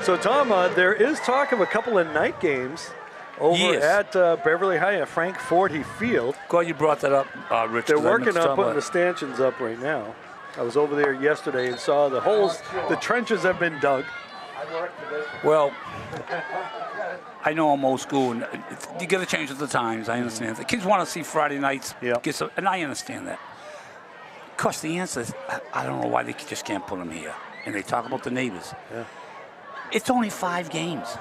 A: So, Tom, there is talk of a couple of night games over at Beverly High at Frank Forty Field.
B: Glad you brought that up, Rich.
A: They're working on putting the stanchions up right now. I was over there yesterday and saw the holes, the trenches have been dug.
B: Well, I know I'm old school, and you got to change with the times. I understand. The kids want to see Friday nights, and I understand that. Of course, the answer is, I don't know why they just can't put them here. And they talk about the neighbors.
A: Yeah.
B: It's only 5 games.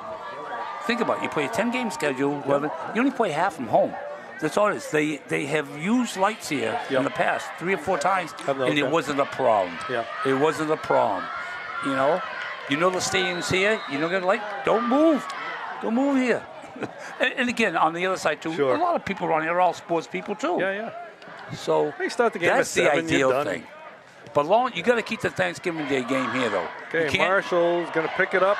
B: Think about it. You play a 10-game schedule. 11. You only play half from home. That's all it is. They have used lights here in the past 3 or 4 times, and it wasn't a problem.
A: Yeah.
B: It wasn't a problem. You know the stadium's here. You don't get a light. Don't move. Don't move here. and again, on the other side too, a lot of people around here are all sports people too.
A: Yeah.
B: So
A: they start the game
B: that's
A: at 7,
B: the ideal thing. But you got to keep the Thanksgiving Day game here, though.
A: Okay, Marshall's going to pick it up.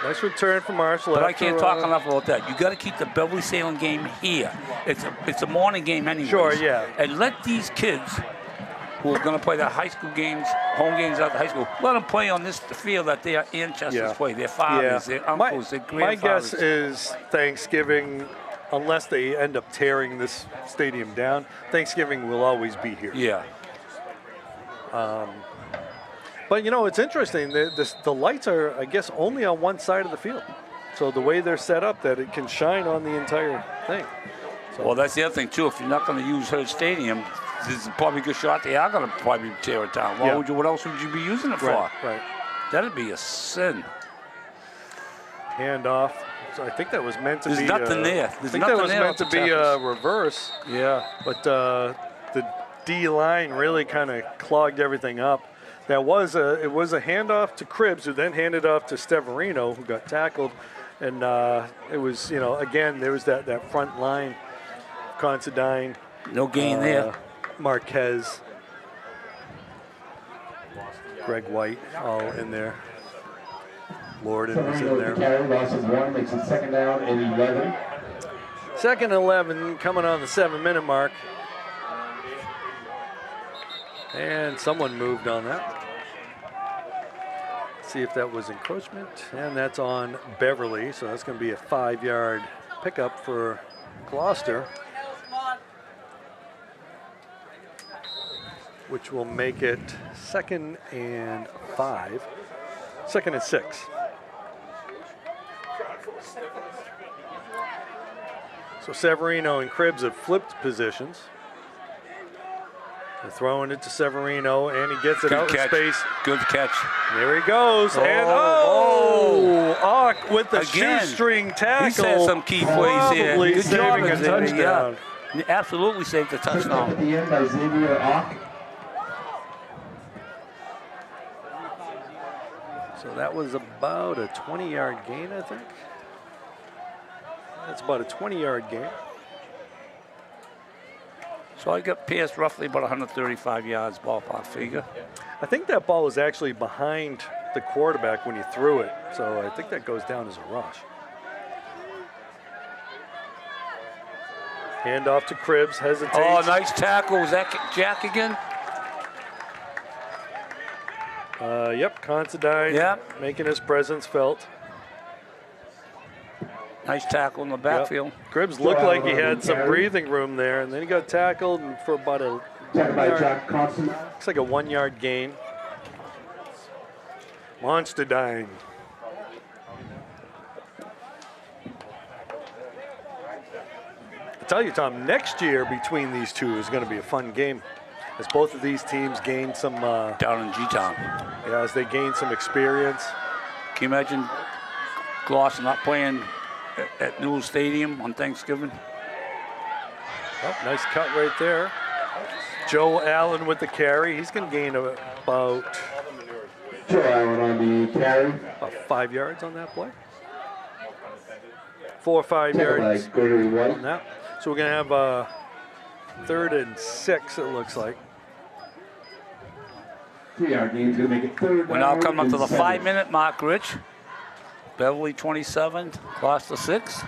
A: Nice return from Marshall.
B: But I can't talk enough about that. You got to keep the Beverly Salem game here. It's a morning game anyway.
A: Sure, yeah.
B: And let these kids who are going to play their high school games, home games at the high school, let them play on this field that their ancestors play. Their fathers, their uncles, their grandfathers.
A: My guess is Thanksgiving, unless they end up tearing this stadium down, Thanksgiving will always be here.
B: Yeah.
A: But, it's interesting. The lights are, I guess, only on one side of the field. So the way they're set up, that it can shine on the entire thing. So.
B: Well, that's the other thing, too. If you're not going to use her stadium, there's probably a good shot they are going to probably tear it down. What else would you be using it for?
A: Right.
B: That'd be a sin.
A: Hand off. So I think that was meant to be.
B: There's nothing there.
A: I think that was meant to be a reverse.
B: Yeah.
A: But the D line really kind of clogged everything up. It was a handoff to Cribbs, who then handed off to Steverino, who got tackled, and it was again there was that front line, Considine.
B: No gain there.
A: Marquez, Greg White, all in there. Lorden was in there.
D: Carry, loss of 1, makes it second down and 11.
A: Second and 11 coming on the 7-minute mark. And someone moved on that. See if that was encroachment. And that's on Beverly, so that's going to be a 5-yard pickup for Gloucester, which will make it 2nd and 5. 2nd and 6. So Severino and Cribbs have flipped positions. They're throwing it to Severino, and he gets it out in space.
B: Good catch.
A: There he goes. And Ock with the shoestring tackle.
B: He's had some key plays here.
A: Probably
B: Good job,
A: saving a touchdown.
B: Yeah. Absolutely saved the touchdown.
D: At the end by Xavier Ock.
A: So that was about a 20-yard gain, I think. That's about a 20-yard gain.
B: So I got passed roughly about 135 yards, ballpark figure.
A: I think that ball was actually behind the quarterback when he threw it, so I think that goes down as a rush. Hand off to Cribbs, hesitates.
B: Oh, nice tackle. Was that Jack again?
A: Yep, Considine making his presence felt.
B: Nice tackle in the backfield.
A: Yep. Cribbs looked like he had some breathing room there, and then he got tackled for about a looks like a 1-yard gain. Monsterdine. I tell you, Tom, next year between these two is going to be a fun game, as both of these teams gain some
B: down in G-Town.
A: Yeah, as they gain some experience.
B: Can you imagine Gloucester not playing at Newell Stadium on Thanksgiving?
A: Oh, nice cut right there. Joe Allen with the carry. He's going to gain about
D: Joe Allen on the carry.
A: About 5 yards on that play. 4 or 5 yards on that. So we're going to have a 3rd and 6, it looks like.
D: 3-yard gain's going to make it 3rd.
B: We're now coming up to the 5-minute mark, Rich. Beverly 27, Gloucester 6.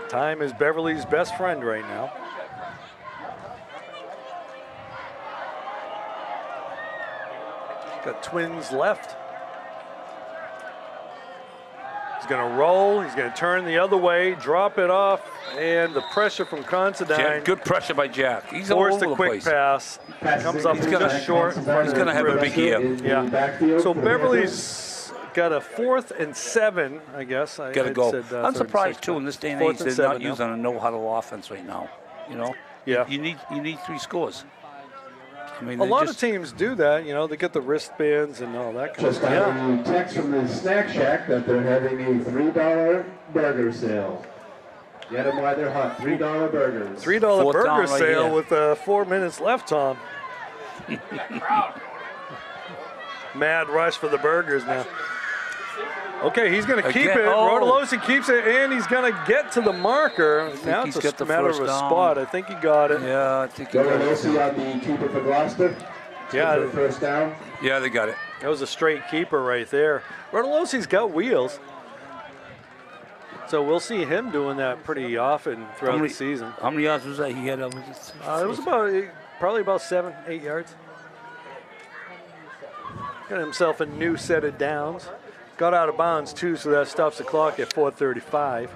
A: Time is Beverly's best friend right now. Got Twins left. He's going to roll. He's going to turn the other way, drop it off, and the pressure from Considine.
B: Good pressure by Jack. He's all over the place.
A: Forced a quick pass. Comes up just short.
B: He's going to have a big year.
A: Yeah. So Beverly's got a 4th and 7, I guess.
B: Got to go. I'm surprised too in this day and age they're not using a no-huddle offense right now. You know.
A: Yeah.
B: You need 3 scores. I mean,
A: a lot of teams do that. You know, they get the wristbands and all that kind of
D: stuff. Just got a text from the Snack Shack that they're having a $3 burger sale. Get them while they're hot. $3 burgers.
A: $3 burger sale with 4 minutes left, Tom. Mad rush for the burgers now. Okay, he's going to keep it. Rodolosi keeps it, and he's going to get to the marker. Now it's a matter of a spot. I think he got it.
B: Yeah, I think he got it.
D: Rodolosi on the keeper for Gloucester.
A: Yeah.
D: First down.
B: Yeah, they got it.
A: That was a straight keeper right there. Rodolosi's got wheels. So we'll see him doing that pretty often throughout the season.
B: How many yards was that he had?
A: It was probably about 7, 8 yards. Got himself a new set of downs. Got out of bounds too, so that stops the clock at 4:35.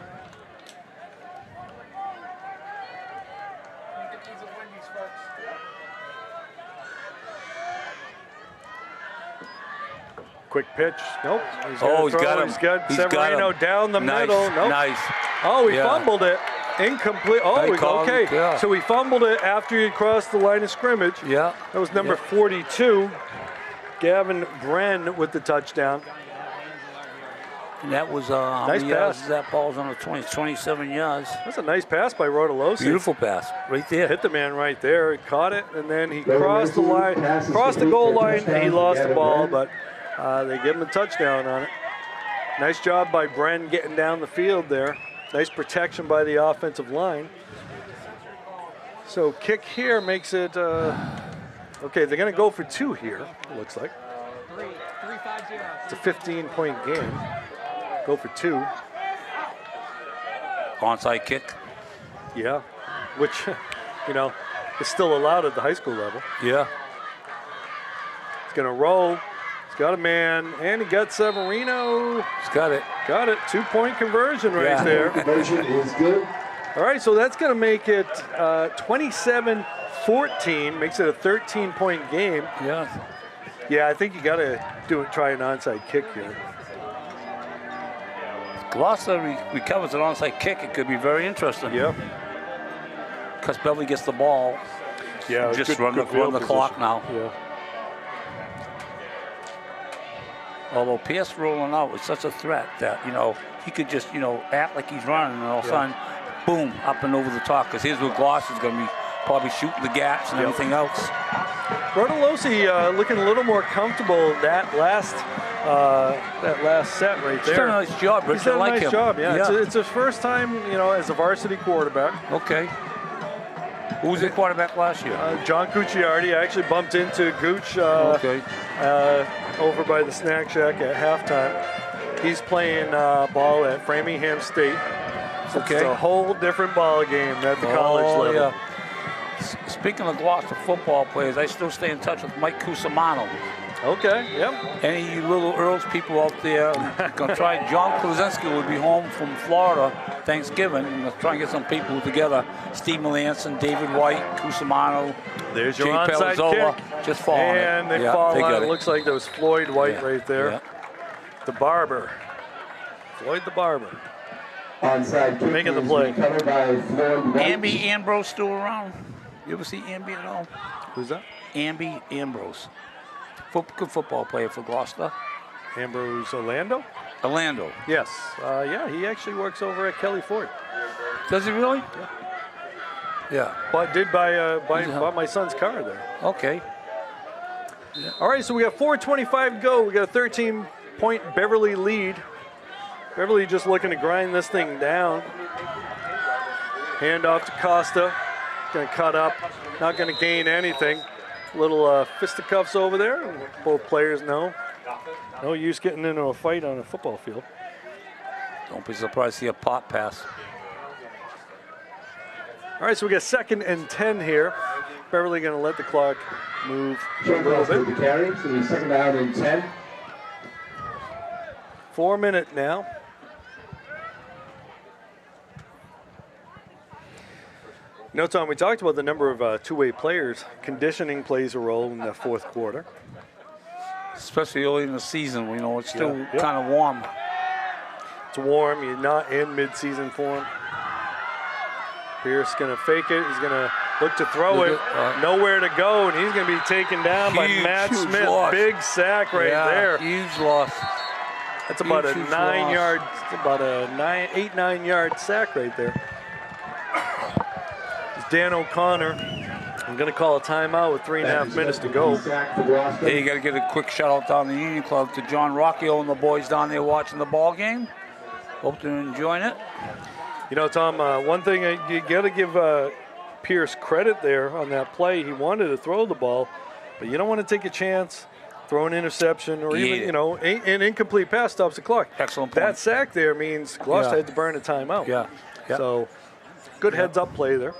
A: Quick pitch. Nope.
B: He's got him.
A: He's got Severino down the middle. Nope.
B: Nice.
A: Oh, he fumbled it. Incomplete. Oh, okay. Yeah. So he fumbled it after he crossed the line of scrimmage.
B: Yeah.
A: That was number 42. Gavin Bren with the touchdown.
B: And that was
A: nice pass.
B: That ball's on the 27 yards.
A: That's a nice pass by Rodolosi.
B: Beautiful pass, right there.
A: Hit the man right there. He caught it, and then he crossed the line, crossed the goal line, and he lost the ball, but they give him a touchdown on it. Nice job by Bren getting down the field there. Nice protection by the offensive line. So kick here makes it, okay, they're going to go for 2 here, it looks like.
F: 3-5-0.
A: It's a 15-point game. go for 2.
B: Onside kick.
A: Yeah, which, is still allowed at the high school level.
B: Yeah.
A: He's going to roll. He's got a man, and he got Severino.
B: He's got it.
A: Got it. 2-point conversion right there.
D: Conversion is good.
A: All right, so that's going to make it 27-14. Makes it a 13-point game.
B: Yeah.
A: Yeah, I think you got to try an onside kick here.
B: Gloucester recovers an onside kick. It could be very interesting.
A: Yeah.
B: Because Beverly gets the ball.
A: Yeah,
B: just run the clock now.
A: Yeah.
B: Although Pierce rolling out is such a threat that, he could just, act like he's running, and all of a sudden, boom, up and over the top. Because here's where Gloucester's going to be probably shooting the gaps and everything else.
A: Bertolozzi looking a little more comfortable that last set right there.
B: He's done a nice job, Rich.
A: He's done a
B: like
A: nice
B: him.
A: job, yeah. It's his first time, as a varsity quarterback.
B: Okay. Who was the quarterback last year?
A: John Cucciardi. I actually bumped into Gooch over by the snack shack at halftime. He's playing ball at Framingham State. So it's a whole different ball game at the college level.
B: Yeah. Speaking of Gloucester football players, I still stay in touch with Mike Cusimano.
A: Okay, yep.
B: Any little Earls people out there, gonna try. John Krasinski will be home from Florida Thanksgiving, and let's try and get some people together. Steve Melanson, David White, Cusimano.
A: There's your
B: Jay
A: onside
B: Pelazzola,
A: kick.
B: just fall on it.
A: And they fall on it.
B: it.
A: Looks like that was Floyd White right there.
B: Yeah.
A: The barber. Floyd the barber.
D: Onside kick
A: making the
D: is
A: play.
D: recovered by Floyd White.
B: Amby Ambrose still around? You ever see Amby at all?
A: Who's that?
B: Amby Ambrose. Good football player for Gloucester.
A: Ambrose Orlando?
B: Orlando.
A: Yes. Yeah, he actually works over at Kelly Ford.
B: Does he really? Yeah.
A: But did bought my son's car there.
B: Okay.
A: Yeah. All right, so we got 4:25 to go. We got a 13-point Beverly lead. Beverly just looking to grind this thing down. Hand off to Costa. Going to cut up. Not going to gain anything. Little fisticuffs over there. Both players know. No use getting into a fight on a football field.
B: Don't be surprised to see a pop pass.
A: All right, so we got 2nd and 10 here. Beverly going to let the clock move a little bit.
D: The carry, so he's 2nd down and 10.
A: 4 minute now. Tom, we talked about the number of two-way players. Conditioning plays a role in the 4th quarter.
B: Especially early in the season, it's still kind of warm.
A: It's warm. You're not in mid-season form. Pierce going to fake it. He's going to look to throw it. Nowhere to go, and he's going to be taken down by Matt Smith.
B: Loss.
A: Big sack right there.
B: Huge loss.
A: That's about a 8-9 yard sack right there. Dan O'Connor, I'm going to call a timeout with 3.5 minutes to go.
B: Hey, you got to get a quick shout out down the Union Club to John Rocchio and the boys down there watching the ball game. Hope they're enjoying it.
A: Tom, one thing you got to give Pierce credit there on that play. He wanted to throw the ball, but you don't want to take a chance, throw an interception, or even, an incomplete pass stops the clock.
B: Excellent point.
A: That sack there means Gloucester had to burn a timeout.
B: Yeah.
A: So good heads-up play there.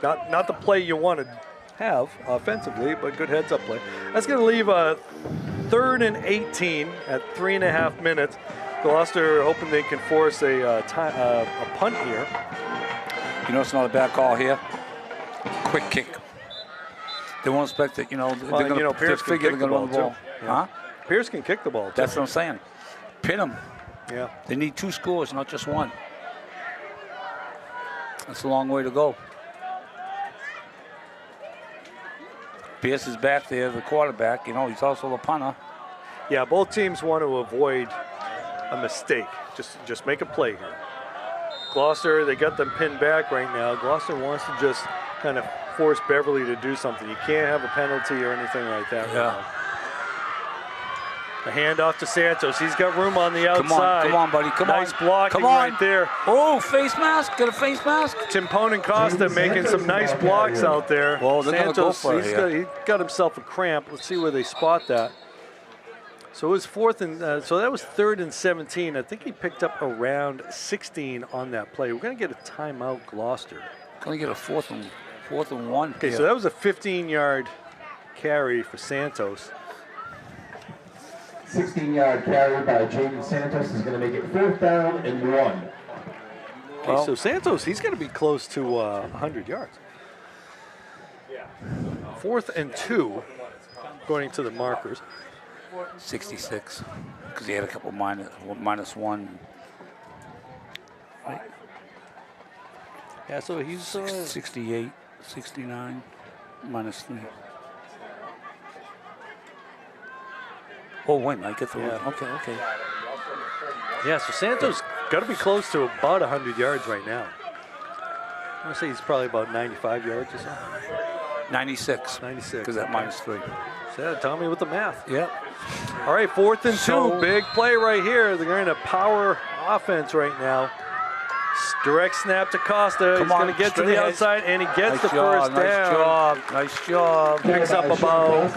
A: Not the play you want to have offensively, but good heads-up play. That's going to leave a 3rd and 18 at 3.5 minutes. Gloucester hoping they can force a punt here.
B: It's not a bad call here. Quick kick. They won't expect it. They're going to
A: Pierce can kick the ball too.
B: Huh?
A: Pierce can kick the ball too.
B: That's what I'm saying. Pin them.
A: Yeah.
B: They need 2 scores, not just 1. That's a long way to go. Pierce is back there, the quarterback. He's also the punter.
A: Yeah, both teams want to avoid a mistake. Just make a play here. Gloucester, they got them pinned back right now. Gloucester wants to just kind of force Beverly to do something. You can't have a penalty or anything like that.
B: Yeah.
A: Right now. The handoff to Santos. He's got room on the outside.
B: Come on, buddy. Come on.
A: Nice blocking right there.
B: Oh, face mask. Got a face mask.
A: Timpone and Costa making some nice blocks out there.
B: Well, they're
A: Santos,
B: go for it,
A: he got himself a cramp. Let's see where they spot that. So it was fourth and so that was 3rd and 17. I think he picked up around 16 on that play. We're going to get a timeout, Gloucester.
B: Going to get a fourth and 1.
A: Okay, so that was a 15-yard carry for Santos.
D: 16-yard carry by Jaden Santos is going to make it 4th down and 1.
A: Okay, so Santos, he's going to be close to 100 yards. 4th and 2, according to the markers.
B: 66, because he had a couple minus 1. Right.
A: Yeah, so he's
B: 68, 69, minus 3. Oh, wait, I get the
A: yeah.
B: Okay.
A: Yeah, so Santos got to be close to about 100 yards right now. I'm going to say he's probably about 95 yards or so.
B: 96.
A: 96.
B: Because that minus 3.
A: So yeah, Tommy with the math.
B: Yep.
A: All right, 4th and 2.
B: So,
A: Big play right here. They're going to power offense right now. Direct snap to Costa. He's going to get to the outside, and he gets the first down.
B: Nice job.
A: Picks up about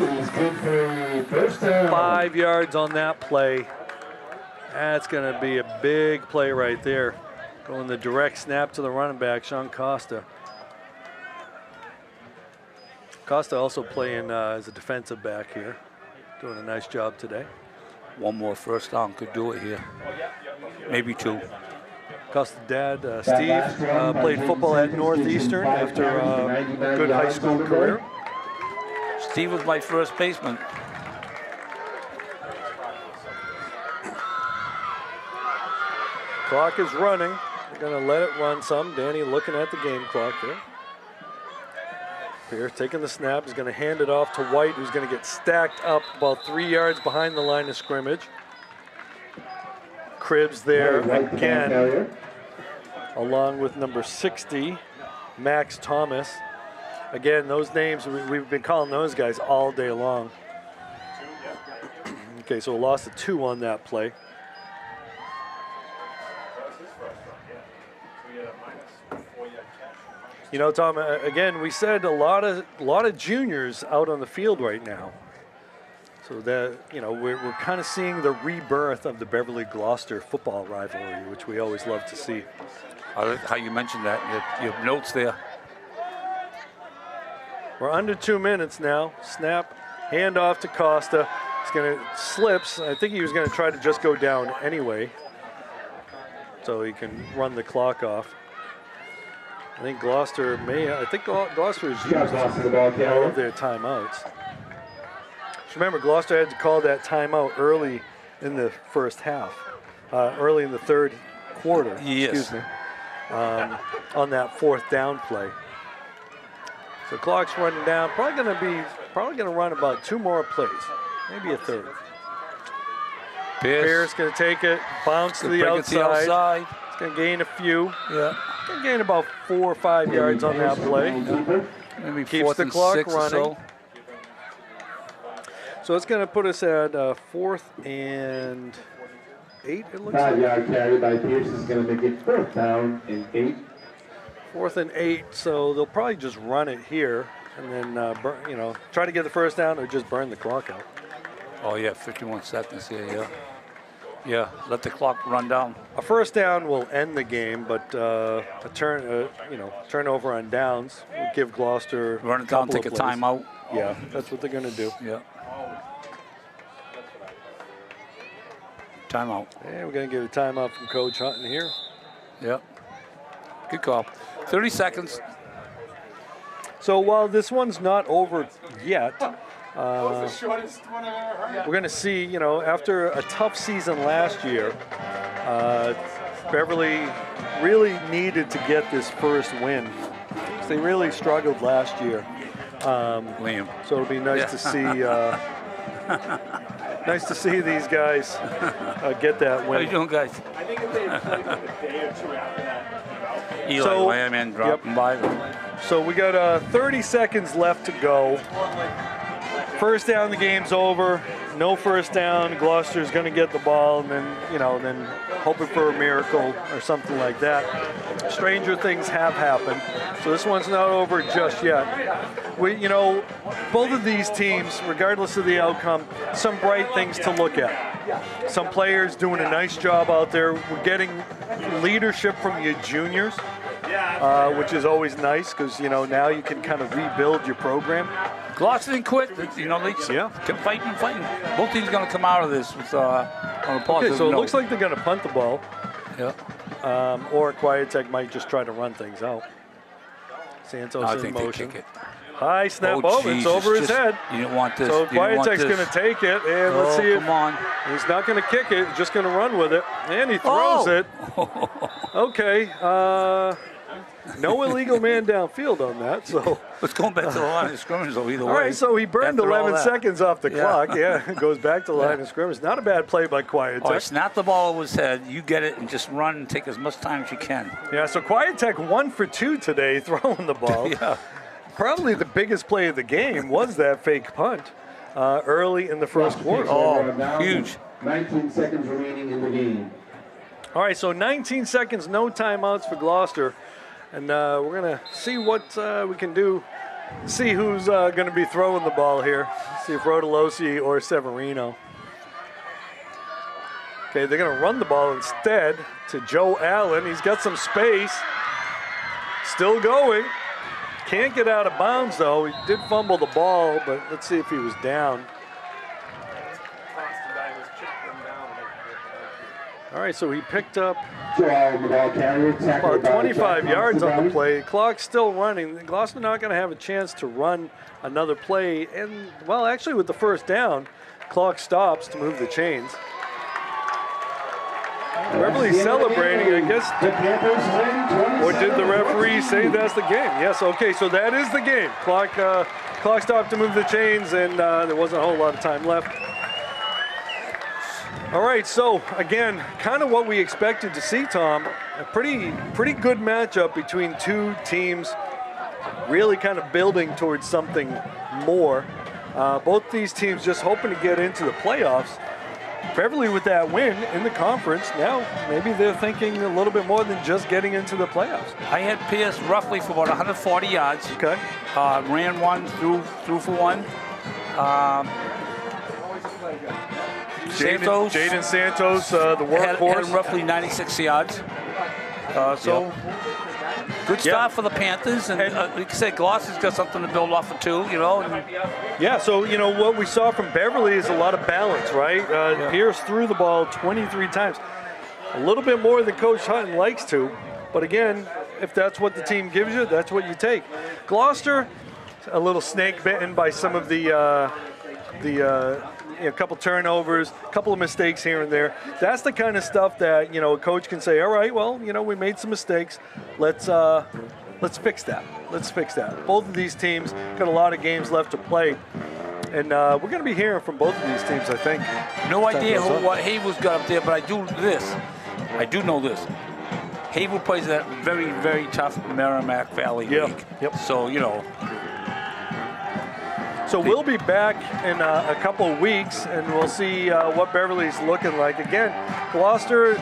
A: 5 yards on that play. That's going to be a big play right there. Going the direct snap to the running back, Sean Costa. Costa also playing as a defensive back here. Doing a nice job today.
B: One more first down could do it here. Maybe 2.
A: Costa's dad, Steve, played football at Northeastern after a good high school career.
B: Steve was my first baseman.
A: Clock is running. They're going to let it run some. Danny looking at the game clock there. Pierce taking the snap. He's going to hand it off to White, who's going to get stacked up about 3 yards behind the line of scrimmage. Cribbs there again, along with number 60, Max Thomas. Again, those names, we've been calling those guys all day long. Okay, so a loss of 2 on that play. You know, Tom, again, we said a lot of juniors out on the field right now. So that, you know, we're kind of seeing the rebirth of the Beverly Gloucester football rivalry, which we always love to see.
B: How you mentioned that, your notes there.
A: We're under 2 minutes now. Snap, hand off to Costa. He's going to slips. I think he was going to try to just go down anyway, so he can run the clock off. I think Gloucester Gloucester has used all of their timeouts. Just remember, Gloucester had to call that timeout early in the first half, early in the third quarter, excuse me, on that 4th down play. So clock's running down. Probably going to run about 2 more plays, maybe a third. Pierce going to take it, bounce to the outside. It's going to gain a few.
B: Yeah.
A: Going to gain about 4 or 5 yards on that play.
B: Maybe
A: keeps the clock running. So it's going to put us at 4th and 8, it looks like.
D: 5-yard carry by Pierce is going to make it 4th down and 8.
A: 4th and 8, so they'll probably just run it here and then, try to get the first down or just burn the clock out.
B: Oh, yeah, 51 seconds here, yeah. Yeah, let the clock run down.
A: A first down will end the game, but a turnover on downs will give Gloucester
B: run it down, take a timeout.
A: Yeah, that's what they're going to do.
B: Yeah. Timeout.
A: Yeah, we're going to get a timeout from Coach Hutton here.
B: Yep. Good call. 30 seconds.
A: So while this one's not over yet, we're going to see, after a tough season last year, Beverly really needed to get this first win. They really struggled last year.
B: Liam.
A: So it'll be nice to see nice to see these guys get that win.
B: How you doing, guys?
E: I think if they had played like a day or 2 after that.
B: Eli Lamb and dropping by them.
A: So we got 30 seconds left to go. first down, the game's over. No first down, Gloucester's going to get the ball, and then hoping for a miracle or something like that. Stranger things have happened, so this one's not over just yet. Both of these teams, regardless of the outcome, some bright things to look at. Some players doing a nice job out there. We're getting leadership from your juniors, which is always nice because now you can kind of rebuild your program.
B: Gloucester didn't quit. They kept fighting. Both teams going to come out of this with on a positive
A: Okay, so it
B: note.
A: looks like they're going to punt the ball.
B: Yeah.
A: Or Quiet Tech might just try to run things out. Santos
B: I
A: in
B: think
A: motion.
B: they kick it.
A: High snap.
B: Oh,
A: It's
B: Jesus,
A: over his
B: just-
A: head.
B: You didn't want this.
A: So
B: You didn't
A: Quiet
B: want
A: Tech's
B: this.
A: going to take it, and let's see if
B: Come on.
A: he's not going to kick it. He's just going to run with it, and he throws it. Okay. No illegal man downfield on that. So
B: It's going back to the line of scrimmage, though, either way.
A: all right. So he burned
B: After all
A: 11
B: that.
A: seconds off the clock. Yeah, goes back to the line of scrimmage. Not a bad play by Quiet
B: All
A: Tech.
B: right, snap the ball over his head. You get it and just run and take as much time as you can.
A: Yeah. So Quiet Tech 1 for 2 today throwing the ball.
B: Yeah.
A: Probably the biggest play of the game was that fake punt early in the first quarter.
B: Oh, huge.
D: 19 seconds remaining in the game.
A: All right, so 19 seconds, no timeouts for Gloucester. And we're going to see what we can do, see who's going to be throwing the ball here. See if Rodolosi or Severino. Okay, they're going to run the ball instead to Joe Allen. He's got some space. Still going. Can't get out of bounds, though. He did fumble the ball, but let's see if he was down. All right, so he picked up about 25 yards on the play. Clock's still running. Gloucester not going to have a chance to run another play. And, well, actually with the first down, clock stops to move the chains. Beverly's celebrating, I guess. Or did the referee say that's the game? Yes, okay, so that is the game. Clock stopped to move the chains, and there wasn't a whole lot of time left. All right, so again, kind of what we expected to see, Tom. A pretty good matchup between two teams really kind of building towards something more. Both these teams just hoping to get into the playoffs. Beverly with that win in the conference, now maybe they're thinking a little bit more than just getting into the playoffs.
B: I had Pierce roughly for about 140 yards.
A: Okay.
B: Ran one, threw for one.
A: Jaden Santos, the workhorse.
B: Had roughly 96 yards. Good start for the Panthers, and like I said, Gloucester's got something to build off of too,
A: Yeah, so, what we saw from Beverly is a lot of balance, right? Pierce threw the ball 23 times. A little bit more than Coach Hutton likes to, but again, if that's what the team gives you, that's what you take. Gloucester, a little snake bitten by some of the couple turnovers, a couple of mistakes here and there. That's the kind of stuff that, a coach can say, all right, well, we made some mistakes. Let's fix that. Let's fix that. Both of these teams got a lot of games left to play. And we're going to be hearing from both of these teams, I think.
B: No idea what Haywood's got up there, but I do know this. Haywood plays that very, very tough Merrimack Valley League.
A: Yep.
B: So,
A: So we'll be back in a couple of weeks, and we'll see what Beverly's looking like. Again, Gloucester,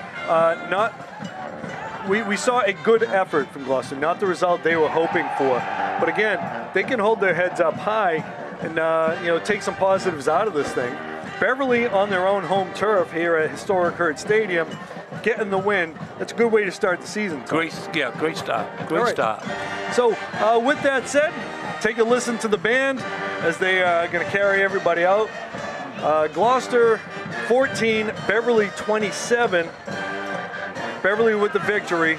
A: we saw a good effort from Gloucester, not the result they were hoping for. But again, they can hold their heads up high and take some positives out of this thing. Beverly on their own home turf here at historic Herd Stadium, getting the win. That's a good way to start the season, Tom.
B: great start. Great start.
A: So with that said, take a listen to the band as they are going to carry everybody out. Gloucester 14, Beverly 27. Beverly with the victory.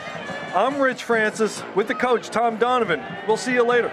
A: I'm Rich Francis with the coach, Tom Donovan. We'll see you later.